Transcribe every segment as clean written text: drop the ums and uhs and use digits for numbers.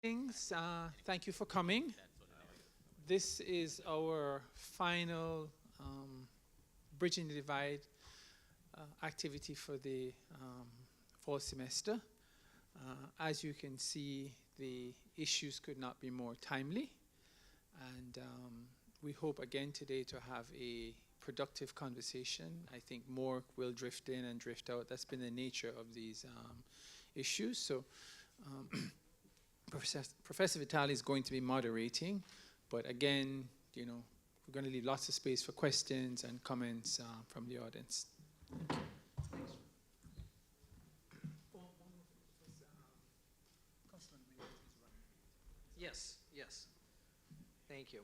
Thank you for coming. This is our final Bridging the Divide activity for the fall semester. As you can see, the issues could not be more timely, and we hope again today to have a productive conversation. I think more will drift in and drift out. That's been the nature of these issues. So Professor Vitale is going to be moderating, but again, we're going to leave lots of space for questions and comments from the audience. Yes. Thank you.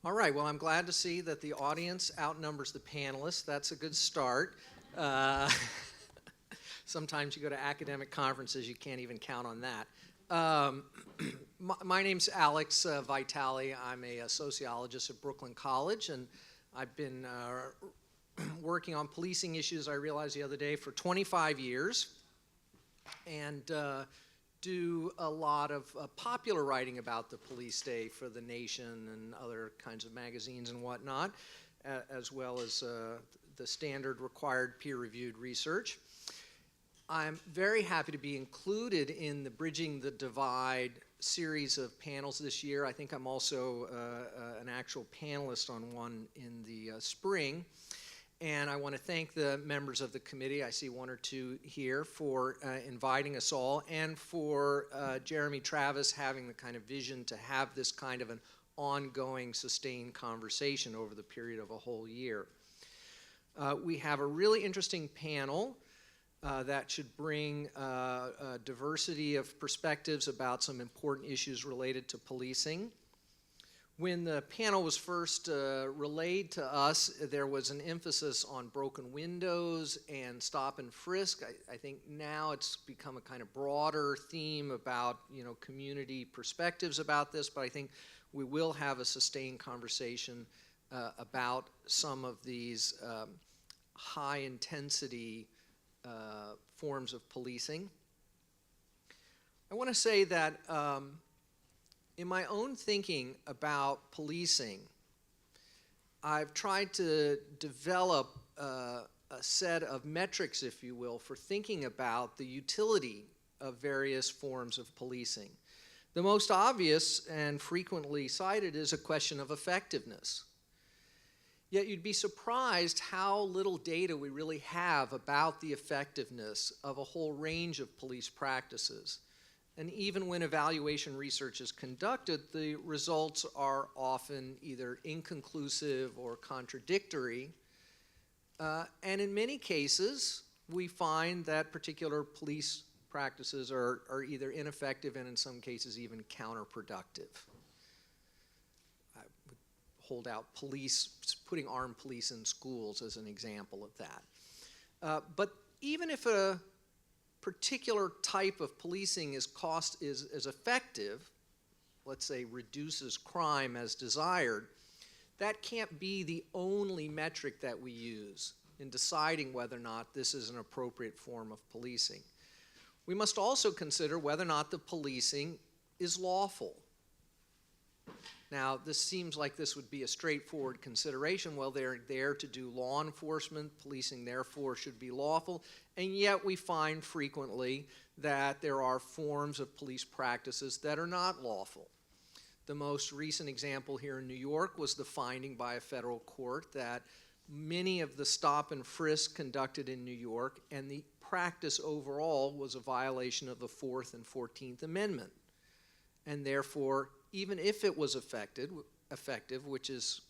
All right, well, I'm glad to see that the audience outnumbers the panelists. That's a good start. Sometimes you go to academic conferences, you can't even count on that. My name's Alex Vitale. I'm a sociologist at Brooklyn College, and I've been working on policing issues, I realized the other day, for 25 years, and do a lot of popular writing about the police state for The Nation and other kinds of magazines and whatnot, as well as the standard required peer-reviewed research. I'm very happy to be included in the Bridging the Divide series of panels this year. I think I'm also an actual panelist on one in the spring. And I want to thank the members of the committee, I see one or two here, for inviting us all, and for Jeremy Travis having the kind of vision to have this kind of an ongoing, sustained conversation over the period of a whole year. We have a really interesting panel that should bring a diversity of perspectives about some important issues related to policing. When the panel was first relayed to us, there was an emphasis on broken windows and stop and frisk. I think now it's become a kind of broader theme about community perspectives about this, but I think we will have a sustained conversation about some of these high intensity forms of policing. I want to say that in my own thinking about policing, I've tried to develop a set of metrics, if you will, for thinking about the utility of various forms of policing. The most obvious and frequently cited is a question of effectiveness. Yet you'd be surprised how little data we really have about the effectiveness of a whole range of police practices. And even when evaluation research is conducted, the results are often either inconclusive or contradictory. And in many cases, we find that particular police practices are either ineffective and in some cases even counterproductive. Hold out putting armed police in schools as an example of that. But even if a particular type of policing is effective, let's say reduces crime as desired, that can't be the only metric that we use in deciding whether or not this is an appropriate form of policing. We must also consider whether or not the policing is lawful. Now, this seems like this would be a straightforward consideration. Well, they're there to do law enforcement. Policing, therefore, should be lawful. And yet we find frequently that there are forms of police practices that are not lawful. The most recent example here in New York was the finding by a federal court that many of the stop and frisk conducted in New York and the practice overall was a violation of the 4th and 14th Amendment. And therefore, even if it was effective, which is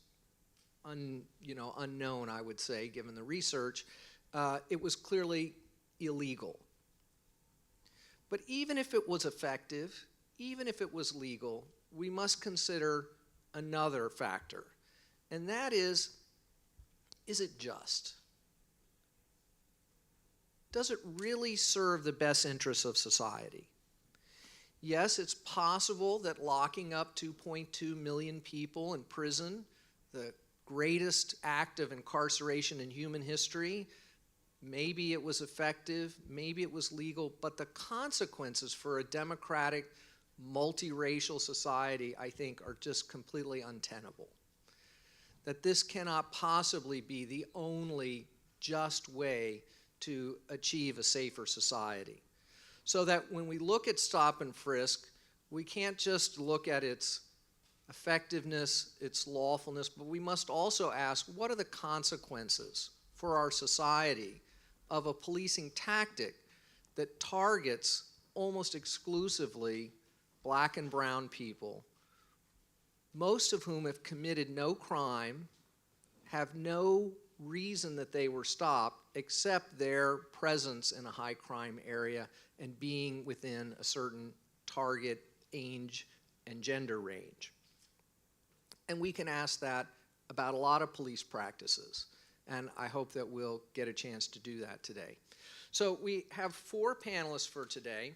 unknown, I would say, given the research, it was clearly illegal. But even if it was effective, even if it was legal, we must consider another factor, and that is it just? Does it really serve the best interests of society? Yes, it's possible that locking up 2.2 million people in prison, the greatest act of incarceration in human history, maybe it was effective, maybe it was legal, but the consequences for a democratic, multiracial society, I think, are just completely untenable. That this cannot possibly be the only just way to achieve a safer society. So that when we look at stop and frisk, we can't just look at its effectiveness, its lawfulness, but we must also ask, what are the consequences for our society of a policing tactic that targets almost exclusively black and brown people, most of whom have committed no crime, have no reason that they were stopped except their presence in a high crime area and being within a certain target age and gender range. And we can ask that about a lot of police practices, and I hope that we'll get a chance to do that today. So we have 4 panelists for today,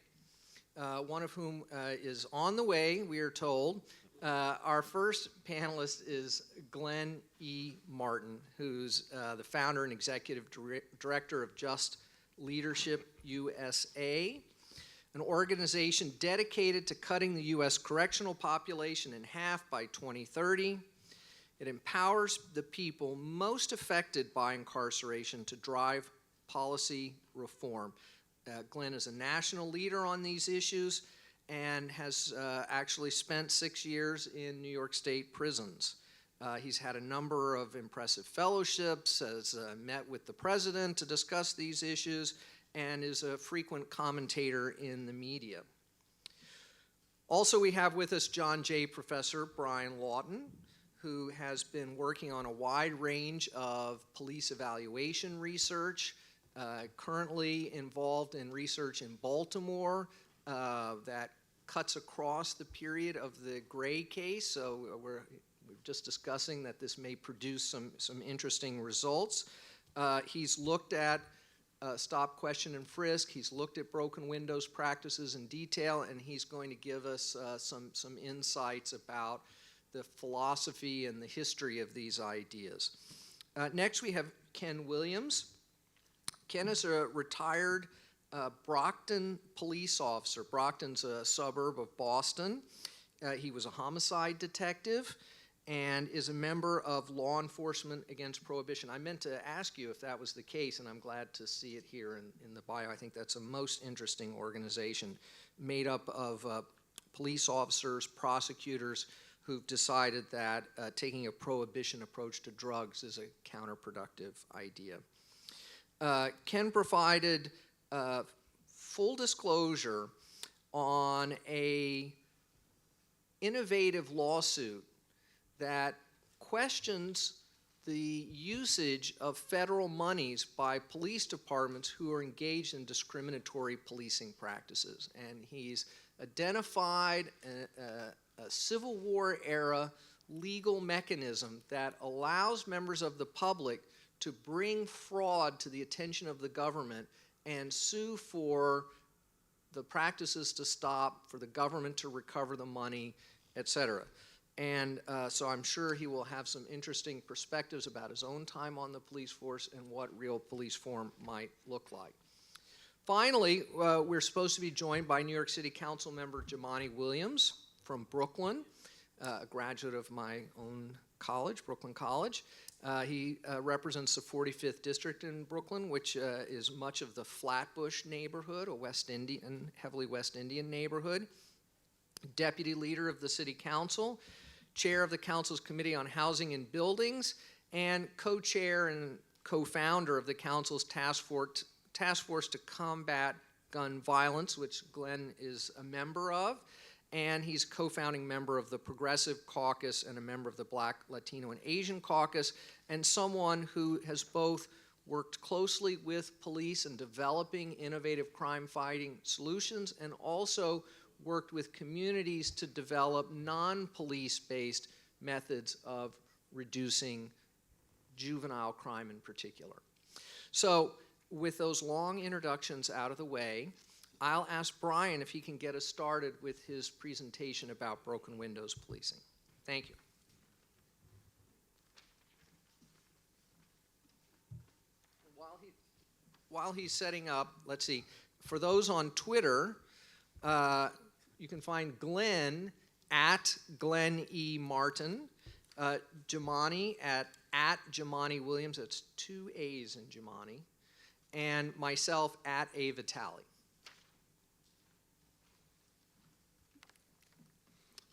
one of whom is on the way, we are told. Our first panelist is Glenn E. Martin, who's the founder and executive director of JustLeadershipUSA, an organization dedicated to cutting the U.S. correctional population in half by 2030. It empowers the people most affected by incarceration to drive policy reform. Glenn is a national leader on these issues and has actually spent 6 years in New York State prisons. He's had a number of impressive fellowships, has met with the president to discuss these issues, and is a frequent commentator in the media. Also, we have with us John Jay Professor Brian Lawton, who has been working on a wide range of police evaluation research, currently involved in research in Baltimore that cuts across the period of the Gray case. So we're just discussing that this may produce some interesting results. He's looked at stop, question, and frisk. He's looked at broken windows practices in detail, and he's going to give us some insights about the philosophy and the history of these ideas. Next, we have Ken Williams. Ken is a retired Brockton police officer. Brockton's a suburb of Boston. He was a homicide detective and is a member of Law Enforcement Against Prohibition. I meant to ask you if that was the case, and I'm glad to see it here in the bio. I think that's a most interesting organization made up of police officers, prosecutors who've decided that taking a prohibition approach to drugs is a counterproductive idea. Ken provided full disclosure on a innovative lawsuit that questions the usage of federal monies by police departments who are engaged in discriminatory policing practices. And he's identified a Civil War era legal mechanism that allows members of the public to bring fraud to the attention of the government and sue for the practices to stop, for the government to recover the money, etc. And so I'm sure he will have some interesting perspectives about his own time on the police force and what real police form might look like. Finally, we're supposed to be joined by New York City Council member Jumaane Williams from Brooklyn, a graduate of my own college, Brooklyn College. He represents the 45th District in Brooklyn, which is much of the Flatbush neighborhood, a heavily West Indian neighborhood. Deputy leader of the City Council, chair of the Council's Committee on Housing and Buildings, and co-chair and co-founder of the Council's task force to combat gun violence, which Glenn is a member of. And he's co-founding member of the Progressive Caucus and a member of the Black, Latino, and Asian Caucus, and someone who has both worked closely with police in developing innovative crime-fighting solutions and also worked with communities to develop non-police-based methods of reducing juvenile crime in particular. So with those long introductions out of the way, I'll ask Brian if he can get us started with his presentation about broken windows policing. Thank you. while he's setting up, let's see, for those on Twitter, you can find Glenn at Glenn E. Martin, Jumaane at Jumaane Williams, that's 2 A's in Jumaane, and myself at A. Vitale.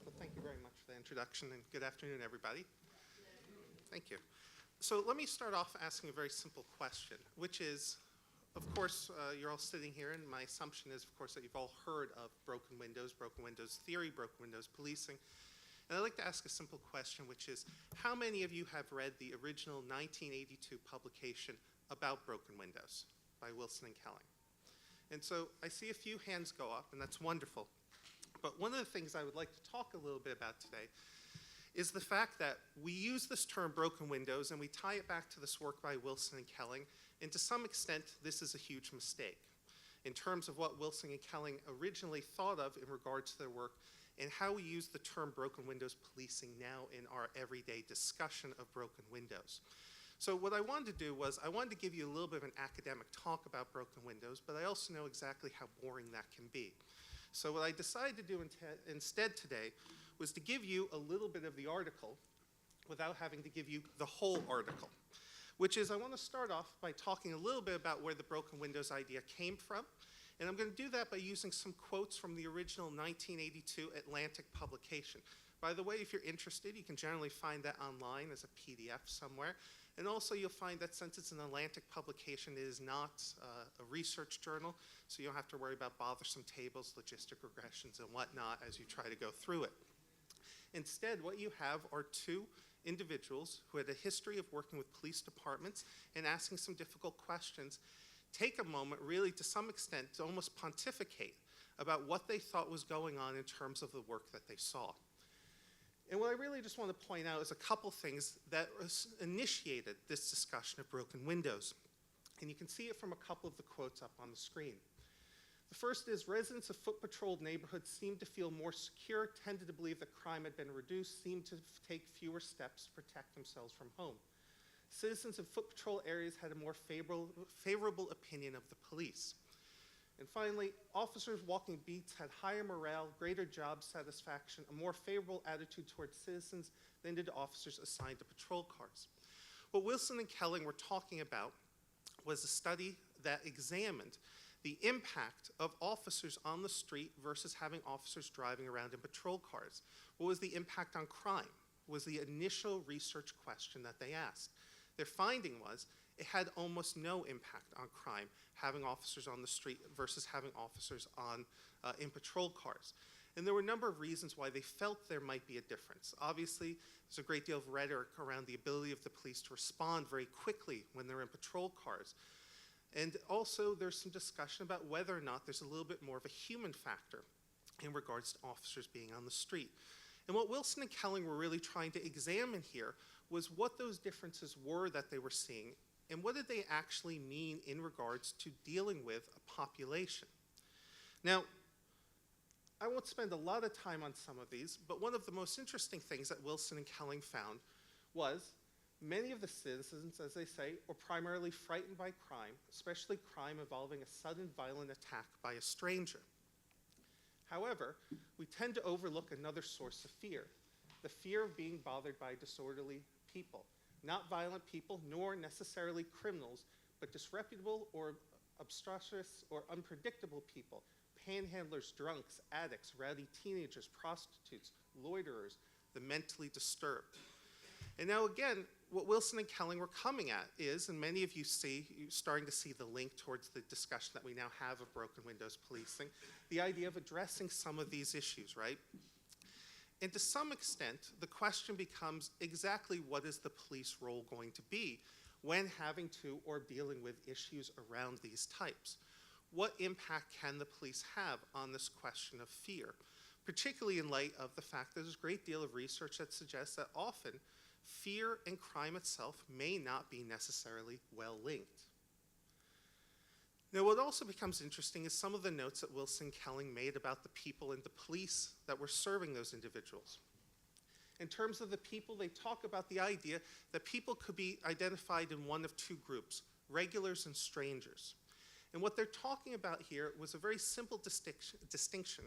Well, thank you very much for the introduction, and good afternoon, everybody. Thank you. So let me start off asking a very simple question, which is, of course, you're all sitting here, and my assumption is, of course, that you've all heard of broken windows theory, broken windows policing. And I'd like to ask a simple question, which is, how many of you have read the original 1982 publication about broken windows by Wilson and Kelling? And so I see a few hands go up, and that's wonderful. But one of the things I would like to talk a little bit about today is the fact that we use this term broken windows and we tie it back to this work by Wilson and Kelling, and to some extent this is a huge mistake in terms of what Wilson and Kelling originally thought of in regards to their work and how we use the term broken windows policing now in our everyday discussion of broken windows. So what I wanted to do was I wanted to give you a little bit of an academic talk about broken windows, but I also know exactly how boring that can be. So what I decided to do instead today was to give you a little bit of the article without having to give you the whole article, which is I want to start off by talking a little bit about where the broken windows idea came from. And I'm going to do that by using some quotes from the original 1982 Atlantic publication. By the way, if you're interested, you can generally find that online as a PDF somewhere. And also you'll find that since it's an Atlantic publication, it is not a research journal, so you don't have to worry about bothersome tables, logistic regressions, and whatnot as you try to go through it. Instead, what you have are two individuals who had a history of working with police departments and asking some difficult questions, take a moment really to some extent to almost pontificate about what they thought was going on in terms of the work that they saw. And what I really just want to point out is a couple things that initiated this discussion of broken windows. And you can see it from a couple of the quotes up on the screen. The first is, residents of foot-patrolled neighborhoods seemed to feel more secure, tended to believe that crime had been reduced, seemed to take fewer steps to protect themselves from home. Citizens of foot patrol areas had a more favorable opinion of the police. And finally, officers walking beats had higher morale, greater job satisfaction, a more favorable attitude towards citizens than did officers assigned to patrol cars. What Wilson and Kelling were talking about was a study that examined the impact of officers on the street versus having officers driving around in patrol cars. What was the impact on crime? Was the initial research question that they asked. Their finding was it had almost no impact on crime having officers on the street versus having officers on in patrol cars. And there were a number of reasons why they felt there might be a difference. Obviously, there's a great deal of rhetoric around the ability of the police to respond very quickly when they're in patrol cars. And also there's some discussion about whether or not there's a little bit more of a human factor in regards to officers being on the street. And what Wilson and Kelling were really trying to examine here was what those differences were that they were seeing, and what did they actually mean in regards to dealing with a population. Now, I won't spend a lot of time on some of these, but one of the most interesting things that Wilson and Kelling found was many of the citizens, as they say, were primarily frightened by crime, especially crime involving a sudden violent attack by a stranger. However, we tend to overlook another source of fear, the fear of being bothered by disorderly people. Not violent people, nor necessarily criminals, but disreputable or obstreperous or unpredictable people. Panhandlers, drunks, addicts, rowdy teenagers, prostitutes, loiterers, the mentally disturbed. And now again, what Wilson and Kelling were coming at is, and many of you see, you're starting to see the link towards the discussion that we now have of broken windows policing, the idea of addressing some of these issues, right? And to some extent, the question becomes exactly what is the police role going to be when having to or dealing with issues around these types? What impact can the police have on this question of fear, particularly in light of the fact that there's a great deal of research that suggests that often fear and crime itself may not be necessarily well linked. Now, what also becomes interesting is some of the notes that Wilson and Kelling made about the people and the police that were serving those individuals. In terms of the people, they talk about the idea that people could be identified in one of two groups, regulars and strangers. And what they're talking about here was a very simple distinction,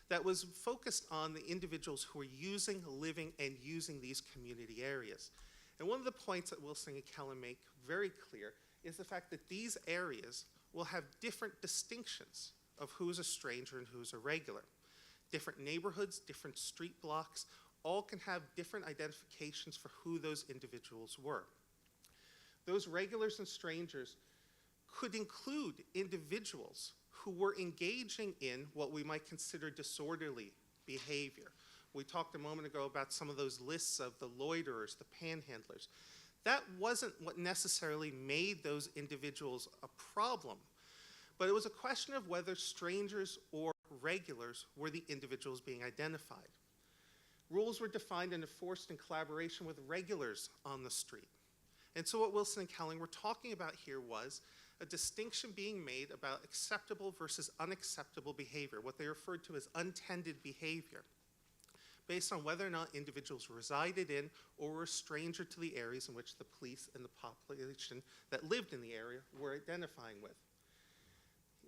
that was focused on the individuals who are using, living, and using these community areas. And one of the points that Wilson and Kellen make very clear is the fact that these areas will have different distinctions of who's a stranger and who's a regular. Different neighborhoods, different street blocks, all can have different identifications for who those individuals were. Those regulars and strangers could include individuals who were engaging in what we might consider disorderly behavior. We talked a moment ago about some of those lists of the loiterers, the panhandlers. That wasn't what necessarily made those individuals a problem, but it was a question of whether strangers or regulars were the individuals being identified. Rules were defined and enforced in collaboration with regulars on the street. And so what Wilson and Kelling were talking about here was a distinction being made about acceptable versus unacceptable behavior, what they referred to as untended behavior, based on whether or not individuals resided in or were a stranger to the areas in which the police and the population that lived in the area were identifying with.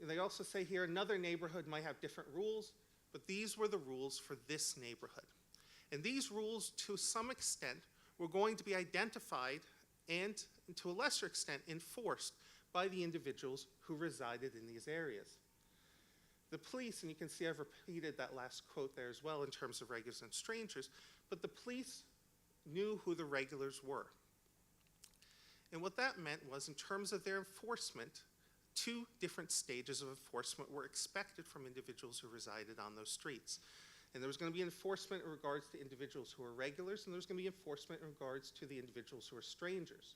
They also say here another neighborhood might have different rules, but these were the rules for this neighborhood. And these rules, to some extent, were going to be identified and, to a lesser extent, enforced by the individuals who resided in these areas. The police, and you can see I've repeated that last quote there as well in terms of regulars and strangers, but the police knew who the regulars were. And what that meant was, in terms of their enforcement, 2 different stages of enforcement were expected from individuals who resided on those streets. And there was going to be enforcement in regards to individuals who were regulars, and there was going to be enforcement in regards to the individuals who were strangers.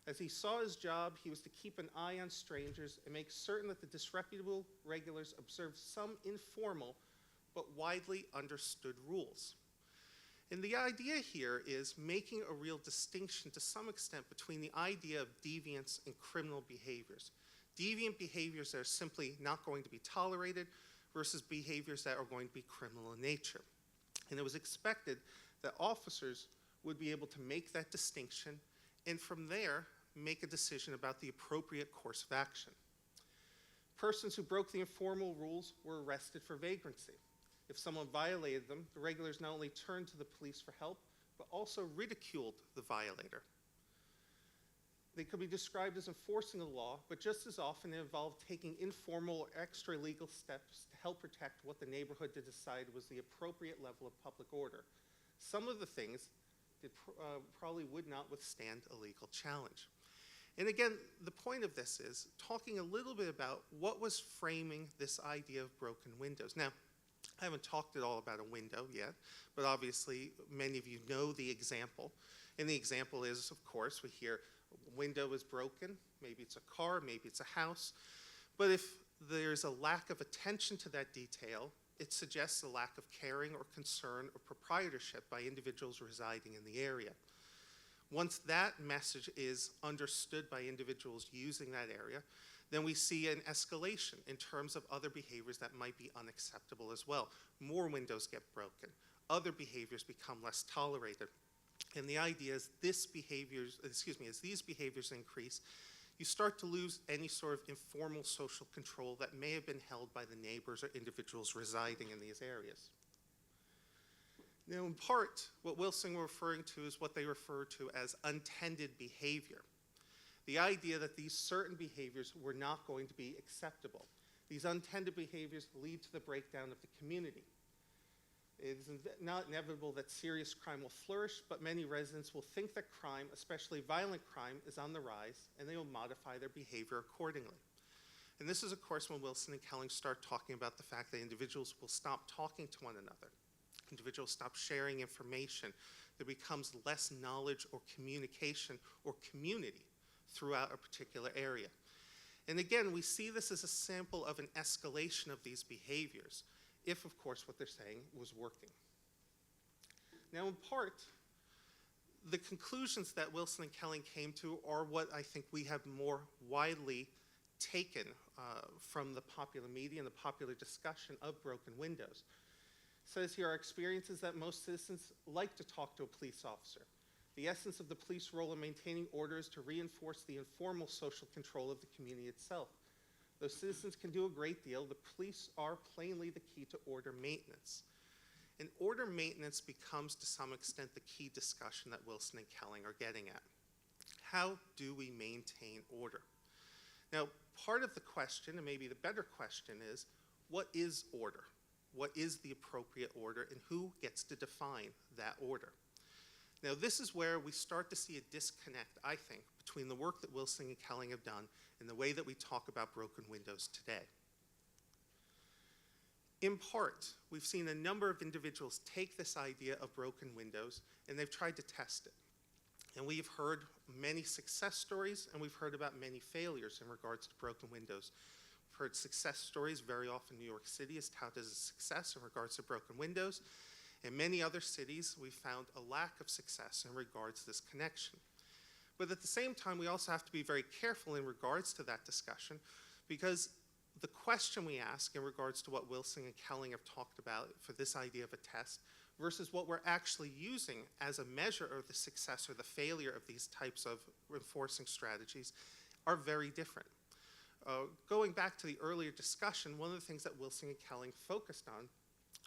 As he saw his job, he was to keep an eye on strangers and make certain that the disreputable regulars observed some informal but widely understood rules. And the idea here is making a real distinction to some extent between the idea of deviance and criminal behaviors. Deviant behaviors that are simply not going to be tolerated versus behaviors that are going to be criminal in nature. And it was expected that officers would be able to make that distinction and from there make a decision about the appropriate course of action. Persons who broke the informal rules were arrested for vagrancy. If someone violated them, the regulars not only turned to the police for help, but also ridiculed the violator. They could be described as enforcing the law, but just as often it involved taking informal or extra-legal steps to help protect what the neighborhood had decided was the appropriate level of public order. Some of the things probably would not withstand a legal challenge. And again, the point of this is talking a little bit about what was framing this idea of broken windows. Now, I haven't talked at all about a window yet, but obviously many of you know the example. And the example is, of course, we hear a window is broken, maybe it's a car, maybe it's a house. But if there's a lack of attention to that detail, it suggests a lack of caring or concern or proprietorship by individuals residing in the area. Once that message is understood by individuals using that area, then we see an escalation in terms of other behaviors that might be unacceptable as well. More windows get broken. Other behaviors become less tolerated. And the idea is as these behaviors increase, you start to lose any sort of informal social control that may have been held by the neighbors or individuals residing in these areas. Now, in part, what Wilson was referring to is what they refer to as untended behavior. The idea that these certain behaviors were not going to be acceptable. These untended behaviors lead to the breakdown of the community. It is not inevitable that serious crime will flourish, but many residents will think that crime, especially violent crime, is on the rise, and they will modify their behavior accordingly. And this is, of course, when Wilson and Kelling start talking about the fact that individuals will stop talking to one another. Individuals stop sharing information. There becomes less knowledge or communication or community throughout a particular area. And again, we see this as a sample of an escalation of these behaviors, if, of course, what they're saying was working. Now, in part, the conclusions that Wilson and Kelling came to are what I think we have more widely taken from the popular media and the popular discussion of broken windows. It says here, our experience is that most citizens like to talk to a police officer. The essence of the police role in maintaining order is to reinforce the informal social control of the community itself. Though citizens can do a great deal, the police are plainly the key to order maintenance. And order maintenance becomes, to some extent, the key discussion that Wilson and Kelling are getting at. How do we maintain order? Now, part of the question, and maybe the better question, is what is order? What is the appropriate order, and who gets to define that order? Now, this is where we start to see a disconnect, I think, between the work that Wilson and Kelling have done and the way that we talk about broken windows today. In part, we've seen a number of individuals take this idea of broken windows and they've tried to test it. And we've heard many success stories and we've heard about many failures in regards to broken windows. We've heard success stories. Very often New York City is touted as a success in regards to broken windows. In many other cities, we've found a lack of success in regards to this connection. But at the same time, we also have to be very careful in regards to that discussion, because the question we ask in regards to what Wilson and Kelling have talked about for this idea of a test versus what we're actually using as a measure of the success or the failure of these types of enforcing strategies are very different. Going back to the earlier discussion, one of the things that Wilson and Kelling focused on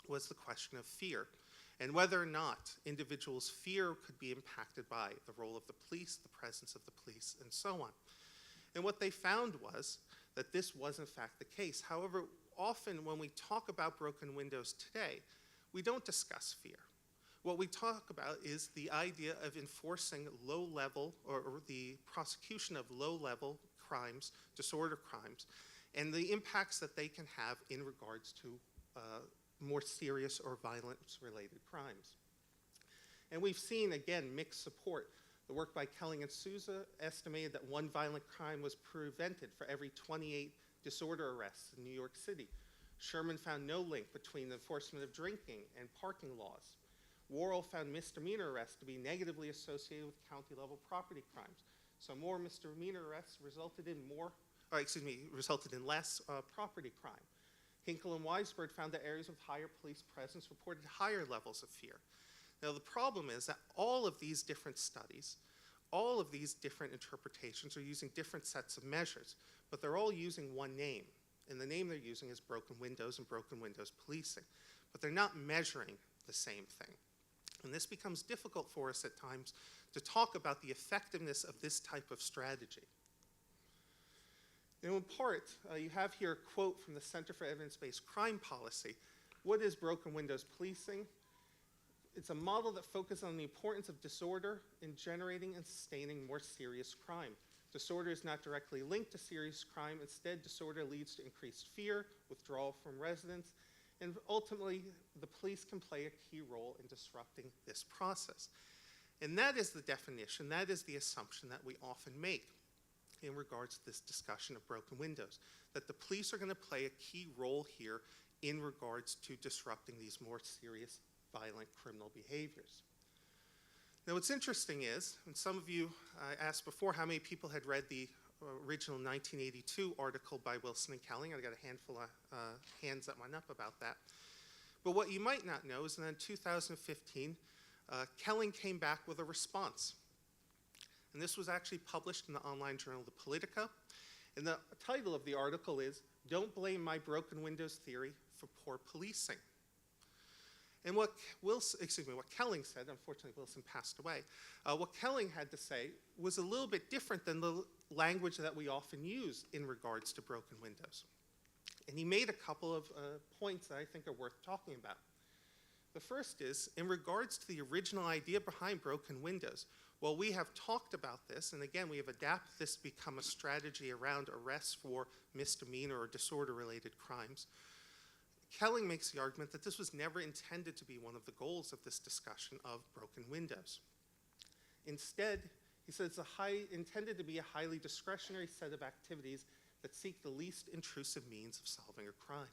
was the question of fear and whether or not individuals' fear could be impacted by the role of the police, the presence of the police, and so on. And what they found was that this was in fact the case. However, often when we talk about broken windows today, we don't discuss fear. What we talk about is the idea of enforcing low-level or the prosecution of low-level crimes, disorder crimes, and the impacts that they can have in regards to more serious or violence-related crimes. And we've seen, again, mixed support. The work by Kelling and Sousa estimated that one violent crime was prevented for every 28 disorder arrests in New York City. Sherman found no link between the enforcement of drinking and parking laws. Worrell found misdemeanor arrests to be negatively associated with county-level property crimes. So more misdemeanor arrests resulted in less property crime. Hinkle and Weisberg found that areas with higher police presence reported higher levels of fear. Now, the problem is that all of these different studies, all of these different interpretations are using different sets of measures, but they're all using one name, and the name they're using is broken windows and broken windows policing, but they're not measuring the same thing. And this becomes difficult for us at times to talk about the effectiveness of this type of strategy. Now, in part, you have here a quote from the Center for Evidence-Based Crime Policy. What is broken windows policing? It's a model that focuses on the importance of disorder in generating and sustaining more serious crime. Disorder is not directly linked to serious crime. Instead, disorder leads to increased fear, withdrawal from residence, and ultimately, the police can play a key role in disrupting this process. And that is the definition, that is the assumption that we often make in regards to this discussion of broken windows, that the police are going to play a key role here in regards to disrupting these more serious violent criminal behaviors. Now, what's interesting is, and some of you asked before how many people had read the original 1982 article by Wilson and Kelling. I got a handful of hands that went up about that. But what you might not know is that in 2015, Kelling came back with a response. And this was actually published in the online journal The Politica. And the title of the article is, "Don't Blame My Broken Windows Theory for Poor Policing." And what Kelling said, unfortunately Wilson passed away, what Kelling had to say was a little bit different than the language that we often use in regards to broken windows. And he made a couple of points that I think are worth talking about. The first is, in regards to the original idea behind broken windows, well, we have talked about this, and again, we have adapted this to become a strategy around arrests for misdemeanor or disorder-related crimes. Kelling makes the argument that this was never intended to be one of the goals of this discussion of broken windows. Instead, he says it's intended to be a highly discretionary set of activities that seek the least intrusive means of solving a crime.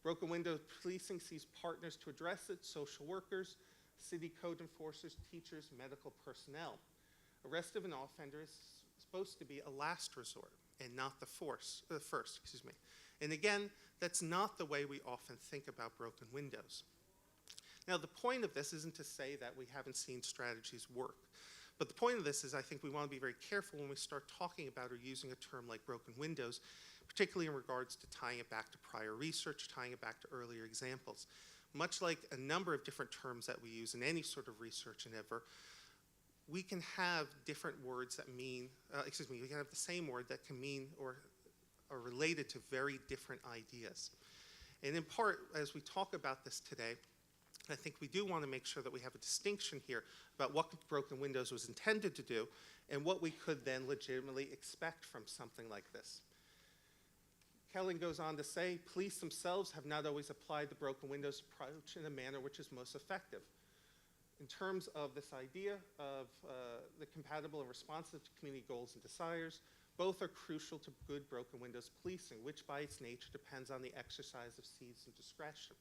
Broken window policing sees partners to address it: social workers, city code enforcers, teachers, medical personnel. Arrest of an offender is supposed to be a last resort and not the first. And again, that's not the way we often think about broken windows. Now, the point of this isn't to say that we haven't seen strategies work. But the point of this is I think we want to be very careful when we start talking about or using a term like broken windows, particularly in regards to tying it back to prior research, tying it back to earlier examples. Much like a number of different terms that we use in any sort of research endeavor, we can have different words that mean, we can have the same word that can mean or are related to very different ideas. And in part, as we talk about this today, I think we do want to make sure that we have a distinction here about what broken windows was intended to do and what we could then legitimately expect from something like this. Kelling goes on to say, police themselves have not always applied the broken windows approach in a manner which is most effective. In terms of this idea of the compatible and responsive to community goals and desires, both are crucial to good broken windows policing, which by its nature depends on the exercise of seasoned discretion.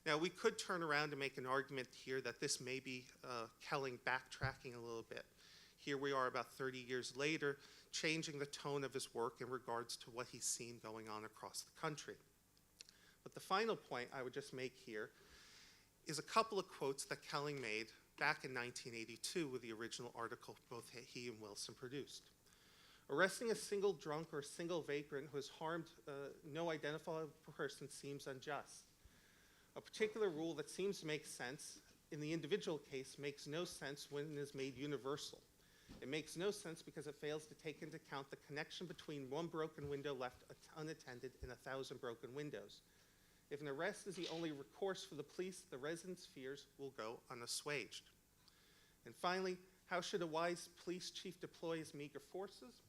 Now, we could turn around and make an argument here that this may be Kelling backtracking a little bit. Here we are about 30 years later, changing the tone of his work in regards to what he's seen going on across the country. But the final point I would just make here is a couple of quotes that Kelling made back in 1982 with the original article both he and Wilson produced. Arresting a single drunk or a single vagrant who has harmed no identifiable person seems unjust. A particular rule that seems to make sense in the individual case makes no sense when it is made universal. It makes no sense because it fails to take into account the connection between one broken window left unattended and 1,000 broken windows. If an arrest is the only recourse for the police, the residents' fears will go unassuaged. And finally, how should a wise police chief deploy his meager forces?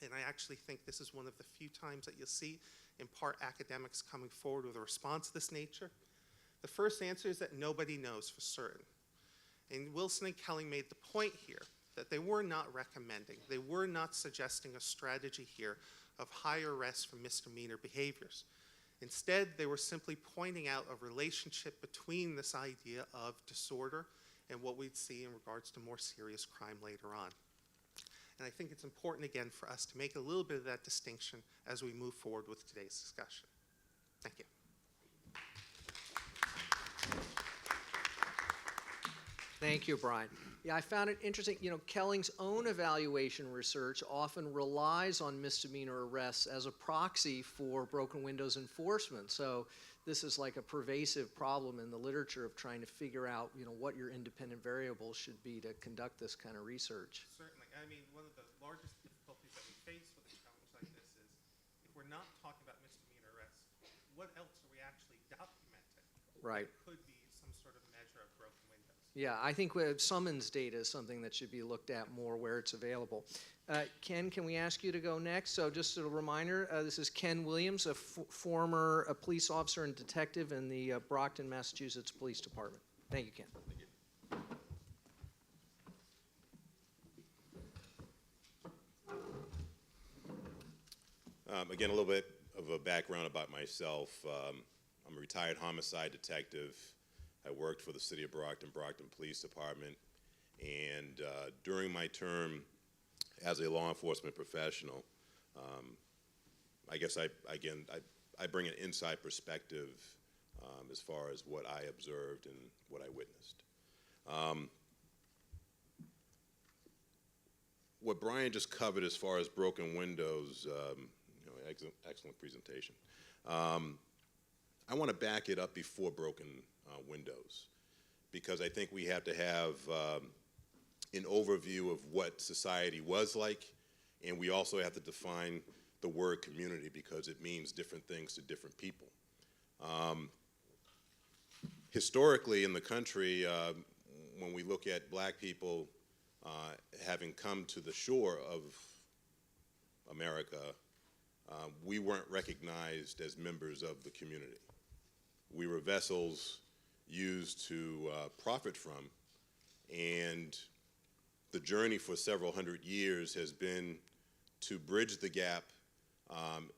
And I actually think this is one of the few times that you'll see, in part, academics coming forward with a response of this nature. The first answer is that nobody knows for certain. And Wilson and Kelling made the point here that they were not recommending, they were not suggesting a strategy here of higher arrests for misdemeanor behaviors. Instead, they were simply pointing out a relationship between this idea of disorder and what we'd see in regards to more serious crime later on. And I think it's important, again, for us to make a little bit of that distinction as we move forward with today's discussion. Thank you. Thank you, Brian. Yeah, I found it interesting. You know, Kelling's own evaluation research often relies on misdemeanor arrests as a proxy for broken windows enforcement. So this is like a pervasive problem in the literature of trying to figure out, you know, what your independent variables should be to conduct this kind of research. Certainly. I mean, one of the largest difficulties that we face with a challenge like this is if we're not talking about misdemeanor arrests, what else are we actually documenting? Right. It could be some sort of measure of broken windows. Yeah, I think summons data is something that should be looked at more where it's available. Ken, can we ask you to go next? So just a reminder, this is Ken Williams, a former police officer and detective in the Brockton, Massachusetts Police Department. Thank you, Ken. Thank you. Again, a little bit of a background about myself. I'm a retired homicide detective. I worked for the City of Brockton Police Department, and during my term as a law enforcement professional, I guess I bring an inside perspective as far as what I observed and what I witnessed. What Brian just covered as far as broken windows, excellent presentation. I want to back it up before broken windows, because I think we have to have an overview of what society was like, and we also have to define the word community because it means different things to different people. Historically in the country, when we look at black people having come to the shore of America, we weren't recognized as members of the community. We were vessels used to profit from, and the journey for several hundred years has been to bridge the gap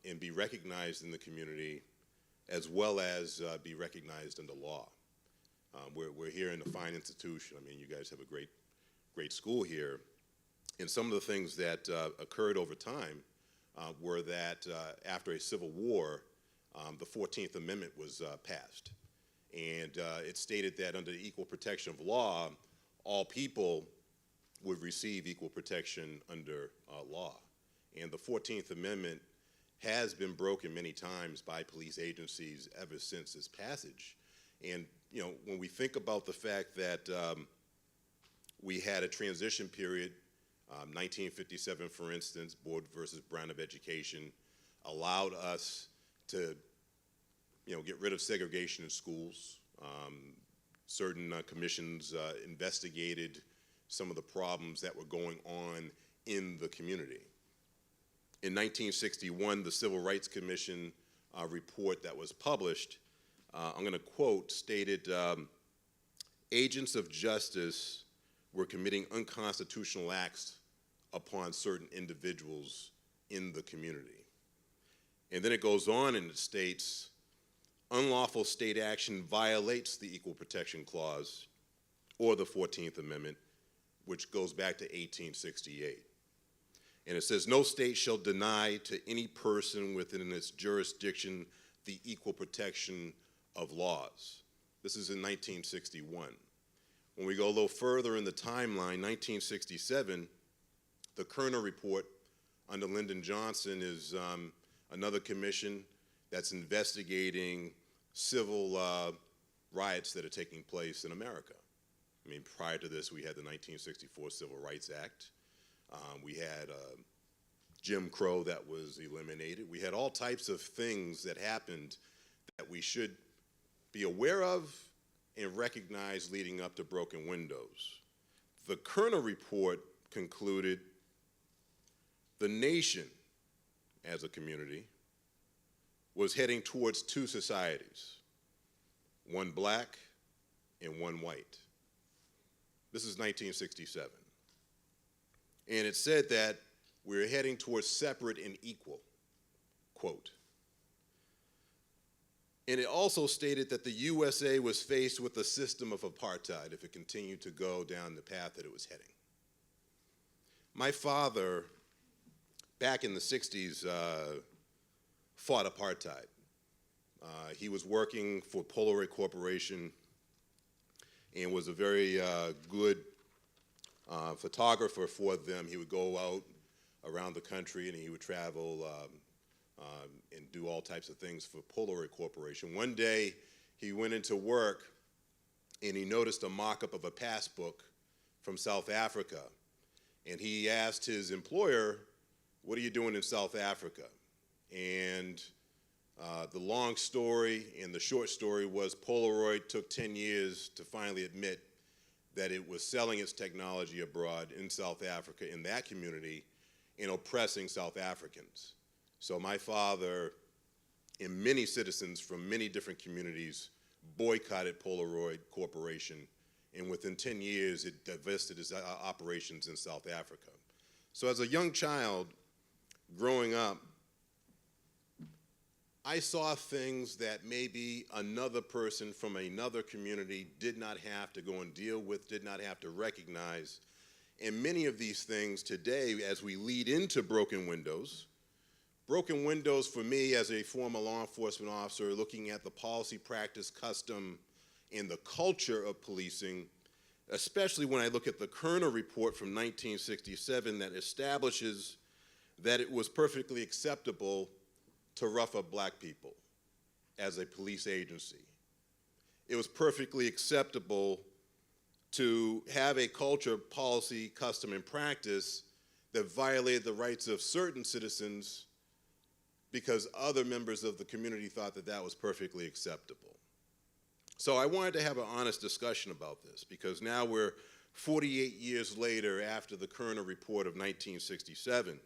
and be recognized in the community as well as be recognized in the law. We're here in a fine institution. I mean, you guys have a great school here. And some of the things that occurred over time were that after a civil war, the 14th Amendment was passed. And it stated that under the equal protection of law, all people would receive equal protection under law. And the 14th Amendment has been broken many times by police agencies ever since its passage. And when we think about the fact that we had a transition period, 1957, for instance, Board versus Brown of Education allowed us to get rid of segregation in schools. Certain commissions investigated some of the problems that were going on in the community. In 1961, the Civil Rights Commission report that was published, I'm going to quote, stated, agents of justice were committing unconstitutional acts upon certain individuals in the community. And then it goes on and it states, unlawful state action violates the Equal Protection Clause or the 14th Amendment, which goes back to 1868. And it says, no state shall deny to any person within its jurisdiction the equal protection of laws. This is in 1961. When we go a little further in the timeline, 1967, the Kerner Report under Lyndon Johnson is another commission that's investigating civil riots that are taking place in America. I mean, prior to this, we had the 1964 Civil Rights Act. We had Jim Crow that was eliminated. We had all types of things that happened that we should be aware of and recognize leading up to broken windows. The Kerner Report concluded the nation as a community was heading towards two societies, one black and one white. This is 1967. And it said that we're heading towards separate and equal, quote. And it also stated that the USA was faced with a system of apartheid if it continued to go down the path that it was heading. My father, back in the 60s, fought apartheid. He was working for Polaroid Corporation and was a very good photographer for them. He would go out around the country and he would travel and do all types of things for Polaroid Corporation. One day he went into work and he noticed a mock-up of a passbook from South Africa. And he asked his employer, what are you doing in South Africa? And the long story and the short story was Polaroid took 10 years to finally admit that it was selling its technology abroad in South Africa, in that community, and oppressing South Africans. So my father and many citizens from many different communities boycotted Polaroid Corporation, and within 10 years it divested its operations in South Africa. So as a young child growing up, I saw things that maybe another person from another community did not have to go and deal with, did not have to recognize. And many of these things today, as we lead into broken windows for me as a former law enforcement officer, looking at the policy, practice, custom, and the culture of policing, especially when I look at the Kerner Report from 1967 that establishes that it was perfectly acceptable to rough up black people as a police agency. It was perfectly acceptable to have a culture, policy, custom, and practice that violated the rights of certain citizens because other members of the community thought that that was perfectly acceptable. So I wanted to have an honest discussion about this because now we're 48 years later after the Kerner Report of 1967.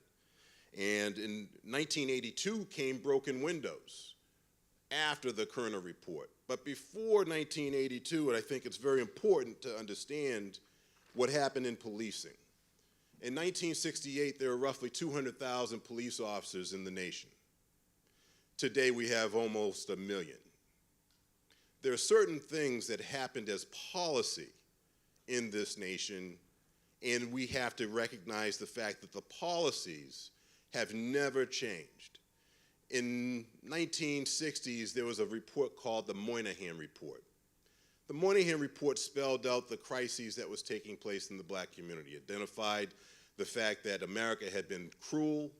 And in 1982 came broken windows after the Kerner Report. But before 1982, and I think it's very important to understand what happened in policing. In 1968, there were roughly 200,000 police officers in the nation. Today, we have almost 1 million. There are certain things that happened as policy in this nation, and we have to recognize the fact that the policies have never changed. In 1960s, there was a report called the Moynihan Report. The Moynihan Report spelled out the crises that was taking place in the black community, identified the fact that America had been cruel,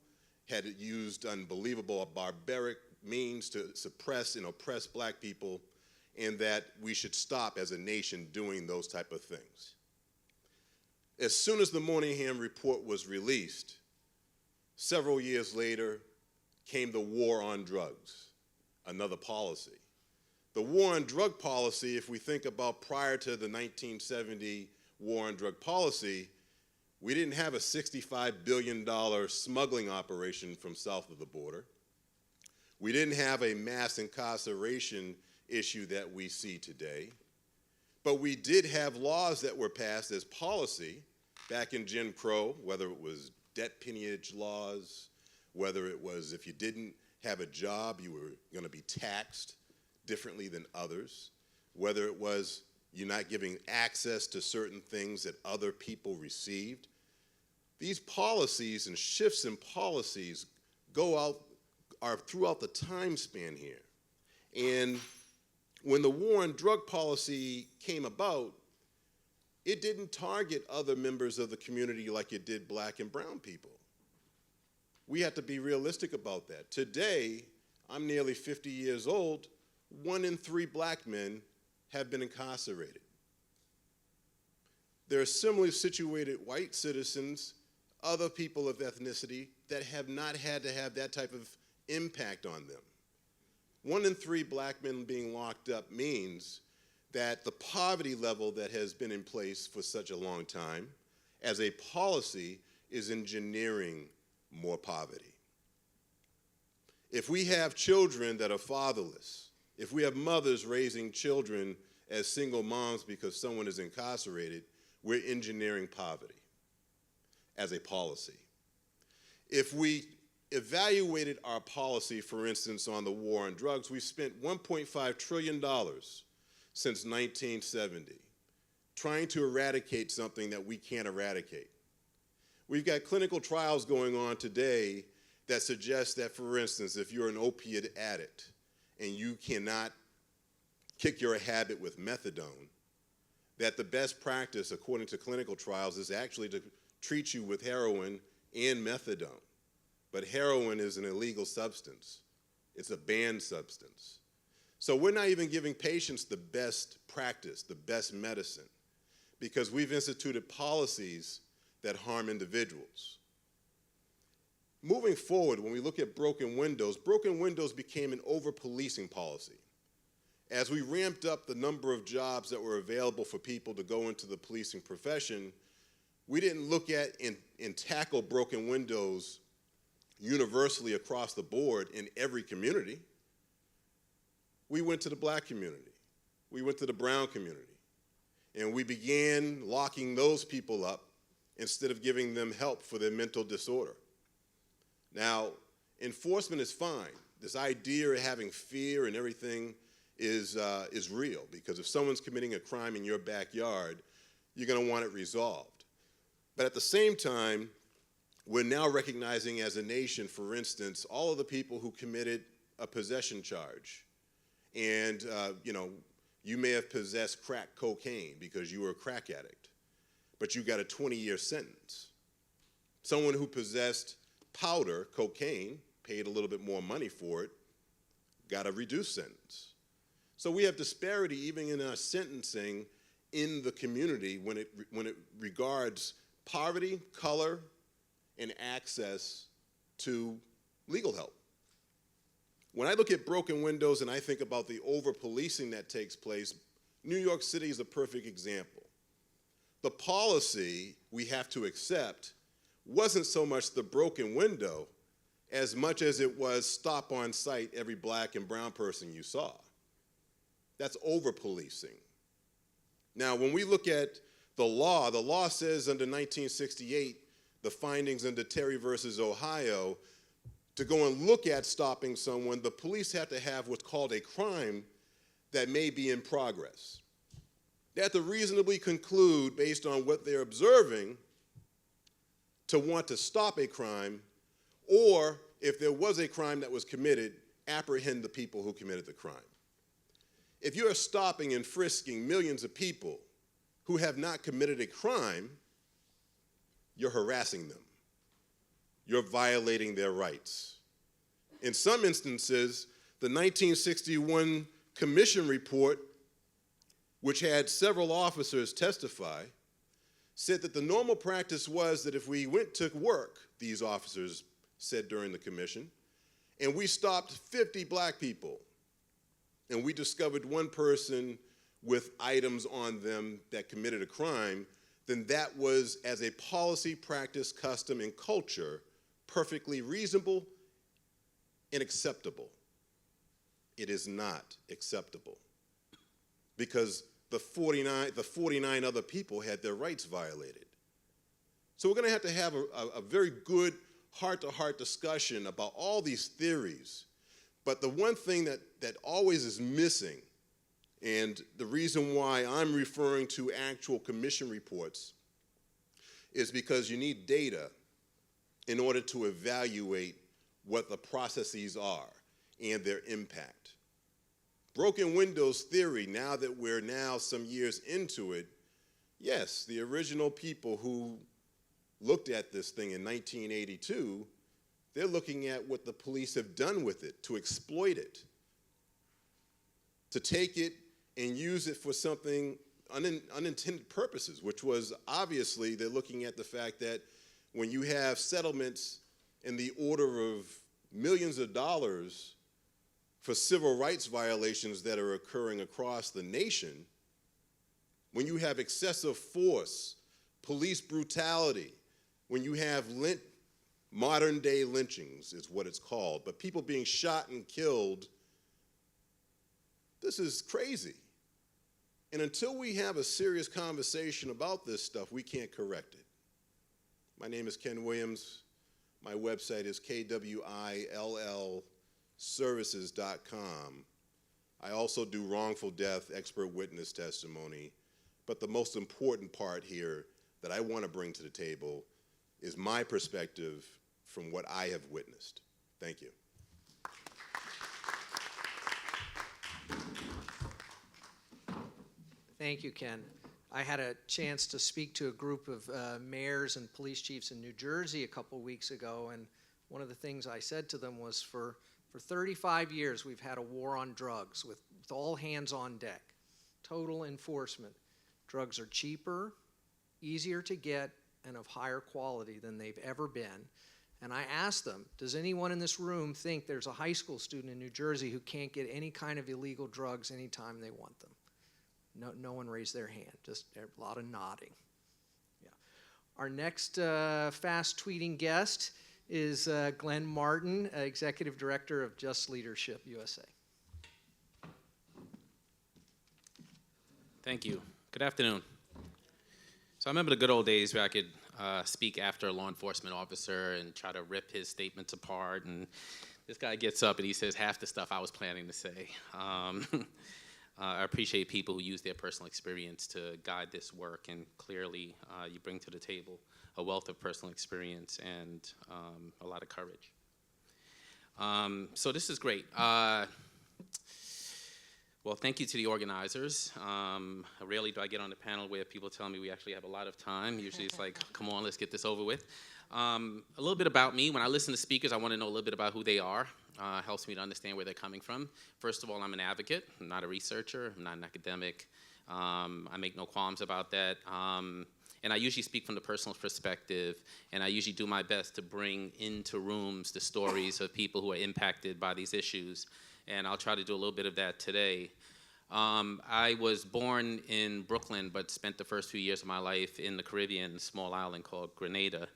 had used unbelievable, barbaric means to suppress and oppress black people, and that we should stop as a nation doing those type of things. As soon as the Moynihan Report was released, several years later came the war on drugs, another policy. The war on drug policy, if we think about prior to the 1970 war on drug policy, we didn't have a $65 billion smuggling operation from south of the border. We didn't have a mass incarceration issue that we see today. But we did have laws that were passed as policy back in Jim Crow, whether it was debt peonage laws, whether it was if you didn't have a job, you were going to be taxed differently than others, whether it was you not giving access to certain things that other people received. These policies and shifts in policies are throughout the time span here. And when the war on drug policy came about, it didn't target other members of the community like it did black and brown people. We have to be realistic about that. Today, I'm nearly 50 years old, 1 in 3 black men have been incarcerated. There are similarly situated white citizens, other people of ethnicity, that have not had to have that type of impact on them. 1 in 3 black men being locked up means that the poverty level that has been in place for such a long time as a policy is engineering more poverty. If we have children that are fatherless, if we have mothers raising children as single moms because someone is incarcerated, we're engineering poverty as a policy. If we evaluated our policy, for instance, on the war on drugs, we spent $1.5 trillion since 1970 trying to eradicate something that we can't eradicate. We've got clinical trials going on today that suggest that, for instance, if you're an opiate addict and you cannot kick your habit with methadone, that the best practice, according to clinical trials, is actually to treat you with heroin and methadone. But heroin is an illegal substance. It's a banned substance. So we're not even giving patients the best practice, the best medicine, because we've instituted policies that harm individuals. Moving forward, when we look at broken windows became an over-policing policy. As we ramped up the number of jobs that were available for people to go into the policing profession, we didn't look at and tackle broken windows universally across the board in every community. We went to the black community. We went to the brown community. And we began locking those people up instead of giving them help for their mental disorder. Now, enforcement is fine. This idea of having fear and everything is real, because if someone's committing a crime in your backyard, you're going to want it resolved. But at the same time, we're now recognizing as a nation, for instance, all of the people who committed a possession charge. And, you may have possessed crack cocaine because you were a crack addict, but you got a 20-year sentence. Someone who possessed powder, cocaine, paid a little bit more money for it, got a reduced sentence. So we have disparity even in our sentencing in the community when it regards poverty, color, and access to legal help. When I look at broken windows and I think about the over-policing that takes place, New York City is a perfect example. The policy we have to accept wasn't so much the broken window as much as it was stop on sight every black and brown person you saw. That's over-policing. Now, when we look at the law says under 1968, the findings under Terry versus Ohio, to go and look at stopping someone, the police have to have what's called a crime that may be in progress. They have to reasonably conclude, based on what they're observing, to want to stop a crime, or if there was a crime that was committed, apprehend the people who committed the crime. If you're stopping and frisking millions of people who have not committed a crime, you're harassing them. you're violating their rights. In some instances, the 1961 Commission report, which had several officers testify, said that the normal practice was that if we went to work, these officers said during the commission, and we stopped 50 black people, and we discovered one person with items on them that committed a crime, then that was, as a policy, practice, custom, and culture, perfectly reasonable and acceptable. It is not acceptable because the 49 other people had their rights violated. So we're going to have a very good heart-to-heart discussion about all these theories. But the one thing that always is missing, and the reason why I'm referring to actual commission reports, is because you need data in order to evaluate what the processes are and their impact. Broken windows theory, now that we're some years into it, yes, the original people who looked at this thing in 1982, they're looking at what the police have done with it, to exploit it, to take it and use it for something unintended purposes, which was obviously they're looking at the fact that when you have settlements in the order of millions of dollars for civil rights violations that are occurring across the nation, when you have excessive force, police brutality, when you have modern day lynchings is what it's called, but people being shot and killed, this is crazy. And until we have a serious conversation about this stuff, we can't correct it. My name is Ken Williams. My website is kwillservices.com. I also do wrongful death expert witness testimony, but the most important part here that I want to bring to the table is my perspective from what I have witnessed. Thank you. Thank you, Ken. I had a chance to speak to a group of mayors and police chiefs in New Jersey a couple weeks ago, and one of the things I said to them was for 35 years we've had a war on drugs with all hands on deck, total enforcement. Drugs are cheaper, easier to get, and of higher quality than they've ever been. And I asked them, does anyone in this room think there's a high school student in New Jersey who can't get any kind of illegal drugs anytime they want them? No one raised their hand, just a lot of nodding. Yeah. Our next fast tweeting guest is Glenn Martin, Executive Director of JustLeadershipUSA. Thank you. Good afternoon. So I remember the good old days where I could speak after a law enforcement officer and try to rip his statements apart, and this guy gets up and he says half the stuff I was planning to say. I appreciate people who use their personal experience to guide this work, and clearly you bring to the table a wealth of personal experience and a lot of courage. So this is great. Well, thank you to the organizers. Rarely do I get on a panel where people tell me we actually have a lot of time. Usually it's like, come on, let's get this over with. A little bit about me. When I listen to speakers, I want to know a little bit about who they are. Helps me to understand where they're coming from. First of all, I'm an advocate. I'm not a researcher. I'm not an academic. I make no qualms about that. And I usually speak from the personal perspective, and I usually do my best to bring into rooms the stories of people who are impacted by these issues. And I'll try to do a little bit of that today. I was born in Brooklyn, but spent the first few years of my life in the Caribbean, a small island called Grenada,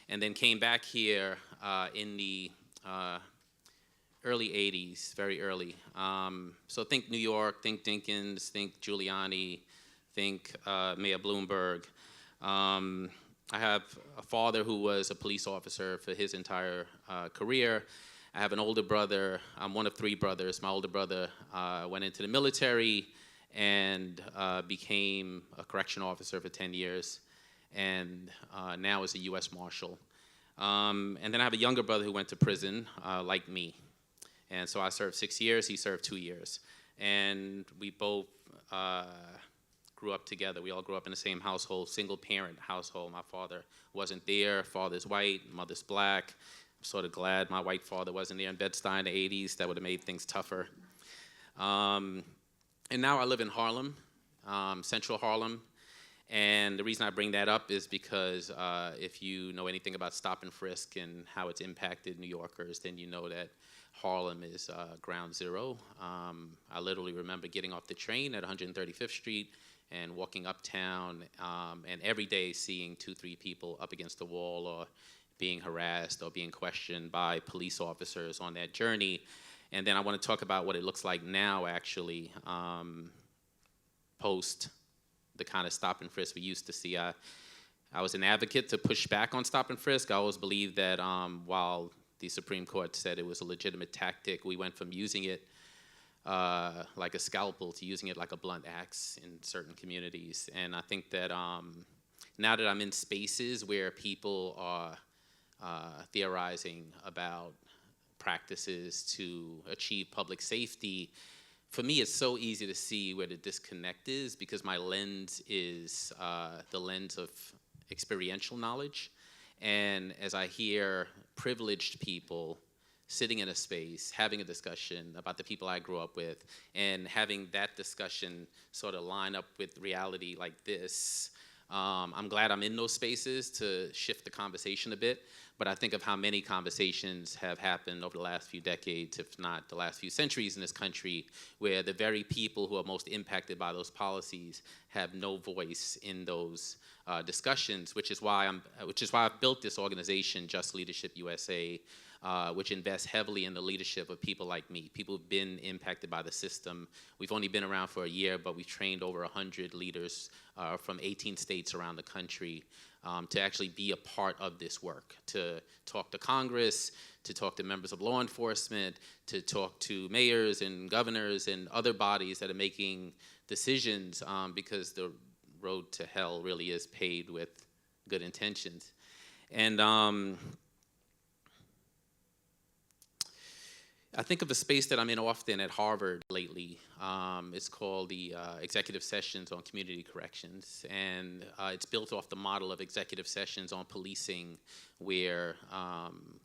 and then came back here in the early 80s, very early. So think New York, think Dinkins, think Giuliani, think Mayor Bloomberg. I have a father who was a police officer for his entire career. I have an older brother. I'm one of three brothers. My older brother went into the military and became a correction officer for 10 years, and now is a U.S. Marshal. And then I have a younger brother who went to prison, like me. And so I served 6 years, he served 2 years. And we both grew up together. We all grew up in the same household, single parent household. My father wasn't there. Father's white, mother's black. I'm sort of glad my white father wasn't there in Bed-Stuy in the 80s. That would have made things tougher. And now I live in Harlem, central Harlem. And the reason I bring that up is because if you know anything about stop and frisk and how it's impacted New Yorkers, then you know that Harlem is ground zero. I literally remember getting off the train at 135th Street and walking uptown, and every day seeing 2-3 people up against the wall or being harassed or being questioned by police officers on that journey. And then I want to talk about what it looks like now, actually, post the kind of stop and frisk we used to see. I was an advocate to push back on stop and frisk. I always believed that while the Supreme Court said it was a legitimate tactic, we went from using it like a scalpel to using it like a blunt axe in certain communities. And I think that now that I'm in spaces where people are theorizing about practices to achieve public safety, for me, it's so easy to see where the disconnect is because my lens is the lens of experiential knowledge. And as I hear privileged people sitting in a space, having a discussion about the people I grew up with, and having that discussion sort of line up with reality like this, I'm glad I'm in those spaces to shift the conversation a bit. But I think of how many conversations have happened over the last few decades, if not the last few centuries in this country, where the very people who are most impacted by those policies have no voice in those discussions, which is why I've built this organization, JustLeadershipUSA, which invests heavily in the leadership of people like me, people who've been impacted by the system. We've only been around for a year, but we've trained over 100 leaders from 18 states around the country to actually be a part of this work, to talk to Congress, to talk to members of law enforcement, to talk to mayors and governors and other bodies that are making decisions, because the road to hell really is paved with good intentions. And I think of a space that I'm in often at Harvard lately. It's called the Executive Sessions on Community Corrections, and it's built off the model of executive sessions on policing, where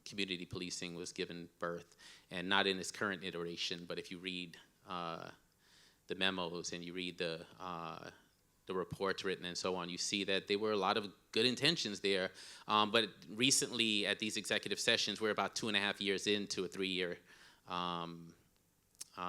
community policing was given birth, and not in its current iteration, but if you read the memos and you read the reports written and so on, you see that there were a lot of good intentions there, but recently at these executive sessions, we're about 2.5 years into a 3-year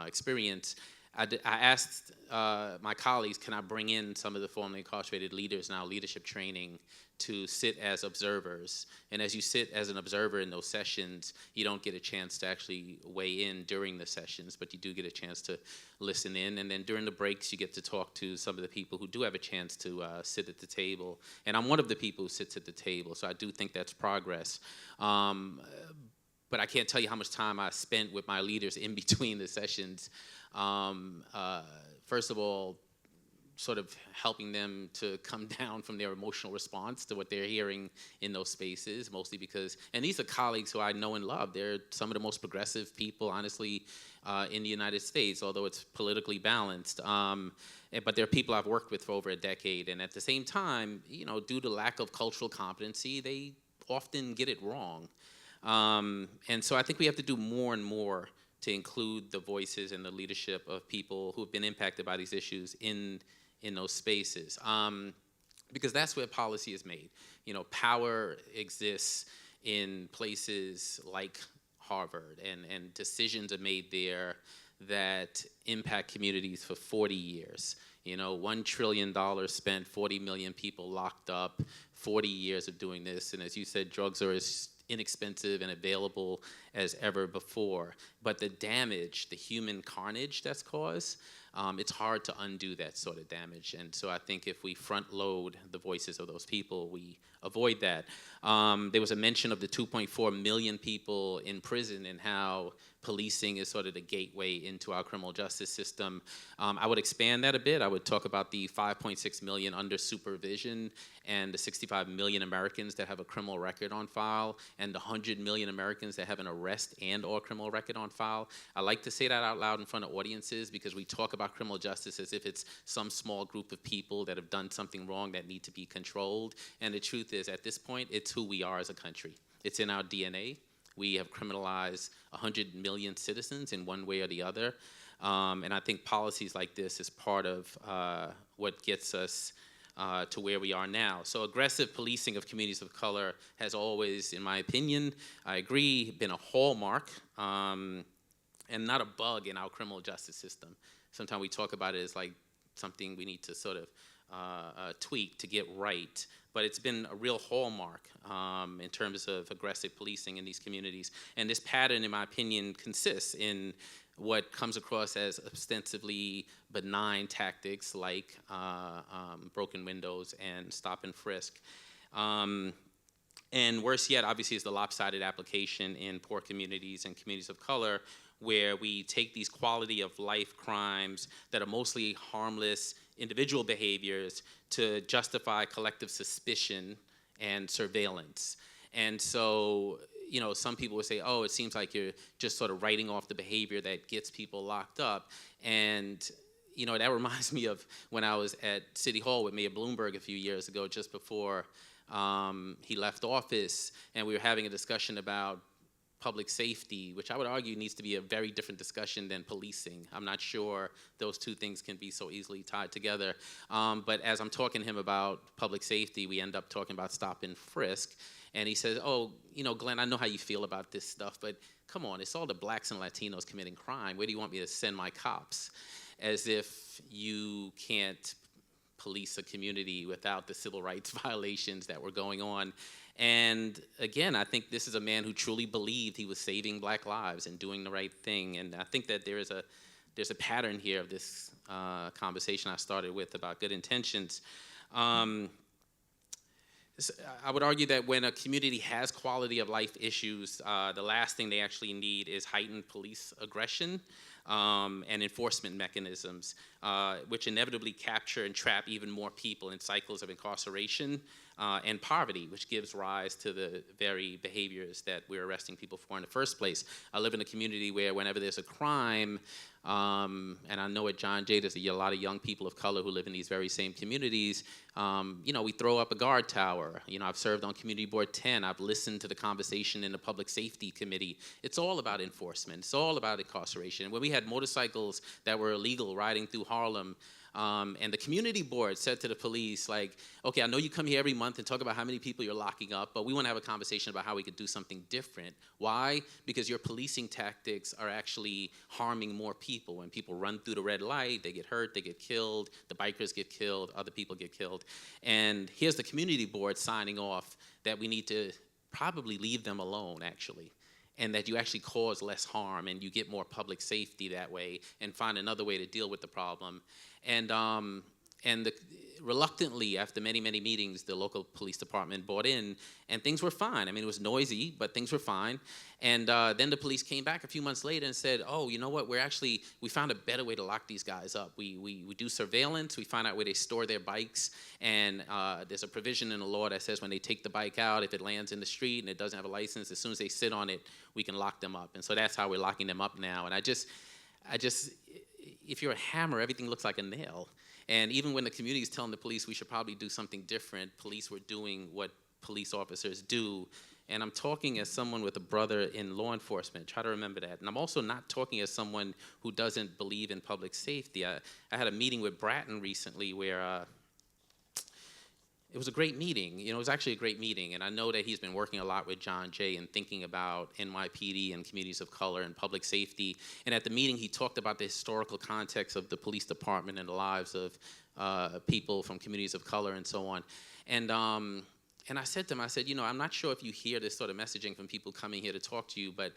experience. I asked my colleagues, can I bring in some of the formerly incarcerated leaders in our leadership training to sit as observers? And as you sit as an observer in those sessions, you don't get a chance to actually weigh in during the sessions, but you do get a chance to listen in. And then during the breaks, you get to talk to some of the people who do have a chance to sit at the table. And I'm one of the people who sits at the table, so I do think that's progress. But I can't tell you how much time I spent with my leaders in between the sessions. First of all, sort of helping them to come down from their emotional response to what they're hearing in those spaces, mostly because, and these are colleagues who I know and love. They're some of the most progressive people, honestly, in the United States, although it's politically balanced. But they're people I've worked with for over a decade. And at the same time, you know, due to lack of cultural competency, they often get it wrong. And so I think we have to do more and more to include the voices and the leadership of people who have been impacted by these issues in those spaces, because that's where policy is made. You know, power exists in places like Harvard, and decisions are made there that impact communities for 40 years. You know, $1 trillion spent, 40 million people locked up, 40 years of doing this, and as you said, drugs are as inexpensive and available as ever before. But the damage, the human carnage that's caused, it's hard to undo that sort of damage. And so I think if we front load the voices of those people, we avoid that. There was a mention of the 2.4 million people in prison and how policing is sort of the gateway into our criminal justice system. I would expand that a bit. I would talk about the 5.6 million under supervision and the 65 million Americans that have a criminal record on file and the 100 million Americans that have an arrest and or criminal record on file. I like to say that out loud in front of audiences because we talk about criminal justice as if it's some small group of people that have done something wrong that need to be controlled. And the truth is, at this point, it's who we are as a country. It's in our DNA. We have criminalized 100 million citizens in one way or the other. And I think policies like this is part of what gets us to where we are now. So aggressive policing of communities of color has always, in my opinion, I agree, been a hallmark and not a bug in our criminal justice system. Sometimes we talk about it as like something we need to sort of tweak to get right. But it's been a real hallmark in terms of aggressive policing in these communities. And this pattern, in my opinion, consists in what comes across as ostensibly benign tactics like broken windows and stop and frisk. And worse yet, obviously, is the lopsided application in poor communities and communities of color, where we take these quality of life crimes that are mostly harmless individual behaviors to justify collective suspicion and surveillance. And so, you know, some people would say, oh, it seems like you're just sort of writing off the behavior that gets people locked up. And, you know, that reminds me of when I was at City Hall with Mayor Bloomberg a few years ago, just before he left office, and we were having a discussion about public safety, which I would argue needs to be a very different discussion than policing. I'm not sure those two things can be so easily tied together. But as I'm talking to him about public safety, we end up talking about stop and frisk. And he says, oh, you know, Glenn, I know how you feel about this stuff, but come on, it's all the blacks and Latinos committing crime. Where do you want me to send my cops? As if you can't police a community without the civil rights violations that were going on. And again, I think this is a man who truly believed he was saving black lives and doing the right thing. And I think that there's a pattern here of this conversation I started with about good intentions. I would argue that when a community has quality of life issues, the last thing they actually need is heightened police aggression and enforcement mechanisms, which inevitably capture and trap even more people in cycles of incarceration and poverty, which gives rise to the very behaviors that we're arresting people for in the first place. I live in a community where whenever there's a crime, and I know at John Jay there's a lot of young people of color who live in these very same communities, you know, we throw up a guard tower. You know, I've served on Community Board 10. I've listened to the conversation in the Public Safety Committee. It's all about enforcement. It's all about incarceration. When we had motorcycles that were illegal riding through Harlem, and the community board said to the police, like, okay, I know you come here every month and talk about how many people you're locking up, but we want to have a conversation about how we could do something different. Why? Because your policing tactics are actually harming more people. When people run through the red light, they get hurt, they get killed, the bikers get killed, other people get killed. And here's the community board signing off that we need to probably leave them alone, actually, and that you actually cause less harm and you get more public safety that way and find another way to deal with the problem. And reluctantly, after many, many meetings, the local police department bought in, and things were fine. I mean, it was noisy, but things were fine. And then the police came back a few months later and said, oh, you know what, we found a better way to lock these guys up. We do surveillance, we find out where they store their bikes, and there's a provision in the law that says when they take the bike out, if it lands in the street and it doesn't have a license, as soon as they sit on it, we can lock them up. And so that's how we're locking them up now. And I just, if you're a hammer, everything looks like a nail. And even when the community is telling the police we should probably do something different, police were doing what police officers do. And I'm talking as someone with a brother in law enforcement. Try to remember that. And I'm also not talking as someone who doesn't believe in public safety. I had a meeting with Bratton recently where it was a great meeting. You know, it was actually a great meeting. And I know that he's been working a lot with John Jay and thinking about NYPD and communities of color and public safety. And at the meeting, he talked about the historical context of the police department and the lives of people from communities of color and so on. And I said to him, I said, you know, I'm not sure if you hear this sort of messaging from people coming here to talk to you, but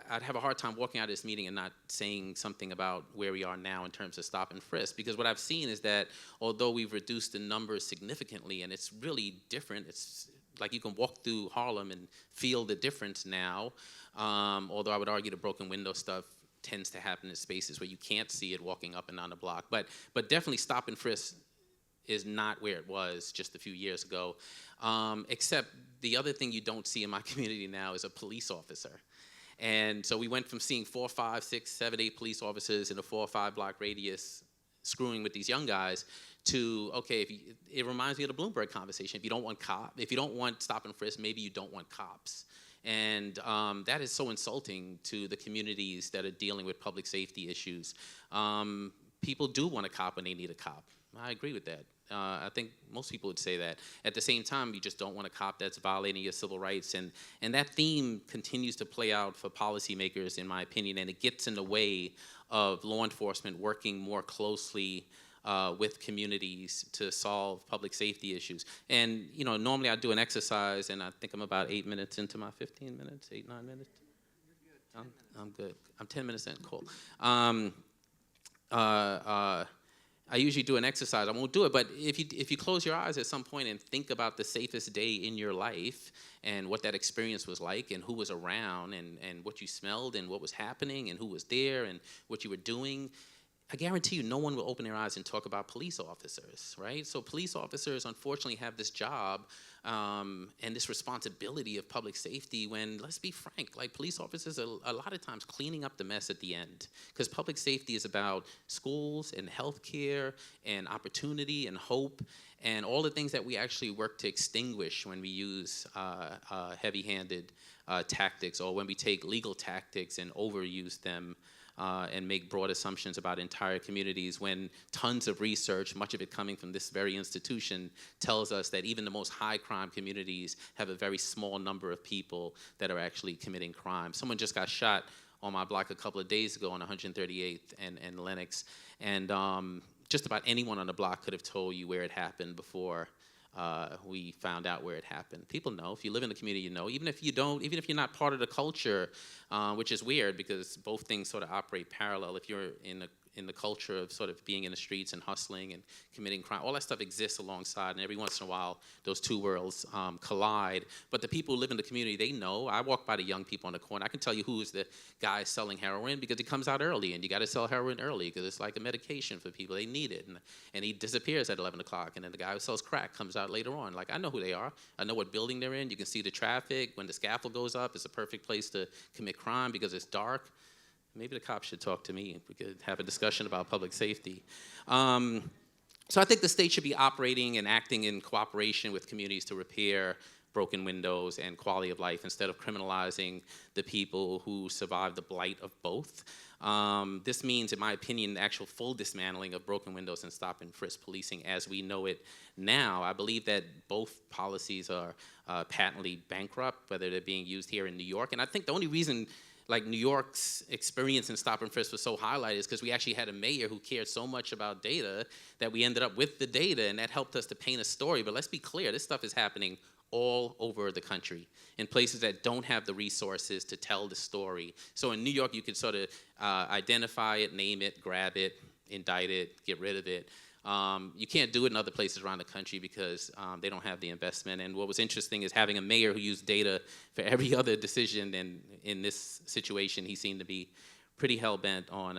I'd have a hard time walking out of this meeting and not saying something about where we are now in terms of stop and frisk. Because what I've seen is that although we've reduced the numbers significantly, and it's really different, it's like you can walk through Harlem and feel the difference now. Although I would argue the broken window stuff tends to happen in spaces where you can't see it walking up and down the block. But definitely stop and frisk is not where it was just a few years ago. Except the other thing you don't see in my community now is a police officer. And so we went from seeing 4, 5, 6, 7, 8 police officers in a 4 or 5 block radius screwing with these young guys to, okay, it reminds me of the Bloomberg conversation. If you don't want stop and frisk, maybe you don't want cops. And that is so insulting to the communities that are dealing with public safety issues. People do want a cop when they need a cop. I agree with that. I think most people would say that. At the same time, you just don't want a cop that's violating your civil rights. And that theme continues to play out for policymakers, in my opinion, and it gets in the way of law enforcement working more closely with communities to solve public safety issues. And, you know, normally I do an exercise, and I think I'm about 8 minutes into my 15 minutes, 8, 9 minutes. You're good. I'm good. I'm 10 minutes in, cool. I usually do an exercise. I won't do it, but if you close your eyes at some point and think about the safest day in your life and what that experience was like and who was around and what you smelled and what was happening and who was there and what you were doing, I guarantee you no one will open their eyes and talk about police officers, right? So police officers, unfortunately, have this job and this responsibility of public safety when, let's be frank, like police officers are a lot of times cleaning up the mess at the end, because public safety is about schools and healthcare and opportunity and hope and all the things that we actually work to extinguish when we use heavy-handed tactics, or when we take legal tactics and overuse them and make broad assumptions about entire communities, when tons of research, much of it coming from this very institution, tells us that even the most high crime communities have a very small number of people that are actually committing crime. Someone just got shot on my block a couple of days ago on 138th and Lenox, and just about anyone on the block could have told you where it happened before we found out where it happened. People know. If you live in the community, you know. Even if you don't, even if you're not part of the culture, which is weird because both things sort of operate parallel. If you're in the culture of sort of being in the streets and hustling and committing crime, all that stuff exists alongside, and every once in a while those two worlds collide. But the people who live in the community, they know. I walk by the young people on the corner. I can tell you who is the guy selling heroin because it comes out early, and you got to sell heroin early because it's like a medication for people. They need it, and he disappears at 11 o'clock, and then the guy who sells crack comes out later on. Like, I know who they are. I know what building they're in. You can see the traffic. When the scaffold goes up, it's a perfect place to commit crime because it's dark. Maybe the cops should talk to me. We could have a discussion about public safety. So I think the state should be operating and acting in cooperation with communities to repair broken windows and quality of life instead of criminalizing the people who survive the blight of both. This means, in my opinion, the actual full dismantling of broken windows and stop and frisk policing as we know it now. I believe that both policies are patently bankrupt, whether they're being used here in New York. And I think the only reason like New York's experience in stop and frisk was so highlighted is because we actually had a mayor who cared so much about data that we ended up with the data, and that helped us to paint a story. But let's be clear, this stuff is happening all over the country in places that don't have the resources to tell the story. So in New York, you could sort of identify it, name it, grab it, indict it, get rid of it. You can't do it in other places around the country because they don't have the investment. And what was interesting is having a mayor who used data for every other decision, and in this situation, he seemed to be pretty hell-bent on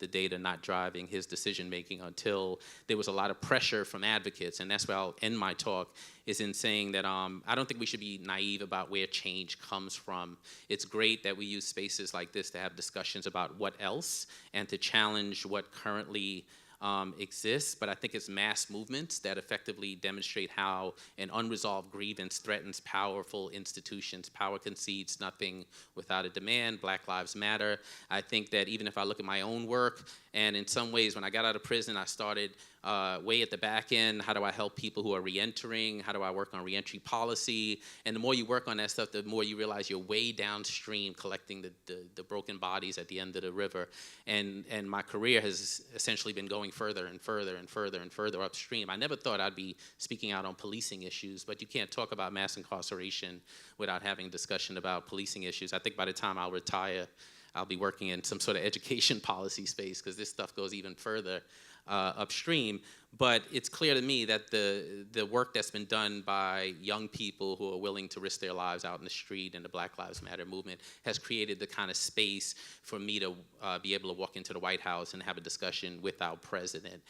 the data not driving his decision-making until there was a lot of pressure from advocates. And that's where I'll end my talk, is in saying that I don't think we should be naive about where change comes from. It's great that we use spaces like this to have discussions about what else and to challenge what currently exists, but I think it's mass movements that effectively demonstrate how an unresolved grievance threatens powerful institutions. Power concedes nothing without a demand. Black Lives Matter. I think that even if I look at my own work, and in some ways, when I got out of prison, I started way at the back end. How do I help people who are reentering? How do I work on reentry policy? And the more you work on that stuff, the more you realize you're way downstream collecting the broken bodies at the end of the river. And my career has essentially been going further and further and further and further upstream. I never thought I'd be speaking out on policing issues, but you can't talk about mass incarceration without having a discussion about policing issues. I think by the time I'll retire, I'll be working in some sort of education policy space because this stuff goes even further upstream. But it's clear to me that the work that's been done by young people who are willing to risk their lives out in the street and the Black Lives Matter movement has created the kind of space for me to be able to walk into the White House and have a discussion with our president.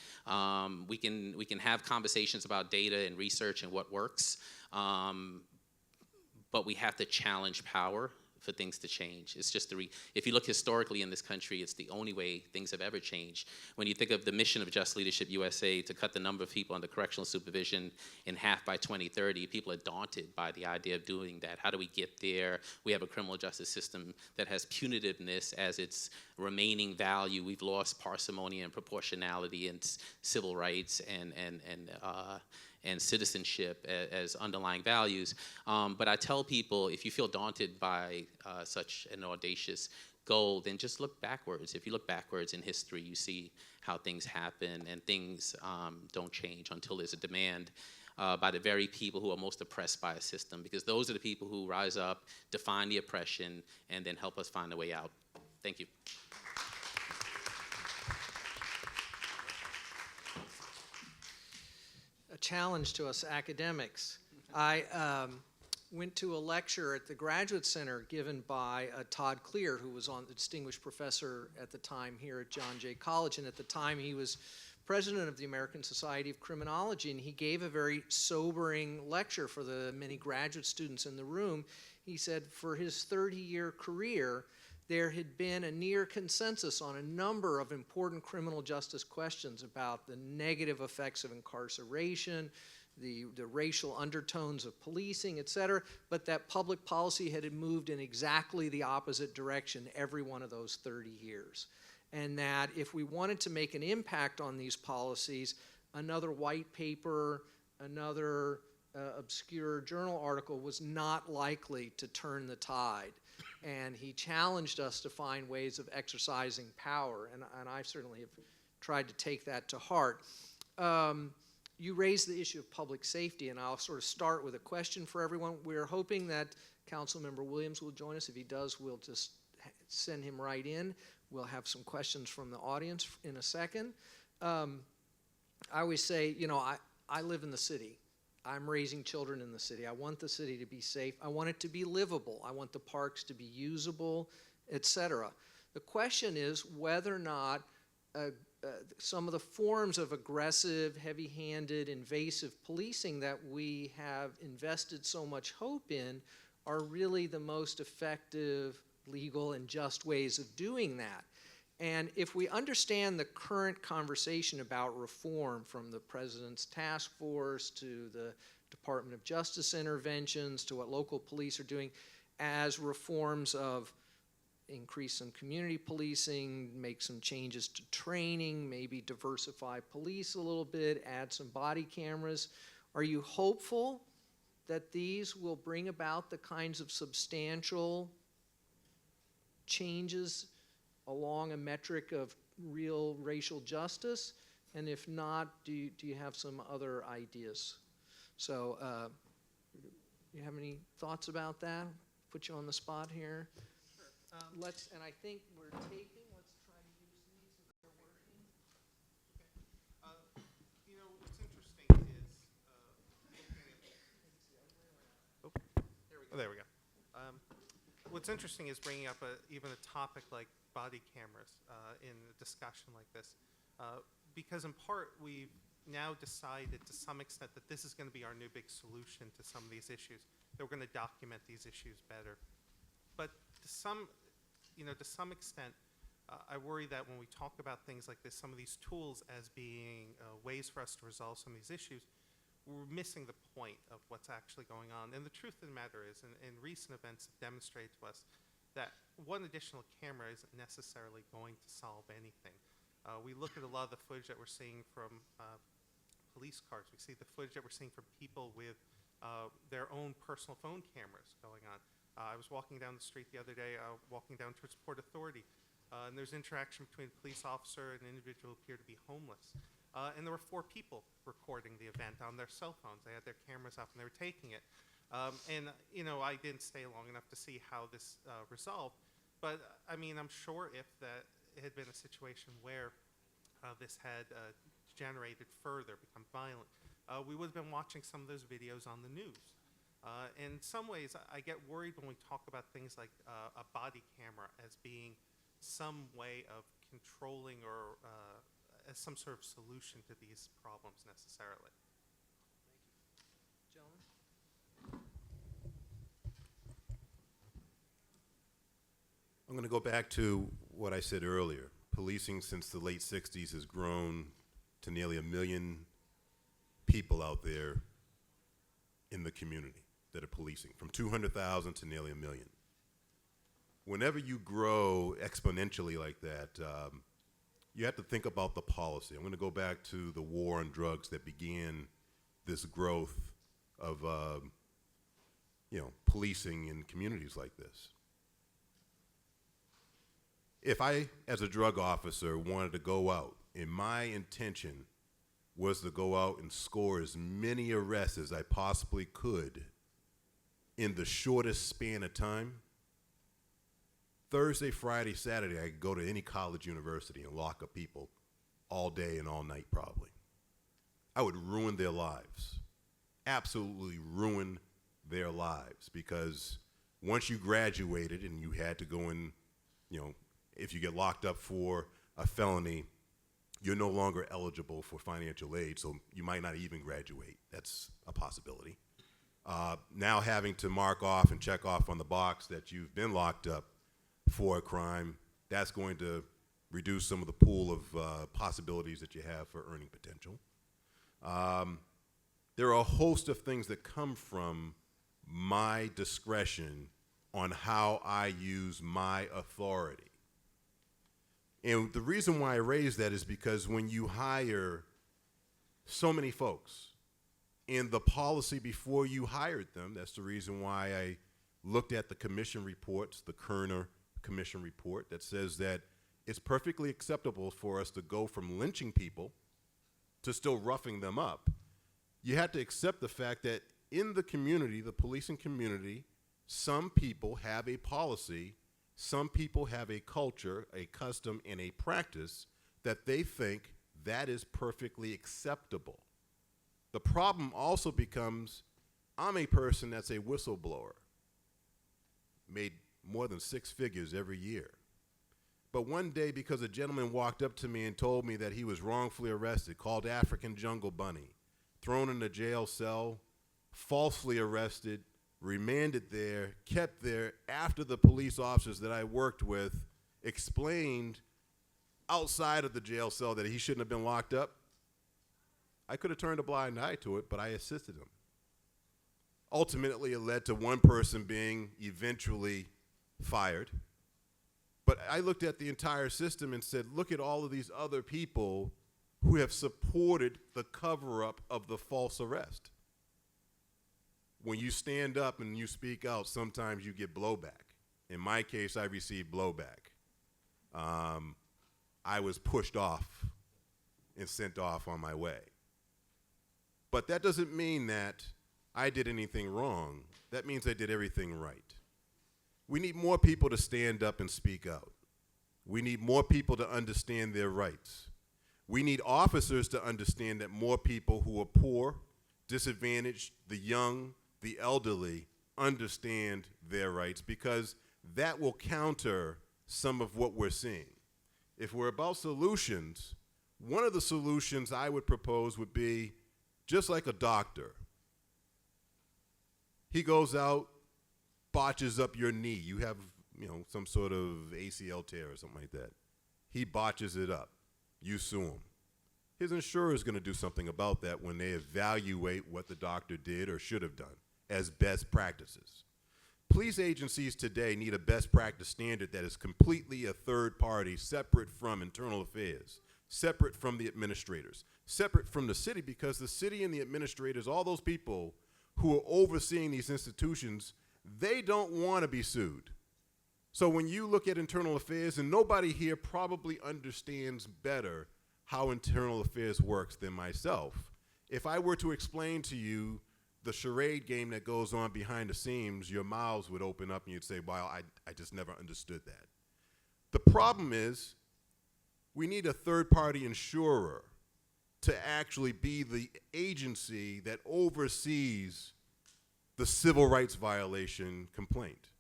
We can have conversations about data and research and what works, but we have to challenge power for things to change. It's just if you look historically in this country, it's the only way things have ever changed. When you think of the mission of Just Leadership USA to cut the number of people under correctional supervision in half by 2030, people are daunted by the idea of doing that. How do we get there? We have a criminal justice system that has punitiveness as its remaining value. We've lost parsimony and proportionality and civil rights and citizenship as underlying values. But I tell people, if you feel daunted by such an audacious goal, then just look backwards. If you look backwards in history, you see how things happen, and things don't change until there's a demand by the very people who are most oppressed by a system, because those are the people who rise up, define the oppression, and then help us find a way out. Thank you. A challenge to us academics. I went to a lecture at the Graduate Center given by Todd Clear, who was the distinguished professor at the time here at John Jay College, and at the time he was president of the American Society of Criminology, and he gave a very sobering lecture for the many graduate students in the room. He said for his 30-year career, there had been a near consensus on a number of important criminal justice questions about the negative effects of incarceration, the racial undertones of policing, et cetera, but that public policy had moved in exactly the opposite direction every one of those 30 years. And that if we wanted to make an impact on these policies, another white paper, another obscure journal article was not likely to turn the tide. And he challenged us to find ways of exercising power, and I certainly have tried to take that to heart. You raised the issue of public safety, and I'll sort of start with a question for everyone. We're hoping that Councilmember Williams will join us. If he does, we'll just send him right in. We'll have some questions from the audience in a second. I always say, you know, I live in the city. I'm raising children in the city. I want the city to be safe. I want it to be livable. I want the parks to be usable, et cetera. The question is whether or not some of the forms of aggressive, heavy-handed, invasive policing that we have invested so much hope in are really the most effective, legal, and just ways of doing that. And if we understand the current conversation about reform, from the President's task force to the Department of Justice interventions to what local police are doing, as reforms of increase some community policing, make some changes to training, maybe diversify police a little bit, add some body cameras, are you hopeful that these will bring about the kinds of substantial changes along a metric of real racial justice? And if not, do you have some other ideas? So you have any thoughts about that? Put you on the spot here. Sure. And I think we're taping. Let's try to use these if they're working. Okay. You know, what's interesting is there we go. What's interesting is bringing up even a topic like body cameras in a discussion like this, because in part we've now decided to some extent that this is going to be our new big solution to some of these issues, that we're going to document these issues better. But to some extent, I worry that when we talk about things like this, some of these tools as being ways for us to resolve some of these issues, we're missing the point of what's actually going on. And the truth of the matter is, and recent events have demonstrated to us, that one additional camera isn't necessarily going to solve anything. We look at a lot of the footage that we're seeing from police cars. We see the footage that we're seeing from people with their own personal phone cameras going on. I was walking down the street the other day, walking down towards Port Authority, and there's interaction between a police officer and an individual who appeared to be homeless. And there were 4 people recording the event on their cell phones. They had their cameras up and they were taking it. And you know, I didn't stay long enough to see how this resolved, but I mean, I'm sure if that it had been a situation where this had degenerated further, become violent, we would have been watching some of those videos on the news. In some ways, I get worried when we talk about things like a body camera as being some way of controlling or as some sort of solution to these problems necessarily. Gentlemen? I'm going to go back to what I said earlier. Policing since the late 60s has grown to nearly 1 million people out there in the community that are policing, from 200,000 to nearly 1 million. Whenever you grow exponentially like that, you have to think about the policy. I'm going to go back to the war on drugs that began this growth of policing in communities like this. If I, as a drug officer, wanted to go out, and my intention was to go out and score as many arrests as I possibly could in the shortest span of time, Thursday, Friday, Saturday, I could go to any college, university and lock up people all day and all night probably. I would ruin their lives, absolutely ruin their lives, because once you graduated and you had to go in, if you get locked up for a felony, you're no longer eligible for financial aid, so you might not even graduate. That's a possibility. Now having to mark off and check off on the box that you've been locked up for a crime, that's going to reduce some of the pool of possibilities that you have for earning potential. There are a host of things that come from my discretion on how I use my authority. And the reason why I raise that is because when you hire so many folks, and the policy before you hired them, that's the reason why I looked at the commission reports, the Kerner commission report, that says that it's perfectly acceptable for us to go from lynching people to still roughing them up. You have to accept the fact that in the community, the policing community, some people have a policy, some people have a culture, a custom, and a practice that they think that is perfectly acceptable. The problem also becomes, I'm a person that's a whistleblower, made more than 6 figures every year. But one day, because a gentleman walked up to me and told me that he was wrongfully arrested, called African Jungle Bunny, thrown in a jail cell, falsely arrested, remanded there, kept there after the police officers that I worked with explained outside of the jail cell that he shouldn't have been locked up, I could have turned a blind eye to it, but I assisted him. Ultimately, it led to one person being eventually fired. But I looked at the entire system and said, look at all of these other people who have supported the cover-up of the false arrest. When you stand up and you speak out, sometimes you get blowback. In my case, I received blowback. I was pushed off and sent off on my way. But that doesn't mean that I did anything wrong. That means I did everything right. We need more people to stand up and speak out. We need more people to understand their rights. We need officers to understand that more people who are poor, disadvantaged, the young, the elderly, understand their rights, because that will counter some of what we're seeing. If we're about solutions, one of the solutions I would propose would be just like a doctor. He goes out, botches up your knee. You have, some sort of ACL tear or something like that. He botches it up. You sue him. His insurer is going to do something about that when they evaluate what the doctor did or should have done as best practices. Police agencies today need a best practice standard that is completely a third party, separate from internal affairs, separate from the administrators, separate from the city, because the city and the administrators, all those people who are overseeing these institutions, they don't want to be sued. So when you look at internal affairs, and nobody here probably understands better how internal affairs works than myself. If I were to explain to you the charade game that goes on behind the scenes, your mouths would open up and you'd say, wow, I just never understood that. The problem is, We need a third-party insurer to actually be the agency that oversees the civil rights violation complaint.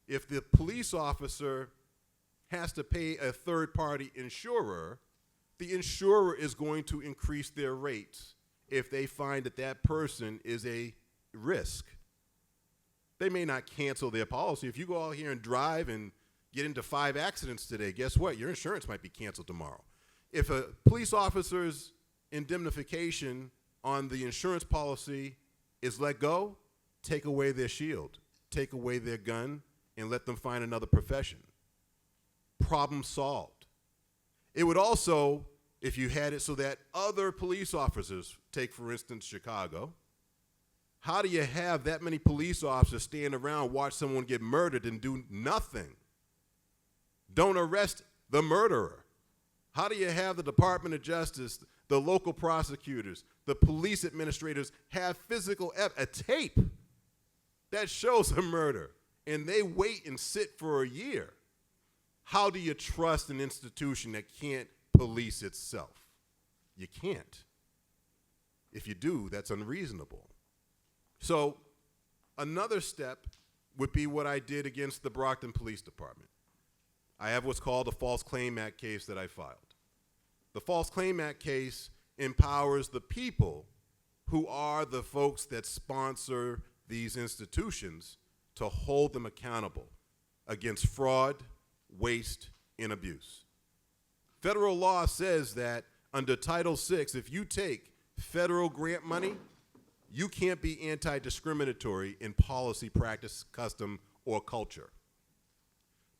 If the police officer has to pay a third-party insurer, the insurer is going to increase their rates if they find that that person is a risk. They may not cancel their policy. If you go out here and drive and get into 5 accidents today, guess what? Your insurance might be canceled tomorrow. If a police officer's indemnification on the insurance policy is let go, take away their shield, take away their gun, and let them find another profession. Problem solved. It would also, if you had it so that other police officers, take for instance Chicago, how do you have that many police officers stand around, watch someone get murdered and do nothing? Don't arrest the murderer. How do you have the Department of Justice, the local prosecutors, the police administrators have physical a tape that shows a murder, and they wait and sit for a year? How do you trust an institution that can't police itself? You can't. If you do, that's unreasonable. So another step would be what I did against the Brockton Police Department. I have what's called a False Claim Act case that I filed. The False Claim Act case empowers the people who are the folks that sponsor these institutions to hold them accountable against fraud, waste, and abuse. Federal law says that under Title VI, if you take federal grant money, you can't be anti-discriminatory in policy, practice, custom, or culture.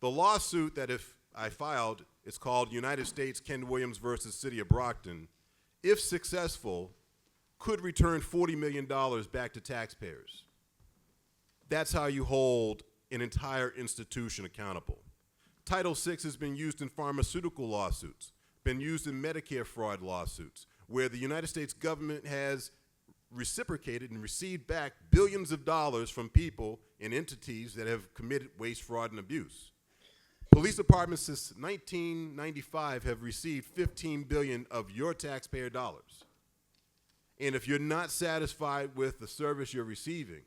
The lawsuit that if I filed, it's called United States Ken Williams versus City of Brockton, if successful, could return $40 million back to taxpayers. That's how you hold an entire institution accountable. Title VI has been used in pharmaceutical lawsuits, been used in Medicare fraud lawsuits, where the United States government has reciprocated and received back billions of dollars from people and entities that have committed waste, fraud, and abuse. Police departments since 1995 have received $15 billion of your taxpayer dollars. And if you're not satisfied with the service you're receiving,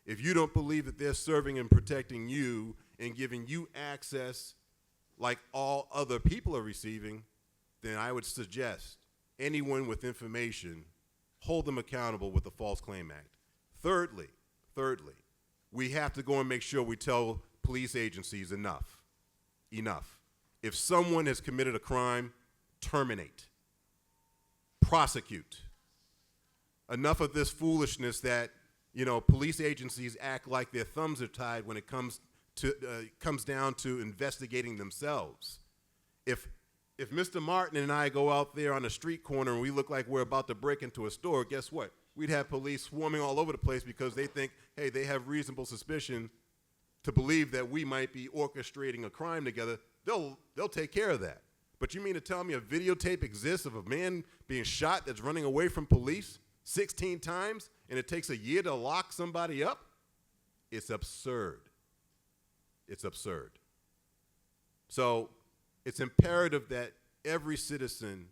if you don't believe that they're serving and protecting you and giving you access like all other people are receiving, then I would suggest anyone with information, hold them accountable with the False Claim Act. Thirdly, we have to go and make sure we tell police agencies enough. If someone has committed a crime, terminate, prosecute. Enough of this foolishness that, police agencies act like their thumbs are tied when it comes down to investigating themselves. If Mr. Martin and I go out there on a street corner and we look like we're about to break into a store, guess what? We'd have police swarming all over the place because they think, hey, they have reasonable suspicion to believe that we might be orchestrating a crime together. They'll take care of that. But you mean to tell me a videotape exists of a man being shot that's running away from police 16 times and it takes a year to lock somebody up? It's absurd. It's absurd. So it's imperative that every citizen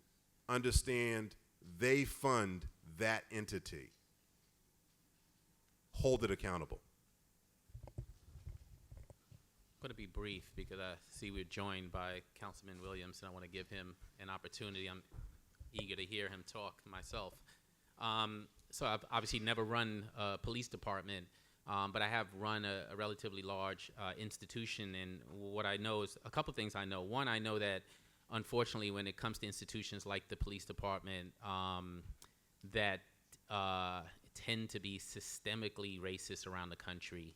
understand they fund that entity. Hold it accountable. I'm going to be brief because I see we're joined by Councilman Williams, and I want to give him an opportunity. I'm eager to hear him talk myself. So I've obviously never run a police department, but I have run a relatively large institution, and what I know is a couple things I know. One, I know that unfortunately when it comes to institutions like the police department that tend to be systemically racist around the country,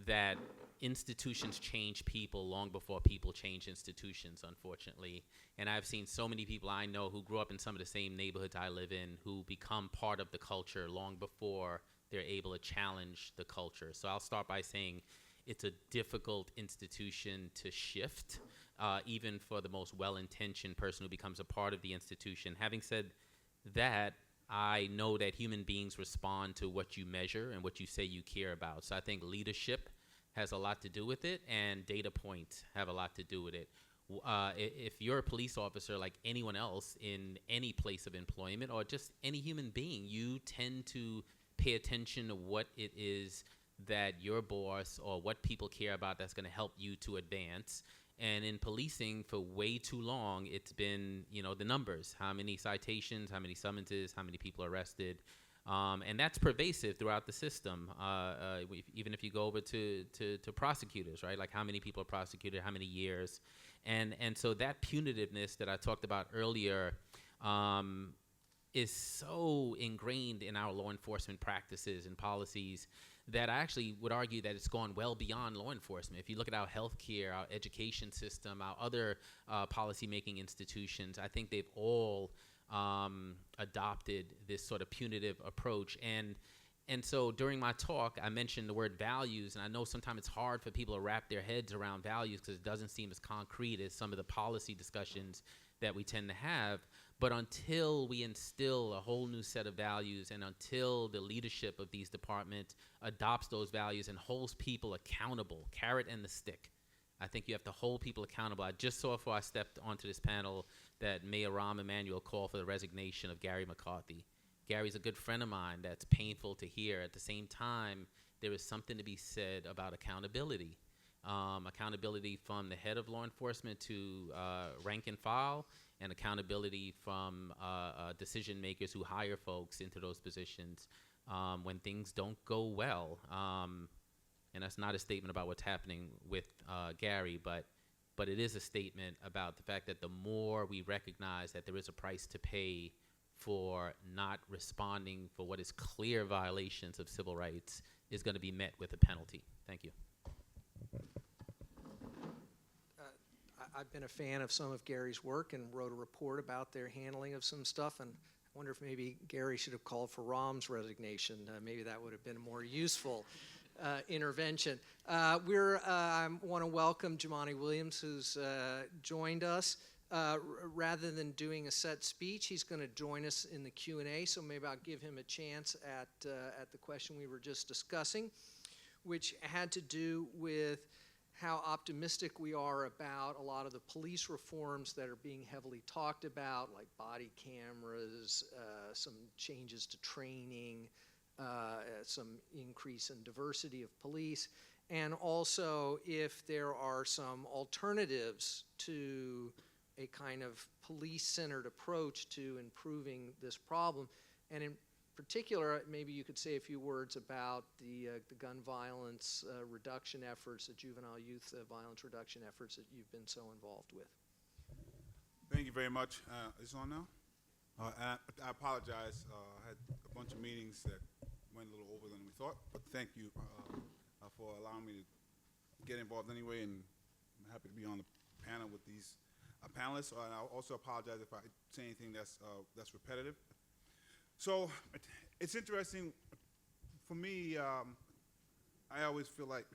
that institutions change people long before people change institutions, unfortunately. And I've seen so many people I know who grew up in some of the same neighborhoods I live in who become part of the culture long before they're able to challenge the culture. So I'll start by saying it's a difficult institution to shift, even for the most well-intentioned person who becomes a part of the institution. Having said that, I know that human beings respond to what you measure and what you say you care about. So I think leadership has a lot to do with it, and data points have a lot to do with it. If you're a police officer like anyone else in any place of employment or just any human being, you tend to pay attention to what it is that your boss or what people care about that's going to help you to advance. And in policing, for way too long, it's been, the numbers, how many citations, how many summonses, how many people arrested. And that's pervasive throughout the system. Even if you go over to prosecutors, right? Like how many people are prosecuted, how many years. And so that punitiveness that I talked about earlier is so ingrained in our law enforcement practices and policies that I actually would argue that it's gone well beyond law enforcement. If you look at our healthcare, our education system, our other policymaking institutions, I think they've all adopted this sort of punitive approach. And so during my talk, I mentioned the word values, and I know sometimes it's hard for people to wrap their heads around values because it doesn't seem as concrete as some of the policy discussions that we tend to have. But until we instill a whole new set of values and until the leadership of these departments adopts those values and holds people accountable, carrot and the stick, I think you have to hold people accountable. I just saw before I stepped onto this panel that Mayor Rahm Emanuel called for the resignation of Gary McCarthy. Gary's a good friend of mine. That's painful to hear. At the same time, there is something to be said about accountability. Accountability from the head of law enforcement to rank and file, and accountability from decision makers who hire folks into those positions when things don't go well. And that's not a statement about what's happening with Gary, but it is a statement about the fact that the more we recognize that there is a price to pay for not responding for what is clear violations of civil rights is going to be met with a penalty. Thank you. I've been a fan of some of Gary's work and wrote a report about their handling of some stuff, and I wonder if maybe Gary should have called for Rahm's resignation. Maybe that would have been a more useful intervention. I want to welcome Jumaane Williams, who's joined us. Rather than doing a set speech, he's going to join us in the Q&A, so maybe I'll give him a chance at the question we were just discussing, which had to do with how optimistic we are about a lot of the police reforms that are being heavily talked about, like body cameras, some changes to training, some increase in diversity of police, and also if there are some alternatives to a kind of police-centered approach to improving this problem. And in particular, maybe you could say a few words about the gun violence reduction efforts, the juvenile youth violence reduction efforts that you've been so involved with. Thank you very much. Is it on now? And I apologize. I had a bunch of meetings that went a little over than we thought, but thank you for allowing me to get involved anyway, and I'm happy to be on the panel with these panelists. And I also apologize if I say anything that's repetitive. So it's interesting for me. I always feel like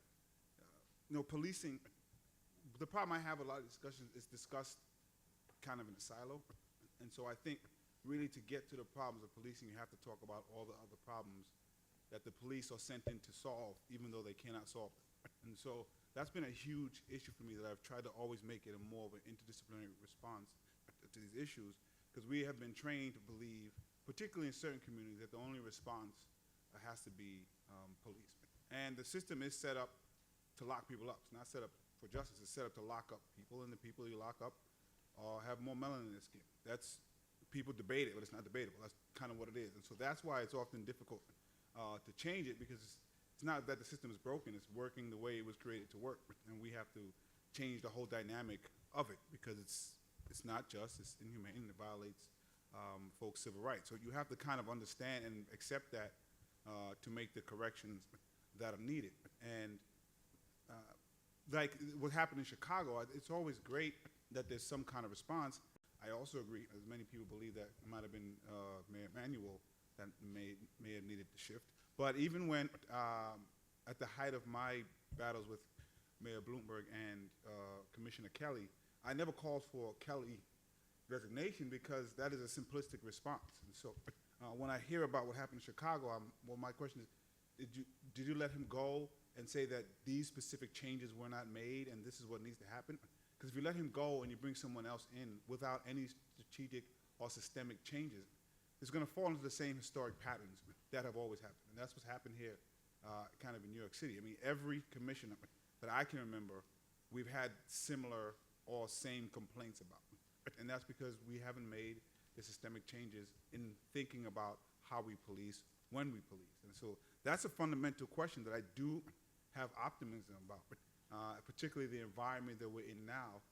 policing. The problem I have a lot of discussions is discussed kind of in a silo, and so I think really to get to the problems of policing, you have to talk about all the other problems that the police are sent in to solve, even though they cannot solve it. And so that's been a huge issue for me that I've tried to always make it a more of an interdisciplinary response to these issues, because we have been trained to believe, particularly in certain communities, that the only response has to be police. And the system is set up to lock people up. It's not set up for justice. It's set up to lock up people, and the people you lock up have more melanin in their skin. That's, people debate it, but it's not debatable. That's kind of what it is. And so that's why it's often difficult to change it, because it's not that the system is broken. It's working the way it was created to work, and we have to change the whole dynamic of it, because it's not just, it's inhumane, and it violates folks' civil rights. So you have to kind of understand and accept that to make the corrections that are needed. And like what happened in Chicago, it's always great that there's some kind of response. I also agree, as many people believe, that it might have been Mayor Emanuel that may have needed to shift. But even when, at the height of my battles with Mayor Bloomberg and Commissioner Kelly, I never called for Kelly resignation, because that is a simplistic response. And so when I hear about what happened in Chicago, well, my question is, did you let him go and say that these specific changes were not made and this is what needs to happen? Because if you let him go and you bring someone else in without any strategic or systemic changes, it's going to fall into the same historic patterns that have always happened. And that's what's happened here kind of in New York City. I mean, every commissioner that I can remember, we've had similar or same complaints about. And that's because we haven't made the systemic changes in thinking about how we police, when we police. And so that's a fundamental question that I do have optimism about, particularly the environment that we're in now.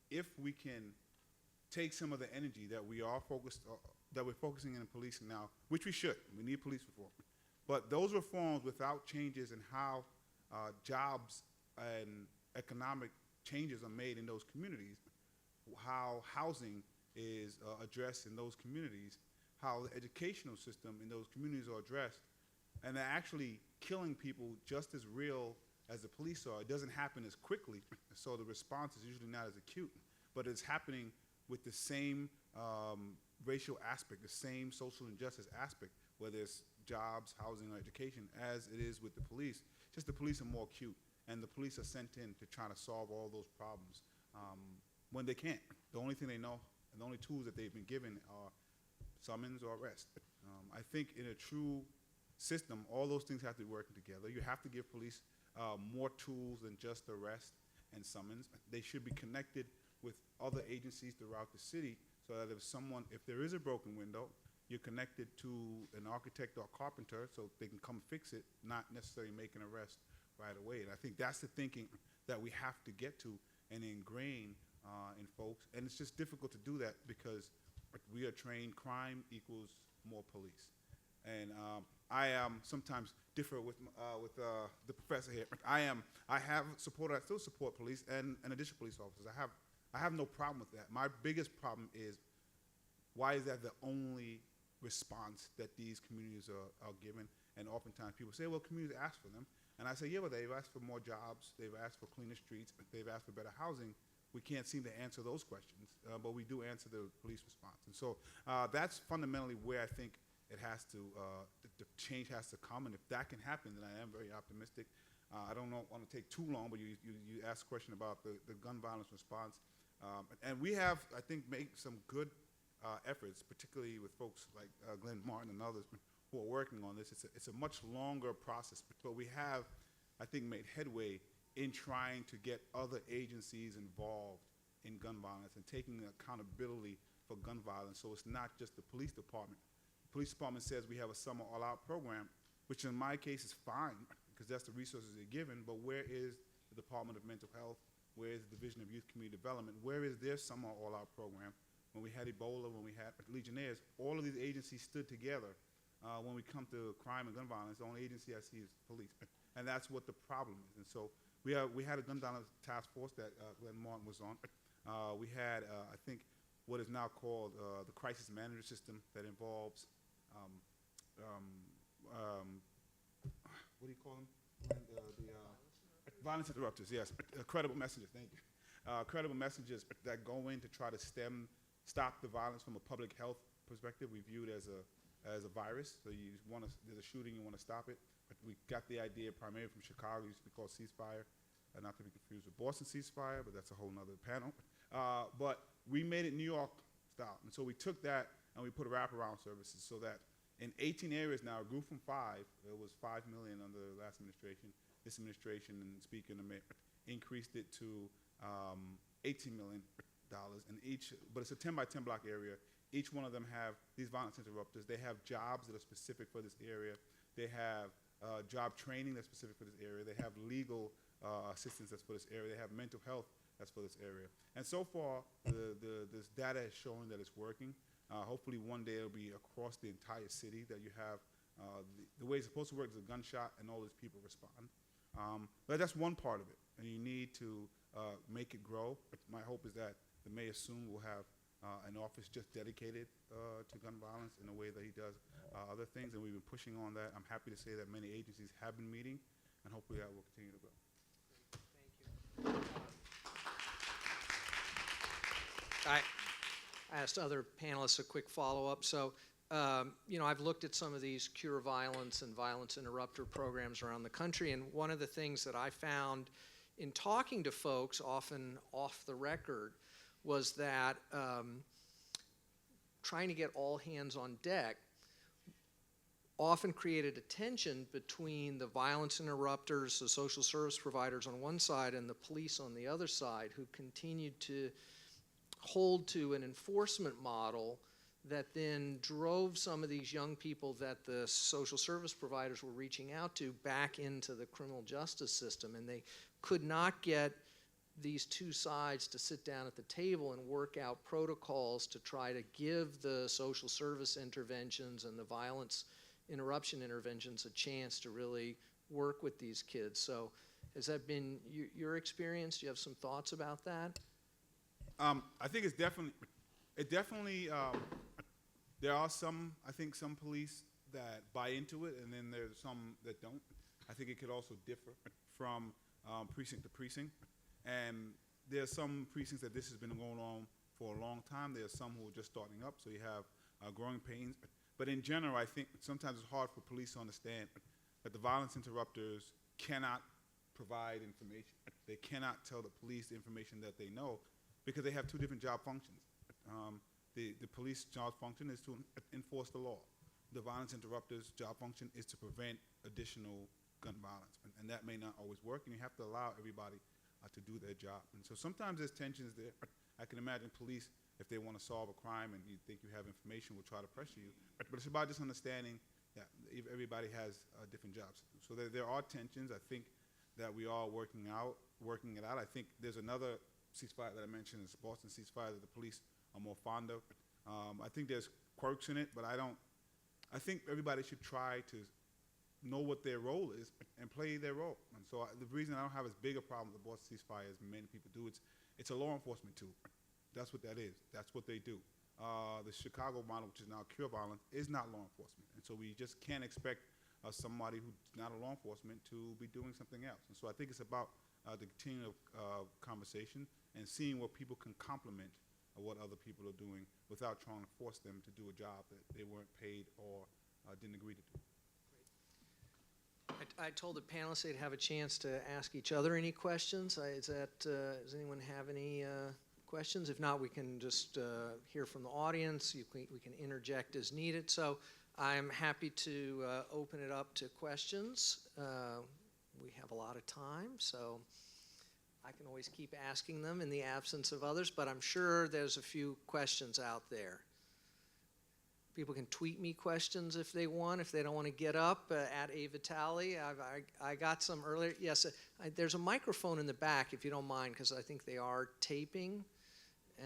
If we can take some of the energy that we are that we're focusing in policing now, which we should, we need police reform, but those reforms without changes in how jobs and economic changes are made in those communities, how housing is addressed in those communities, how the educational system in those communities are addressed, and they're actually killing people just as real as the police are. It doesn't happen as quickly, so the response is usually not as acute, but it's happening with the same racial aspect, the same social injustice aspect, whether it's jobs, housing, or education, as it is with the police. Just the police are more acute, and the police are sent in to try to solve all those problems when they can't. The only thing they know and the only tools that they've been given are summons or arrest. I think in a true system, all those things have to be working together. You have to give police more tools than just arrest and summons. They should be connected with other agencies throughout the city so that if there is a broken window, you're connected to an architect or a carpenter so they can come fix it, not necessarily make an arrest right away. And I think that's the thinking that we have to get to and ingrain in folks. And it's just difficult to do that because we are trained crime equals more police. And I sometimes differ with the professor here. I still support police and additional police officers. I have no problem with that. My biggest problem is, why is that the only response that these communities are given? And oftentimes people say, well, communities ask for them. And I say, yeah, well, they've asked for more jobs, they've asked for cleaner streets, they've asked for better housing. We can't seem to answer those questions, but we do answer the police response. And so that's fundamentally where I think it has to, the change has to come. And if that can happen, then I am very optimistic. I don't want to take too long, but you asked a question about the gun violence response. And we have, I think, made some good efforts, particularly with folks like Glenn Martin and others who are working on this. It's a much longer process, but we have, I think, made headway in trying to get other agencies involved in gun violence and taking accountability for gun violence. So it's not just the police department. The police department says we have a summer all-out program, which in my case is fine because that's the resources they're given, but where is the Department of Mental Health? Where is the Division of Youth Community Development? Where is their summer all-out program? When we had Ebola, when we had Legionnaires, all of these agencies stood together. When we come to crime and gun violence, the only agency I see is police. And that's what the problem is. And so we had a gun violence task force that Glenn Martin was on. We had, I think, what is now called the crisis management system that involves, what do you call them? Violence interrupters, yes. Credible messengers, thank you. Credible messengers that go in to try to stop the violence from a public health perspective. We view it as a virus. So there's a shooting, you want to stop it. But we got the idea primarily from Chicago. It used to be called ceasefire, not to be confused with Boston ceasefire, but that's a whole nother panel. But we made it New York style. And so we took that and we put wraparound services so that in 18 areas now, it grew from 5. It was 5 million under the last administration. This administration, and speaking of it, increased it to $18 million. And but it's a 10 by 10 block area. Each one of them have these violence interrupters. They have jobs that are specific for this area. They have job training that's specific for this area. They have legal assistance that's for this area. They have mental health that's for this area. And so far, this data is showing that it's working. Hopefully one day it'll be across the entire city that you have the way it's supposed to work is a gunshot and all these people respond. But that's one part of it, and you need to make it grow. My hope is that the mayor soon will have an office just dedicated to gun violence in a way that he does other things, and we've been pushing on that. I'm happy to say that many agencies have been meeting, and hopefully that will continue to grow. Thank you. I asked other panelists a quick follow-up. So, I've looked at some of these cure violence and violence interrupter programs around the country, and one of the things that I found in talking to folks, often off the record, was that trying to get all hands on deck often created a tension between the violence interrupters, the social service providers on one side, and the police on the other side, who continued to hold to an enforcement model that then drove some of these young people that the social service providers were reaching out to back into the criminal justice system. And they could not get these two sides to sit down at the table and work out protocols to try to give the social service interventions and the violence interruption interventions a chance to really work with these kids. So has that been your experience? Do you have some thoughts about that? I think it definitely, there are some, I think some police that buy into it, and then there's some that don't. I think it could also differ from precinct to precinct. And there are some precincts that this has been going on for a long time. There are some who are just starting up, so you have growing pains. But in general, I think sometimes it's hard for police to understand that the violence interrupters cannot provide information. They cannot tell the police the information that they know because they have two different job functions. The police job function is to enforce the law. The violence interrupters' job function is to prevent additional gun violence. And that may not always work, and you have to allow everybody to do their job. And so sometimes there's tensions there. I can imagine police, if they want to solve a crime and you think you have information, will try to pressure you. But it's about just understanding that everybody has different jobs to do. So there are tensions. I think that we are working it out. I think there's another ceasefire that I mentioned, it's Boston ceasefire, that the police are more fond of. I think there's quirks in it, but I think everybody should try to know what their role is and play their role. And so the reason I don't have as big a problem with the Boston ceasefire as many people do, it's a law enforcement tool. That's what that is. That's what they do. The Chicago model, which is now cure violence, is not law enforcement. And so we just can't expect somebody who's not a law enforcement to be doing something else. And so I think it's about the continuing conversation and seeing what people can complement what other people are doing without trying to force them to do a job that they weren't paid or didn't agree to do. I told the panelists they'd have a chance to ask each other any questions. Does anyone have any questions? If not, we can just hear from the audience. We can interject as needed. So I'm happy to open it up to questions. We have a lot of time, so I can always keep asking them in the absence of others, but I'm sure there's a few questions out there. People can tweet me questions if they want, if they don't want to get up, at A Vitale. I got some earlier. Yes, there's a microphone in the back, if you don't mind, because I think they are taping,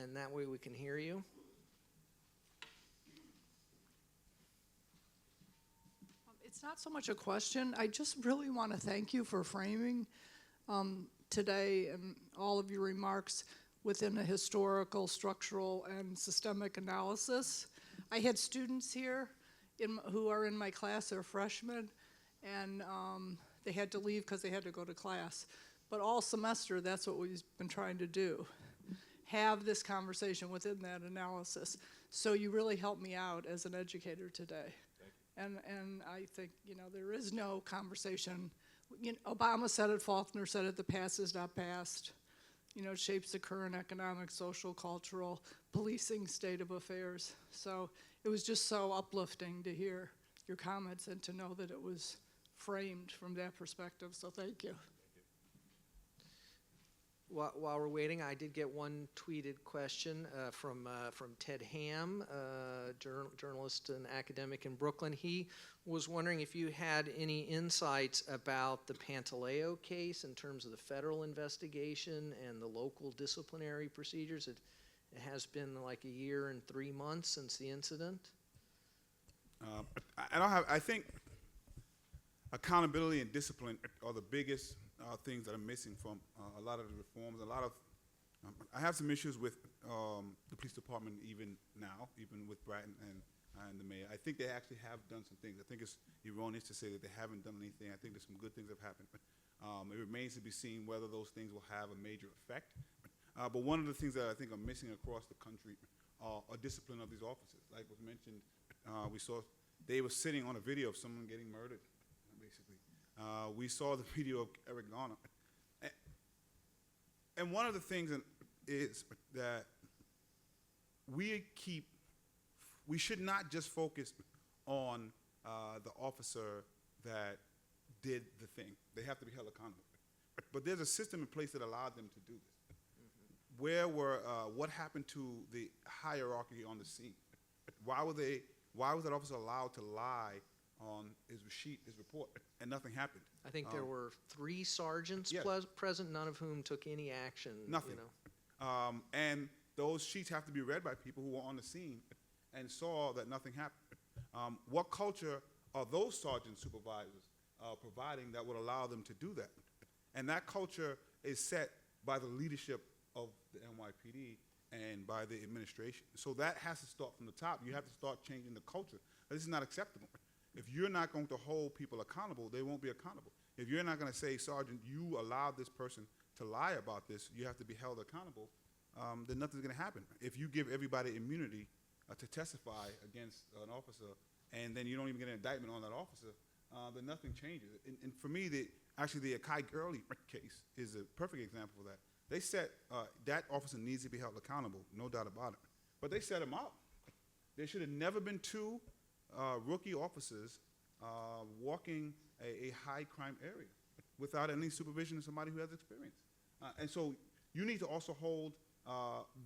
and that way we can hear you. It's not so much a question. I just really want to thank you for framing today and all of your remarks within a historical, structural, and systemic analysis. I had students here who are in my class, they're freshmen, and they had to leave because they had to go to class. But all semester, that's what we've been trying to do, have this conversation within that analysis. So you really helped me out as an educator today. And I think, there is no conversation. Obama said it, Faulkner said it, the past is not past. It shapes the current economic, social, cultural, policing state of affairs. So it was just so uplifting to hear your comments and to know that it was framed from that perspective. So thank you. While we're waiting, I did get one tweeted question from Ted Ham, journalist and academic in Brooklyn. He was wondering if you had any insights about the Pantaleo case in terms of the federal investigation and the local disciplinary procedures. It has been like a year and 3 months since the incident. I think accountability and discipline are the biggest things that are missing from a lot of the reforms. I have some issues with the police department even now, even with Bratton and the mayor. I think they actually have done some things. I think it's erroneous to say that they haven't done anything. I think there's some good things that have happened. It remains to be seen whether those things will have a major effect. But one of the things that I think are missing across the country are discipline of these officers. Like was mentioned, we saw they were sitting on a video of someone getting murdered, basically. We saw the video of Eric Garner. And one of the things is that we should not just focus on the officer that did the thing. They have to be held accountable. But there's a system in place that allowed them to do this. What happened to the hierarchy on the scene? Why was that officer allowed to lie on his report, and nothing happened? I think there were 3 sergeants Yeah. present, none of whom took any action. Nothing. You know. And those sheets have to be read by people who were on the scene and saw that nothing happened. What culture are those sergeant supervisors providing that would allow them to do that? And that culture is set by the leadership of the NYPD and by the administration. So that has to start from the top. You have to start changing the culture. This is not acceptable. If you're not going to hold people accountable, they won't be accountable. If you're not going to say, Sergeant, you allowed this person to lie about this, you have to be held accountable, then nothing's going to happen. If you give everybody immunity to testify against an officer, and then you don't even get an indictment on that officer, then nothing changes. And for me, the Akai Gurley case is a perfect example of that. They said that officer needs to be held accountable, no doubt about it. But they set him up. There should have never been 2 rookie officers walking a high crime area without any supervision of somebody who has experience. And so you need to also hold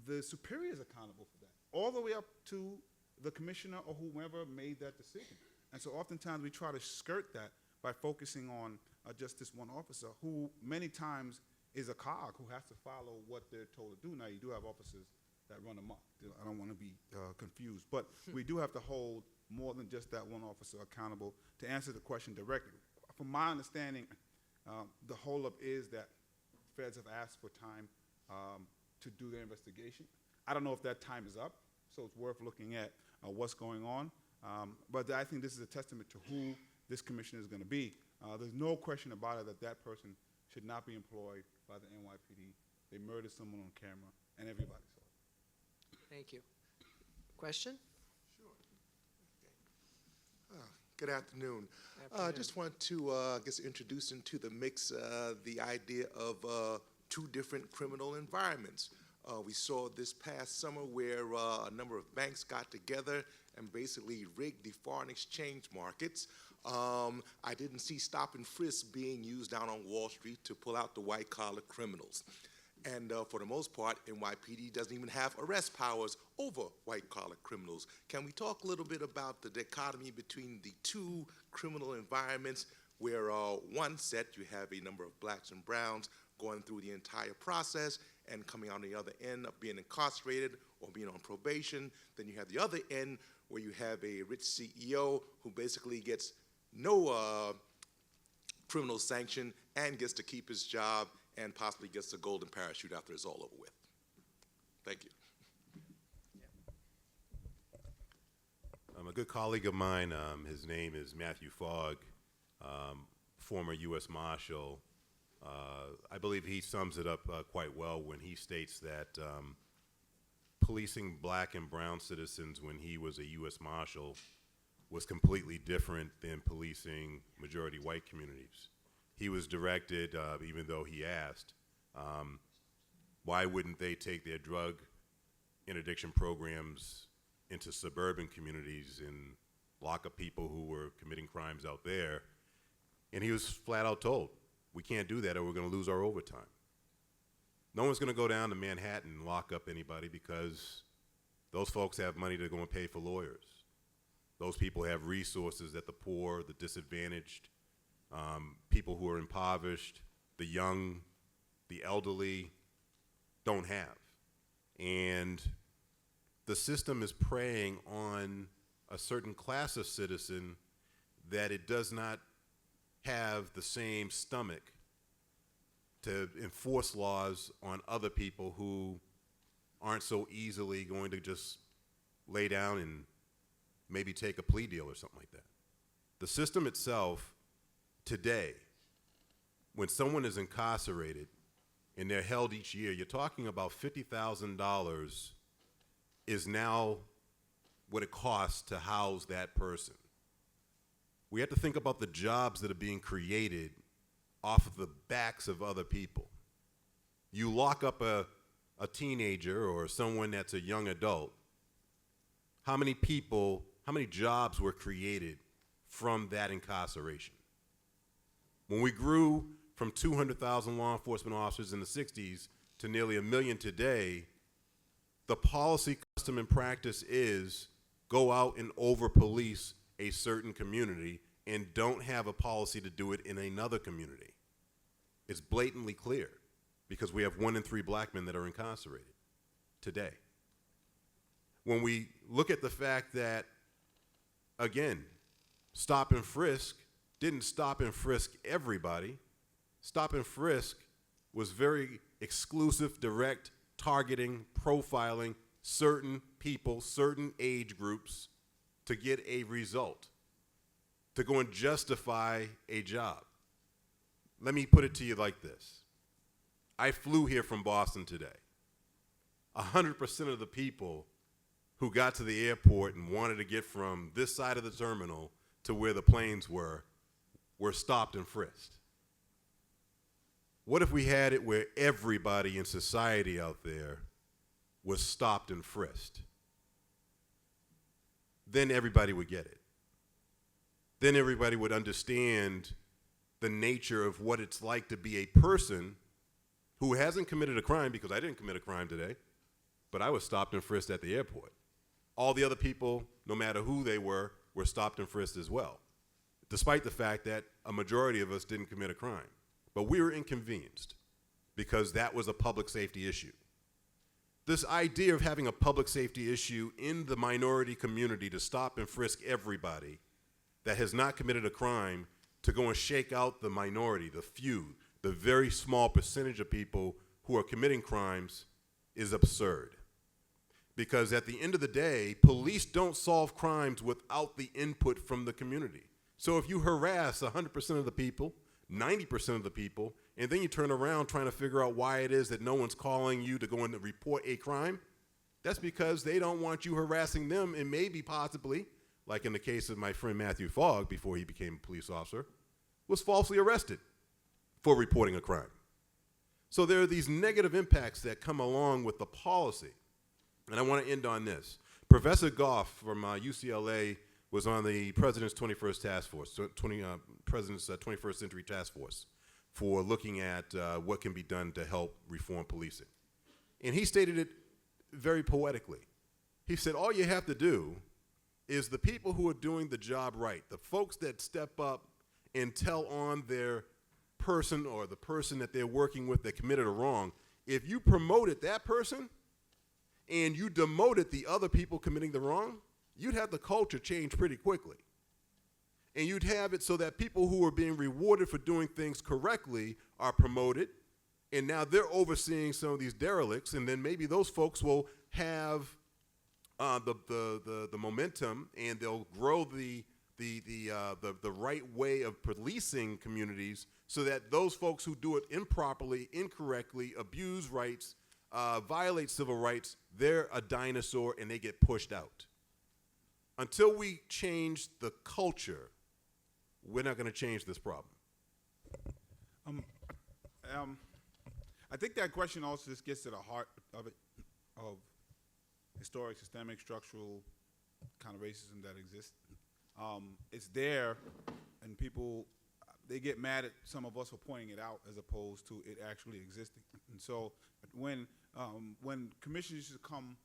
the superiors accountable for that, all the way up to the commissioner or whoever made that decision. And so oftentimes we try to skirt that by focusing on just this one officer who many times is a cog who has to follow what they're told to do. Now, you do have officers that run amok. I don't want to be confused. But we do have to hold more than just that one officer accountable. To answer the question directly, from my understanding, the holdup is that feds have asked for time to do their investigation. I don't know if that time is up, so it's worth looking at what's going on. But I think this is a testament to who this commissioner is going to be. There's no question about it that that person should not be employed by the NYPD. They murdered someone on camera, and everybody saw it. Thank you. Question? Good afternoon. I just want to, introduce into the mix the idea of 2 different criminal environments. We saw this past summer where a number of banks got together and basically rigged the foreign exchange markets. I didn't see stop and frisk being used down on Wall Street to pull out the white-collar criminals. And for the most part, NYPD doesn't even have arrest powers over white-collar criminals. Can we talk a little bit about the dichotomy between the 2 criminal environments where one set you have a number of blacks and browns going through the entire process and coming on the other end of being incarcerated or being on probation. Then you have the other end where you have a rich CEO who basically gets no criminal sanction and gets to keep his job and possibly gets the golden parachute after it's all over with. Thank you. A good colleague of mine, his name is Matthew Fogg, former U.S. Marshal. I believe he sums it up quite well when he states that policing black and brown citizens when he was a U.S. Marshal was completely different than policing majority white communities. He was directed, even though he asked, why wouldn't they take their drug interdiction programs into suburban communities and lock up people who were committing crimes out there? And he was flat out told, we can't do that or we're going to lose our overtime. No one's going to go down to Manhattan and lock up anybody because those folks have money to go and pay for lawyers. Those people have resources that the poor, the disadvantaged, people who are impoverished, the young, the elderly don't have. And the system is preying on a certain class of citizen that it does not have the same stomach to enforce laws on other people who aren't so easily going to just lay down and maybe take a plea deal or something like that. The system itself today, when someone is incarcerated and they're held each year, you're talking about $50,000 is now what it costs to house that person. We have to think about the jobs that are being created off of the backs of other people. You lock up a teenager or someone that's a young adult, how many people, how many jobs were created from that incarceration? When we grew from 200,000 law enforcement officers in the 60s to nearly 1 million today, the policy, custom, and practice is go out and over-police a certain community and don't have a policy to do it in another community. It's blatantly clear because we have 1 in 3 black men that are incarcerated today. When we look at the fact that, again, stop and frisk didn't stop and frisk everybody. Stop and frisk was very exclusive, direct, targeting, profiling certain people, certain age groups to get a result, to go and justify a job. Let me put it to you like this. I flew here from Boston today. 100% of the people who got to the airport and wanted to get from this side of the terminal to where the planes were stopped and frisked. What if we had it where everybody in society out there was stopped and frisked? Then everybody would get it. Then everybody would understand the nature of what it's like to be a person who hasn't committed a crime, because I didn't commit a crime today, but I was stopped and frisked at the airport. All the other people, no matter who they were stopped and frisked as well, despite the fact that a majority of us didn't commit a crime. But we were inconvenienced because that was a public safety issue. This idea of having a public safety issue in the minority community to stop and frisk everybody that has not committed a crime, to go and shake out the minority, the few, the very small percentage of people who are committing crimes, is absurd. Because at the end of the day, police don't solve crimes without the input from the community. So if you harass 100% of the people, 90% of the people, and then you turn around trying to figure out why it is that no one's calling you to go and report a crime, that's because they don't want you harassing them, and maybe possibly, like in the case of my friend Matthew Fogg before he became a police officer, was falsely arrested for reporting a crime. So there are these negative impacts that come along with the policy. And I want to end on this. Professor Goff from UCLA was on the President's 21st Task Force, President's 21st Century Task Force, for looking at what can be done to help reform policing. And he stated it very poetically. He said, all you have to do is the people who are doing the job right, the folks that step up and tell on their person or the person that they're working with that committed a wrong, if you promoted that person and you demoted the other people committing the wrong, you'd have the culture change pretty quickly. And you'd have it so that people who are being rewarded for doing things correctly are promoted, and now they're overseeing some of these derelicts, and then maybe those folks will have the momentum, and they'll grow the right way of policing communities so that those folks who do it improperly, incorrectly, abuse rights, violate civil rights, they're a dinosaur and they get pushed out. Until we change the culture, we're not going to change this problem. I think that question also just gets to the heart of it, of historic, systemic, structural kind of racism that exists. It's there, and people, they get mad at some of us for pointing it out as opposed to it actually existing. And so when commissioners used to come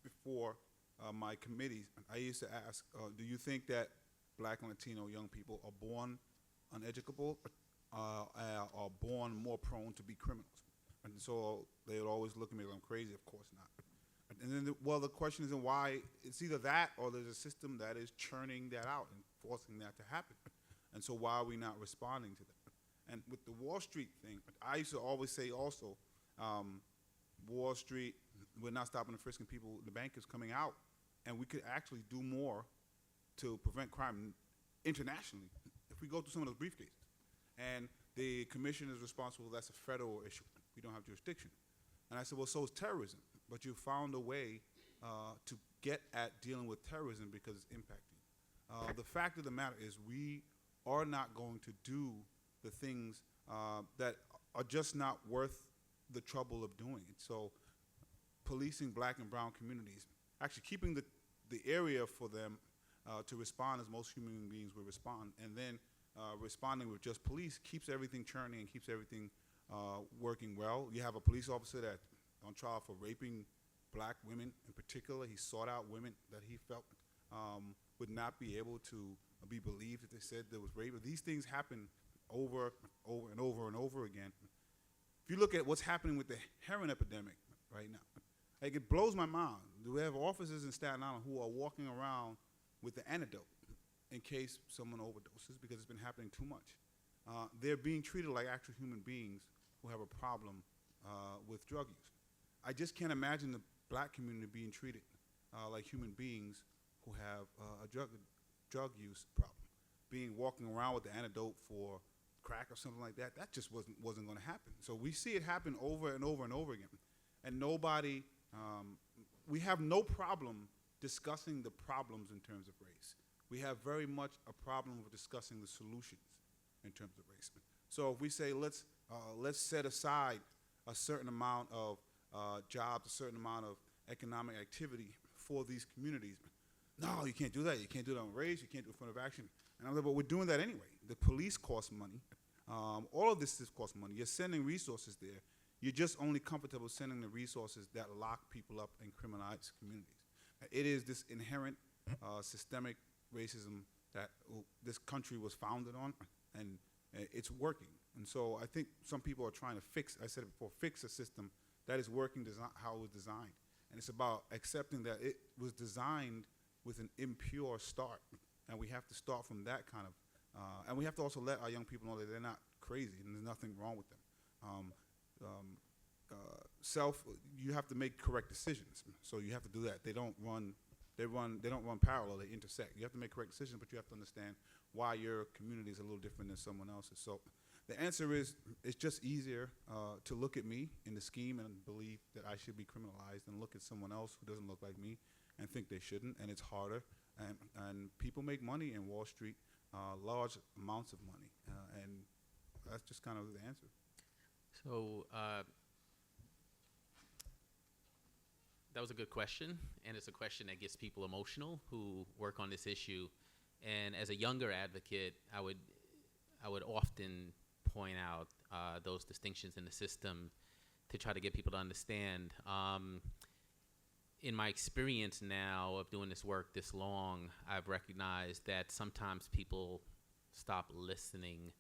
before my committees, I used to ask, do you think that Black and Latino young people are born uneducable, are born more prone to be criminals? And so they would always look at me like I'm crazy. Of course not. And then, the question is why it's either that or there's a system that is churning that out and forcing that to happen. And so why are we not responding to that? And with the Wall Street thing, I used to always say also, Wall Street, we're not stopping and frisking people, the bankers coming out, and we could actually do more to prevent crime internationally if we go through some of those briefcases. And the commission is responsible, that's a federal issue. We don't have jurisdiction. And I said, well, so is terrorism. But you found a way to get at dealing with terrorism because it's impacting. The fact of the matter is we are not going to do the things that are just not worth the trouble of doing it. So policing black and brown communities, actually keeping the area for them to respond as most human beings would respond, and then responding with just police keeps everything churning and keeps everything working well. You have a police officer that on trial for raping black women in particular. He sought out women that he felt would not be able to be believed if they said there was rape. But these things happen over and over again. If you look at what's happening with the heroin epidemic right now, like, it blows my mind. We have officers in Staten Island who are walking around with the antidote in case someone overdoses because it's been happening too much. They're being treated like actual human beings who have a problem with drug use. I just can't imagine the black community being treated like human beings who have a drug use problem. Walking around with the antidote for crack or something like that, that just wasn't going to happen. So we see it happen over and over and over again. And nobody, we have no problem discussing the problems in terms of race. We have very much a problem with discussing the solutions in terms of race. So if we say let's set aside a certain amount of jobs, a certain amount of economic activity for these communities, no, you can't do that. You can't do that on race. You can't do affirmative action. And I'm like, but we're doing that anyway. The police cost money. All of this costs money. You're sending resources there. You're just only comfortable sending the resources that lock people up and criminalize communities. It is this inherent systemic racism that this country was founded on, and it's working. And so I think some people are trying to fix, I said it before, fix a system that is working how it was designed. And it's about accepting that it was designed with an impure start, and we have to start from that kind of, and we have to also let our young people know that they're not crazy and there's nothing wrong with them. You have to make correct decisions, so you have to do that. They don't run parallel, they intersect. You have to make correct decisions, but you have to understand why your community is a little different than someone else's. So the answer is, it's just easier to look at me in the scheme and believe that I should be criminalized than look at someone else who doesn't look like me and think they shouldn't, and it's harder. And people make money in Wall Street, large amounts of money, and that's just kind of the answer. So that was a good question, and it's a question that gets people emotional who work on this issue. And as a younger advocate, I would often point out those distinctions in the system to try to get people to understand. In my experience now of doing this work this long, I've recognized that sometimes people stop listening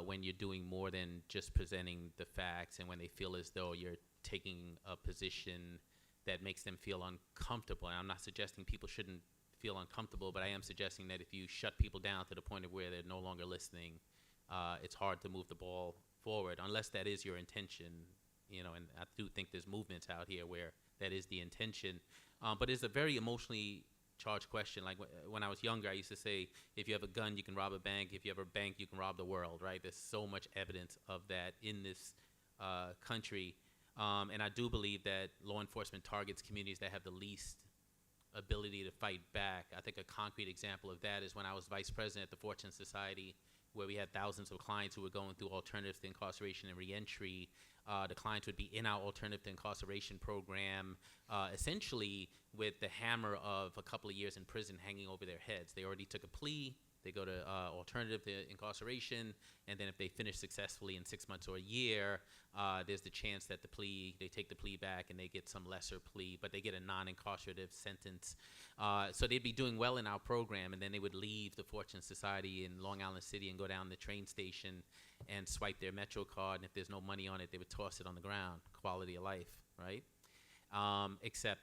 when you're doing more than just presenting the facts, and when they feel as though you're taking a position that makes them feel uncomfortable. And I'm not suggesting people shouldn't feel uncomfortable, but I am suggesting that if you shut people down to the point of where they're no longer listening, it's hard to move the ball forward, unless that is your intention, and I do think there's movements out here where that is the intention. But it's a very emotionally charged question. Like when I was younger, I used to say, if you have a gun, you can rob a bank. If you have a bank, you can rob the world, right? There's so much evidence of that in this country. And I do believe that law enforcement targets communities that have the least ability to fight back. I think a concrete example of that is when I was vice president at the Fortune Society, where we had thousands of clients who were going through alternatives to incarceration and reentry. The clients would be in our alternative to incarceration program, essentially with the hammer of a couple of years in prison hanging over their heads. They already took a plea. They go to alternative to incarceration, and then if they finish successfully in 6 months or a year, there's the chance that they take the plea back and they get some lesser plea, but they get a non-incarcerative sentence. So they'd be doing well in our program, and then they would leave the Fortune Society in Long Island City and go down the train station and swipe their Metro card, and if there's no money on it, they would toss it on the ground. Quality of life, right? Except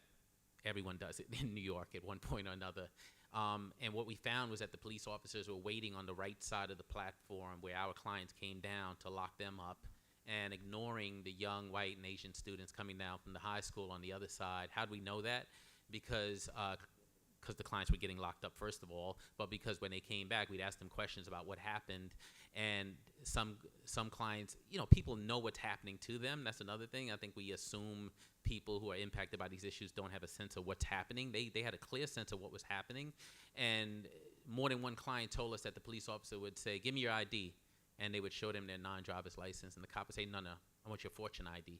everyone does it in New York at one point or another. And what we found was that the police officers were waiting on the right side of the platform where our clients came down to lock them up, and ignoring the young white and Asian students coming down from the high school on the other side. How do we know that? Because the clients were getting locked up, first of all, but because when they came back, we'd ask them questions about what happened. And some clients, people know what's happening to them. That's another thing. I think we assume people who are impacted by these issues don't have a sense of what's happening. They had a clear sense of what was happening. And more than one client told us that the police officer would say, "Give me your ID." And they would show them their non-driver's license. And the cop would say, "No, I want your fortune ID.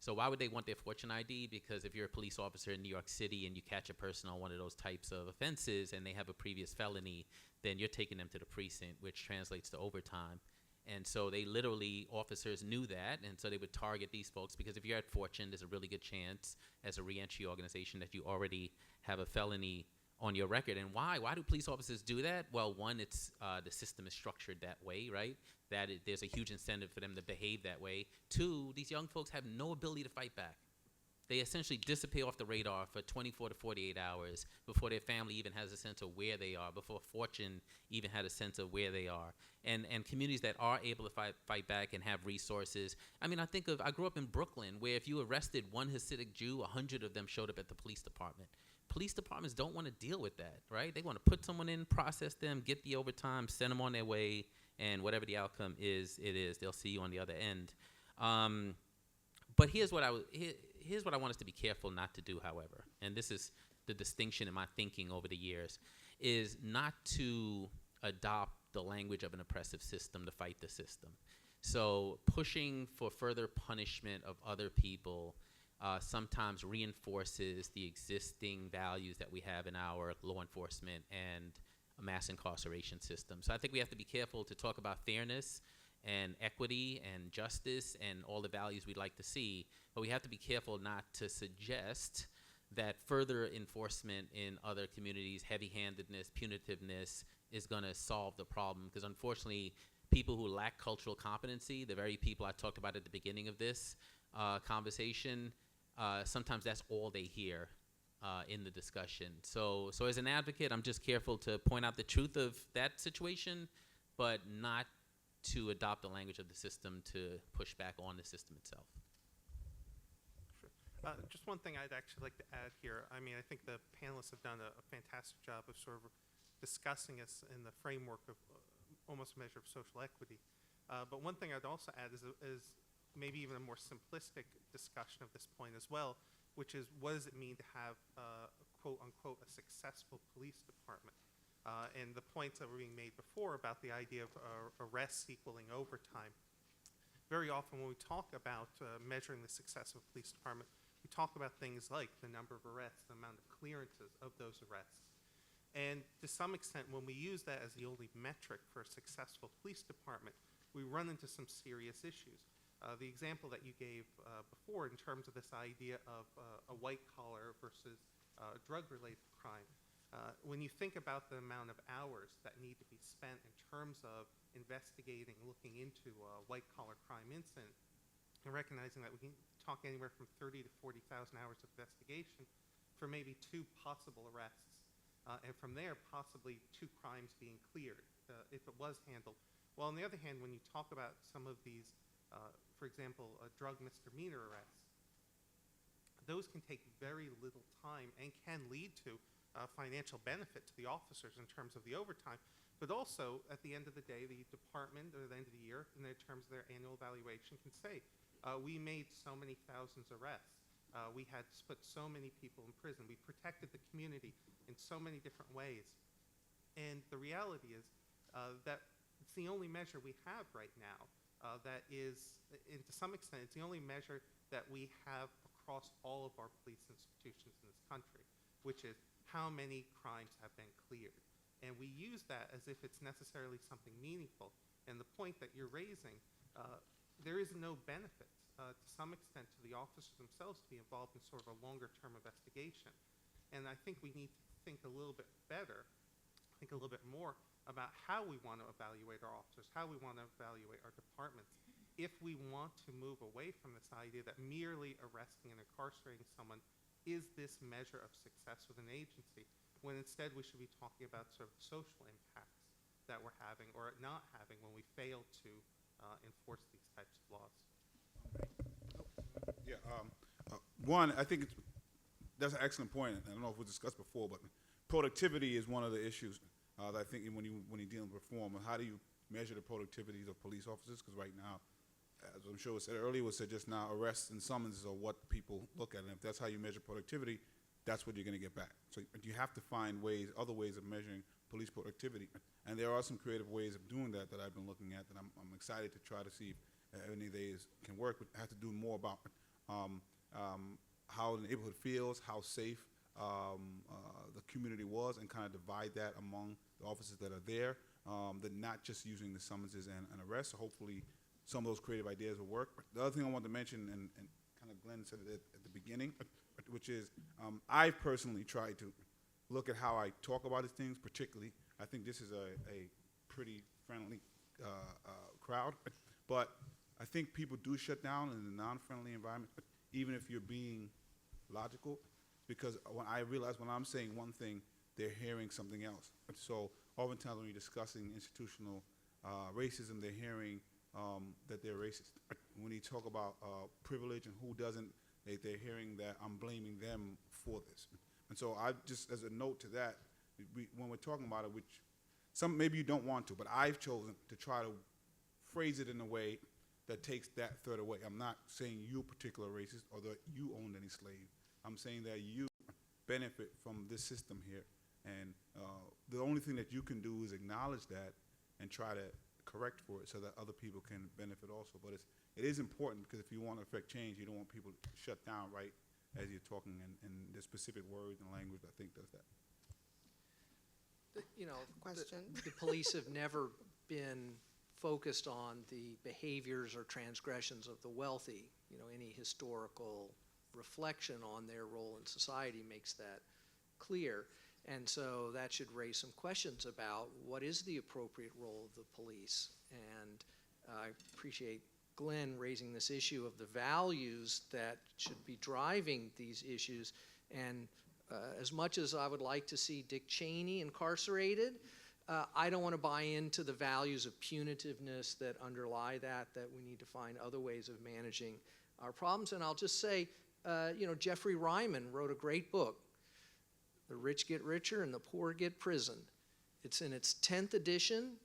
So why would they want their fortune ID? Because if you're a police officer in New York City and you catch a person on one of those types of offenses and they have a previous felony, then you're taking them to the precinct, which translates to overtime. And so they literally, officers knew that, and so they would target these folks because if you're at Fortune, there's a really good chance as a reentry organization that you already have a felony on your record. And why? Why do police officers do that? Well, one, it's the system is structured that way, right? There's a huge incentive for them to behave that way. Two, these young folks have no ability to fight back. They essentially disappear off the radar for 24 to 48 hours before their family even has a sense of where they are, before Fortune even had a sense of where they are. And communities that are able to fight back and have resources. I mean, I grew up in Brooklyn, where if you arrested one Hasidic Jew, 100 of them showed up at the police department. Police departments don't want to deal with that, right? They want to put someone in, process them, get the overtime, send them on their way, and whatever the outcome is, it is. They'll see you on the other end. But here's what I want us to be careful not to do, however, and this is the distinction in my thinking over the years, is not to adopt the language of an oppressive system to fight the system. So pushing for further punishment of other people sometimes reinforces the existing values that we have in our law enforcement and mass incarceration system. So I think we have to be careful to talk about fairness and equity and justice and all the values we'd like to see, but we have to be careful not to suggest that further enforcement in other communities, heavy-handedness, punitiveness, is going to solve the problem. Because unfortunately, people who lack cultural competency, the very people I talked about at the beginning of this conversation, sometimes that's all they hear in the discussion. So as an advocate, I'm just careful to point out the truth of that situation, but not to adopt the language of the system to push back on the system itself. Sure. Just one thing I'd actually like to add here. I mean, I think the panelists have done a fantastic job of sort of discussing us in the framework of almost a measure of social equity. But one thing I'd also add is maybe even a more simplistic discussion of this point as well, which is what does it mean to have, quote unquote, a successful police department? And the points that were being made before about the idea of arrests equaling overtime. Very often when we talk about measuring the success of a police department, we talk about things like the number of arrests, the amount of clearances of those arrests. And to some extent, when we use that as the only metric for a successful police department, we run into some serious issues. The example that you gave before in terms of this idea of a white-collar versus drug-related crime, when you think about the amount of hours that need to be spent in terms of investigating, looking into a white-collar crime incident, and recognizing that we can talk anywhere from 30 to 40,000 hours of investigation for maybe 2 possible arrests, and from there possibly 2 crimes being cleared if it was handled. Well, on the other hand, when you talk about some of these, for example, drug misdemeanor arrests, those can take very little time and can lead to financial benefit to the officers in terms of the overtime, but also at the end of the day, the department at the end of the year, in terms of their annual evaluation, can say, we made so many thousands of arrests. We had put so many people in prison. We protected the community in so many different ways. And the reality is that it's the only measure we have right now that is, and to some extent, it's the only measure that we have across all of our police institutions in this country, which is how many crimes have been cleared. And we use that as if it's necessarily something meaningful. And the point that you're raising, there is no benefit to some extent to the officers themselves to be involved in sort of a longer term investigation. And I think we need to think a little bit better, think a little bit more about how we want to evaluate our officers, how we want to evaluate our departments. If we want to move away from this idea that merely arresting and incarcerating someone is this measure of success with an agency, when instead we should be talking about sort of social impacts that we're having or not having when we fail to enforce these types of laws. Yeah, one, I think that's an excellent point. I don't know if it was discussed before, but productivity is one of the issues that I think when you're dealing with reform. How do you measure the productivities of police officers? Because right now, as I'm sure was said earlier, was said just now, arrests and summonses are what people look at. And if that's how you measure productivity, that's what you're going to get back. So you have to find other ways of measuring police productivity. And there are some creative ways of doing that I've been looking at that I'm excited to try to see if any days can work, but have to do more about how the neighborhood feels, how safe the community was, and kind of divide that among the officers that are there, that not just using the summonses and arrests. So hopefully some of those creative ideas will work. The other thing I want to mention, and kind of Glenn said it at the beginning, which is I've personally tried to look at how I talk about these things, particularly. I think this is a pretty friendly crowd, but I think people do shut down in a non-friendly environment, even if you're being logical, because when I realize when I'm saying one thing, they're hearing something else. So oftentimes when you're discussing institutional racism, they're hearing that they're racist. When you talk about privilege and who doesn't, they're hearing that I'm blaming them for this. And so I just, as a note to that, when we're talking about it, which maybe you don't want to, but I've chosen to try to phrase it in a way that takes that third away. I'm not saying you're particular racist or that you owned any slave. I'm saying that you benefit from this system here. And the only thing that you can do is acknowledge that and try to correct for it so that other people can benefit also. But it is important, because if you want to affect change, you don't want people to shut down right as you're talking, and the specific words and language, I think, does that. You know, Question. the police have never been focused on the behaviors or transgressions of the wealthy. You know, any historical reflection on their role in society makes that clear. And so that should raise some questions about what is the appropriate role of the police. And I appreciate Glenn raising this issue of the values that should be driving these issues. And as much as I would like to see Dick Cheney incarcerated, I don't want to buy into the values of punitiveness that underlie that we need to find other ways of managing our problems. And I'll just say, you know, Jeffrey Ryman wrote a great book, The Rich Get Richer and the Poor Get Prison. It's in its 10th edition,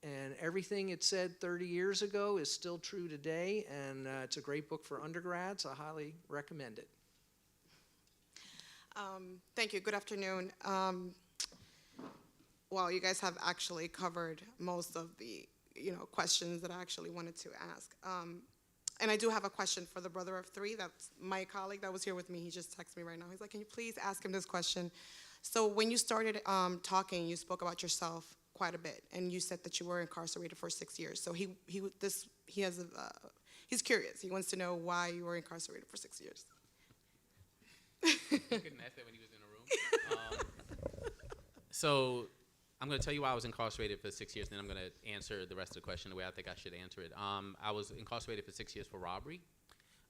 and everything it said 30 years ago is still true today, and it's a great book for undergrads. I highly recommend it. Thank you. Good afternoon. Well, you guys have actually covered most of the questions that I actually wanted to ask. And I do have a question for the brother of three. That's my colleague that was here with me. He just texted me right now. He's like, can you please ask him this question? So when you started talking, you spoke about yourself quite a bit, and you said that you were incarcerated for 6 years. So he's curious. He wants to know why you were incarcerated for 6 years. I couldn't ask that when he was in the room. So I'm going to tell you why I was incarcerated for 6 years, and then I'm going to answer the rest of the question the way I think I should answer it. I was incarcerated for 6 years for robbery,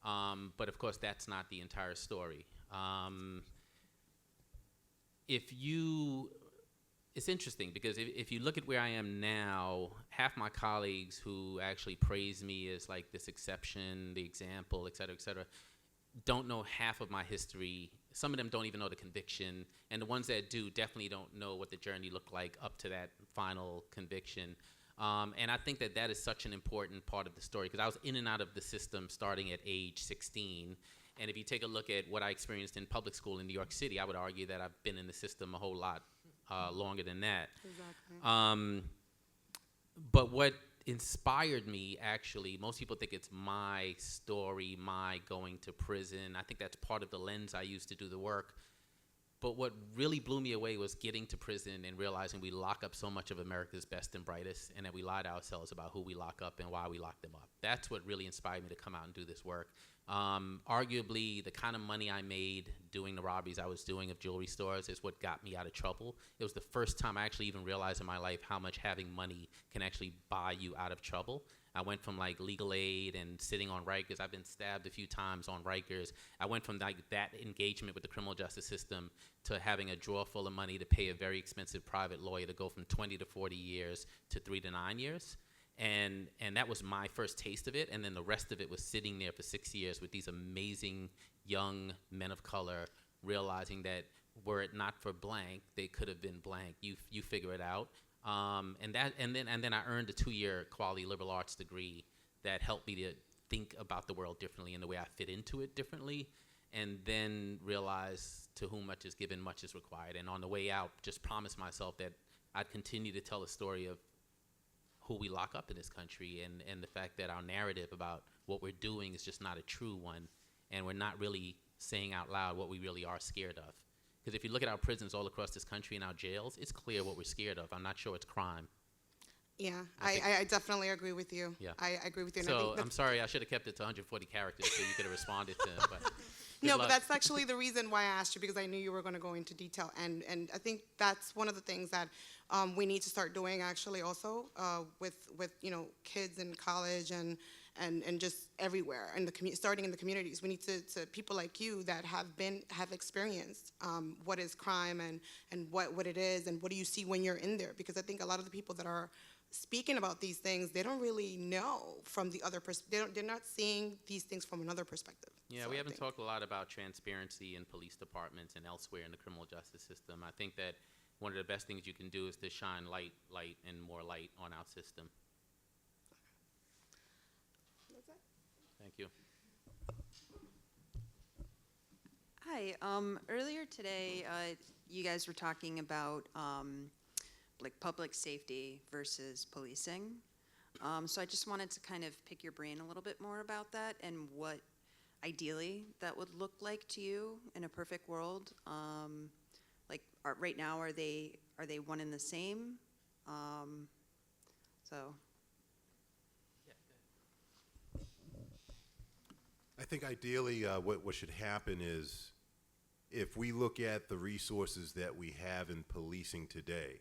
but of course that's not the entire story. It's interesting because if you look at where I am now, half my colleagues who actually praise me as like this exception, the example, et cetera, don't know half of my history. Some of them don't even know the conviction, and the ones that do definitely don't know what the journey looked like up to that final conviction. And I think that is such an important part of the story, because I was in and out of the system starting at age 16. And if you take a look at what I experienced in public school in New York City, I would argue that I've been in the system a whole lot longer than that. Exactly. But what inspired me, actually, most people think it's my story, my going to prison. I think that's part of the lens I use to do the work. But what really blew me away was getting to prison and realizing we lock up so much of America's best and brightest, and that we lie to ourselves about who we lock up and why we lock them up. That's what really inspired me to come out and do this work. Arguably, the kind of money I made doing the robberies I was doing of jewelry stores is what got me out of trouble. It was the first time I actually even realized in my life how much having money can actually buy you out of trouble. I went from like legal aid and sitting on Rikers. I've been stabbed a few times on Rikers. I went from like that engagement with the criminal justice system to having a drawer full of money to pay a very expensive private lawyer to go from 20 to 40 years to 3 to 9 years. And that was my first taste of it, and then the rest of it was sitting there for 6 years with these amazing young men of color, realizing that were it not for blank, they could have been blank. You figure it out. And then I earned a 2-year quality liberal arts degree that helped me to think about the world differently and the way I fit into it differently, and then realize to whom much is given, much is required. And on the way out, just promised myself that I'd continue to tell the story of who we lock up in this country, and the fact that our narrative about what we're doing is just not a true one, and we're not really saying out loud what we really are scared of. Because if you look at our prisons all across this country and our jails, it's clear what we're scared of. I'm not sure it's crime. Yeah, I think- I definitely agree with you. Yeah. I agree with you. And I So think I'm sorry, I should have kept it to 140 characters so you could have responded to him. But good no, luck. but that's actually the reason why I asked you, because I knew you were going to go into detail, and I think that's one of the things that we need to start doing actually also with kids in college and just everywhere in the starting in the communities. We need to people like you that have experienced what is crime and what it is and what do you see when you're in there, because I think a lot of the people that are speaking about these things, they don't really know from the other they're not seeing these things from another perspective. Yeah, So we I haven't think- talked a lot about transparency in police departments and elsewhere in the criminal justice system. I think that one of the best things you can do is to shine light, and more light on our system. That's it. Thank you. Hi. Earlier today, you guys were talking about like public safety versus policing. So I just wanted to kind of pick your brain a little bit more about that and what ideally that would look like to you in a perfect world. Like right now, are they one and the same? So. I think ideally what should happen is if we look at the resources that we have in policing today,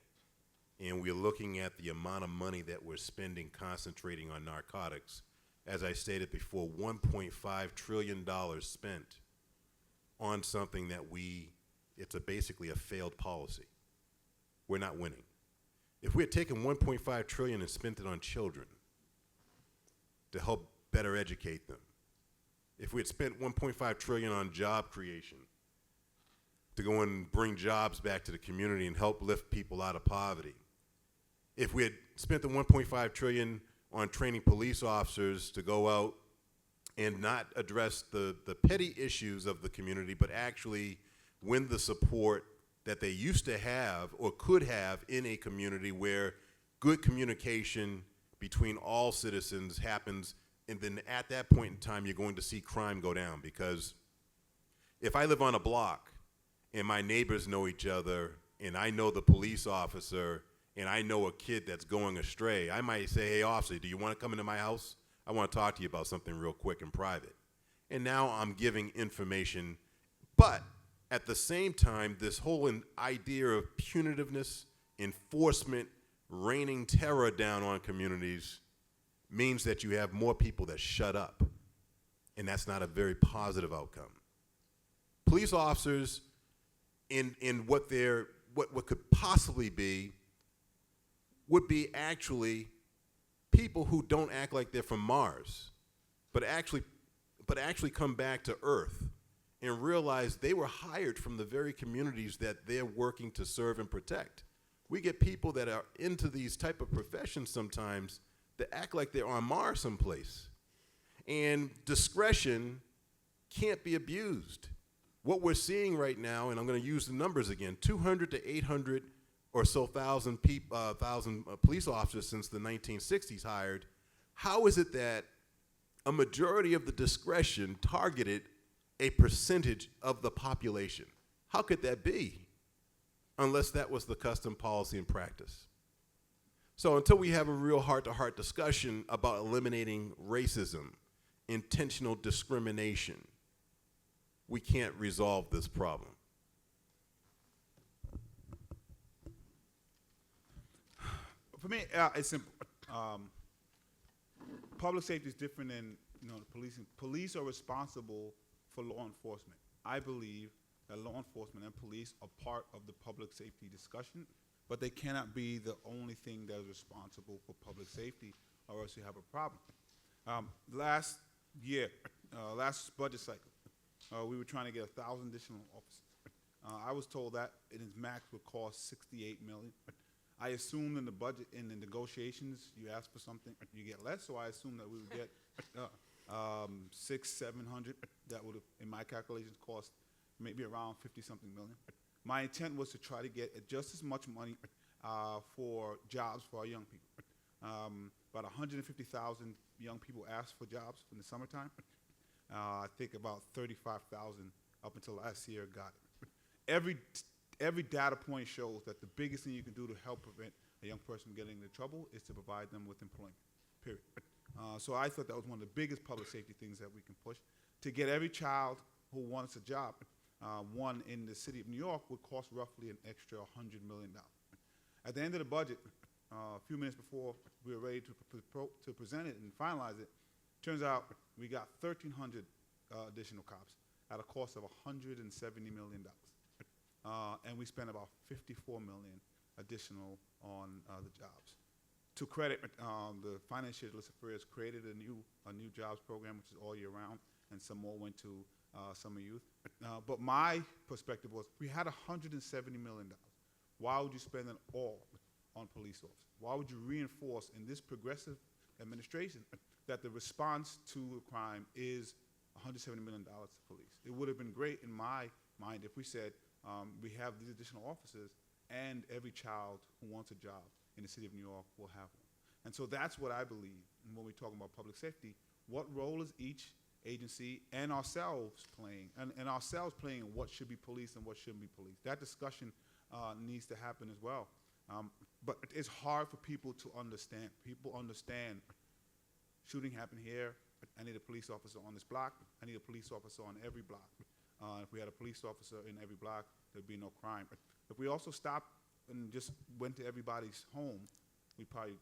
and we're looking at the amount of money that we're spending concentrating on narcotics, as I stated before, $1.5 trillion spent on something that it's basically a failed policy. We're not winning. If we had taken $1.5 trillion and spent it on children to help better educate them, if we had spent $1.5 trillion on job creation to go and bring jobs back to the community and help lift people out of poverty, if we had spent the $1.5 trillion on training police officers to go out and not address the petty issues of the community, but actually win the support that they used to have or could have in a community where good communication between all citizens happens, and then at that point in time, you're going to see crime go down. Because if I live on a block and my neighbors know each other and I know the police officer and I know a kid that's going astray, I might say, hey, officer, do you want to come into my house? I want to talk to you about something real quick and private. And now I'm giving information. But at the same time, this whole idea of punitiveness, enforcement, raining terror down on communities means that you have more people that shut up. And that's not a very positive outcome. Police officers, in what could possibly be, would be actually people who don't act like they're from Mars, but actually come back to Earth and realize they were hired from the very communities that they're working to serve and protect. We get people that are into these type of professions sometimes that act like they're on Mars someplace. And discretion can't be abused. What we're seeing right now, and I'm going to use the numbers again, 200 to 800 or so thousand police officers since the 1960s hired. How is it that a majority of the discretion targeted a percentage of the population? How could that be? Unless that was the custom, policy, and practice. So until we have a real heart-to-heart discussion about eliminating racism, intentional discrimination, we can't resolve this problem. For me, it's simple. Public safety is different than the policing. Police are responsible for law enforcement. I believe that law enforcement and police are part of the public safety discussion, but they cannot be the only thing that is responsible for public safety, or else you have a problem. Last year, last budget cycle, we were trying to get 1,000 additional officers. I was told that its max would cost $68 million. I assumed in the budget, in the negotiations, you ask for something, you get less, so I assumed that we would get 600-700. That would have, in my calculations, cost maybe around 50-something million. My intent was to try to get just as much money for jobs for our young people. About 150,000 young people asked for jobs in the summertime. I think about 35,000 up until last year got it. Every data point shows that the biggest thing you can do to help prevent a young person from getting into trouble is to provide them with employment, period. So I thought that was one of the biggest public safety things that we can push. To get every child who wants a job, one in the city of New York would cost roughly an extra $100 million. At the end of the budget, a few minutes before we were ready to present it and finalize it, turns out we got 1,300 additional cops at a cost of $170 million. And we spent about $54 million additional on the jobs. To credit, the Financial List Affairs created a new jobs program, which is all year round, and some more went to summer youth. But my perspective was, we had $170 million. Why would you spend it all on police officers? Why would you reinforce in this progressive administration that the response to a crime is $170 million to police? It would have been great in my mind if we said we have these additional officers and every child who wants a job in the city of New York will have one. And so that's what I believe when we talk about public safety. What role is each agency and ourselves playing, and ourselves playing in what should be policed and what shouldn't be policed? That discussion needs to happen as well. But it's hard for people to understand. People understand shooting happened here, I need a police officer on this block, I need a police officer on every block. If we had a police officer in every block, there'd be no crime. If we also stopped and just went to everybody's home, we'd probably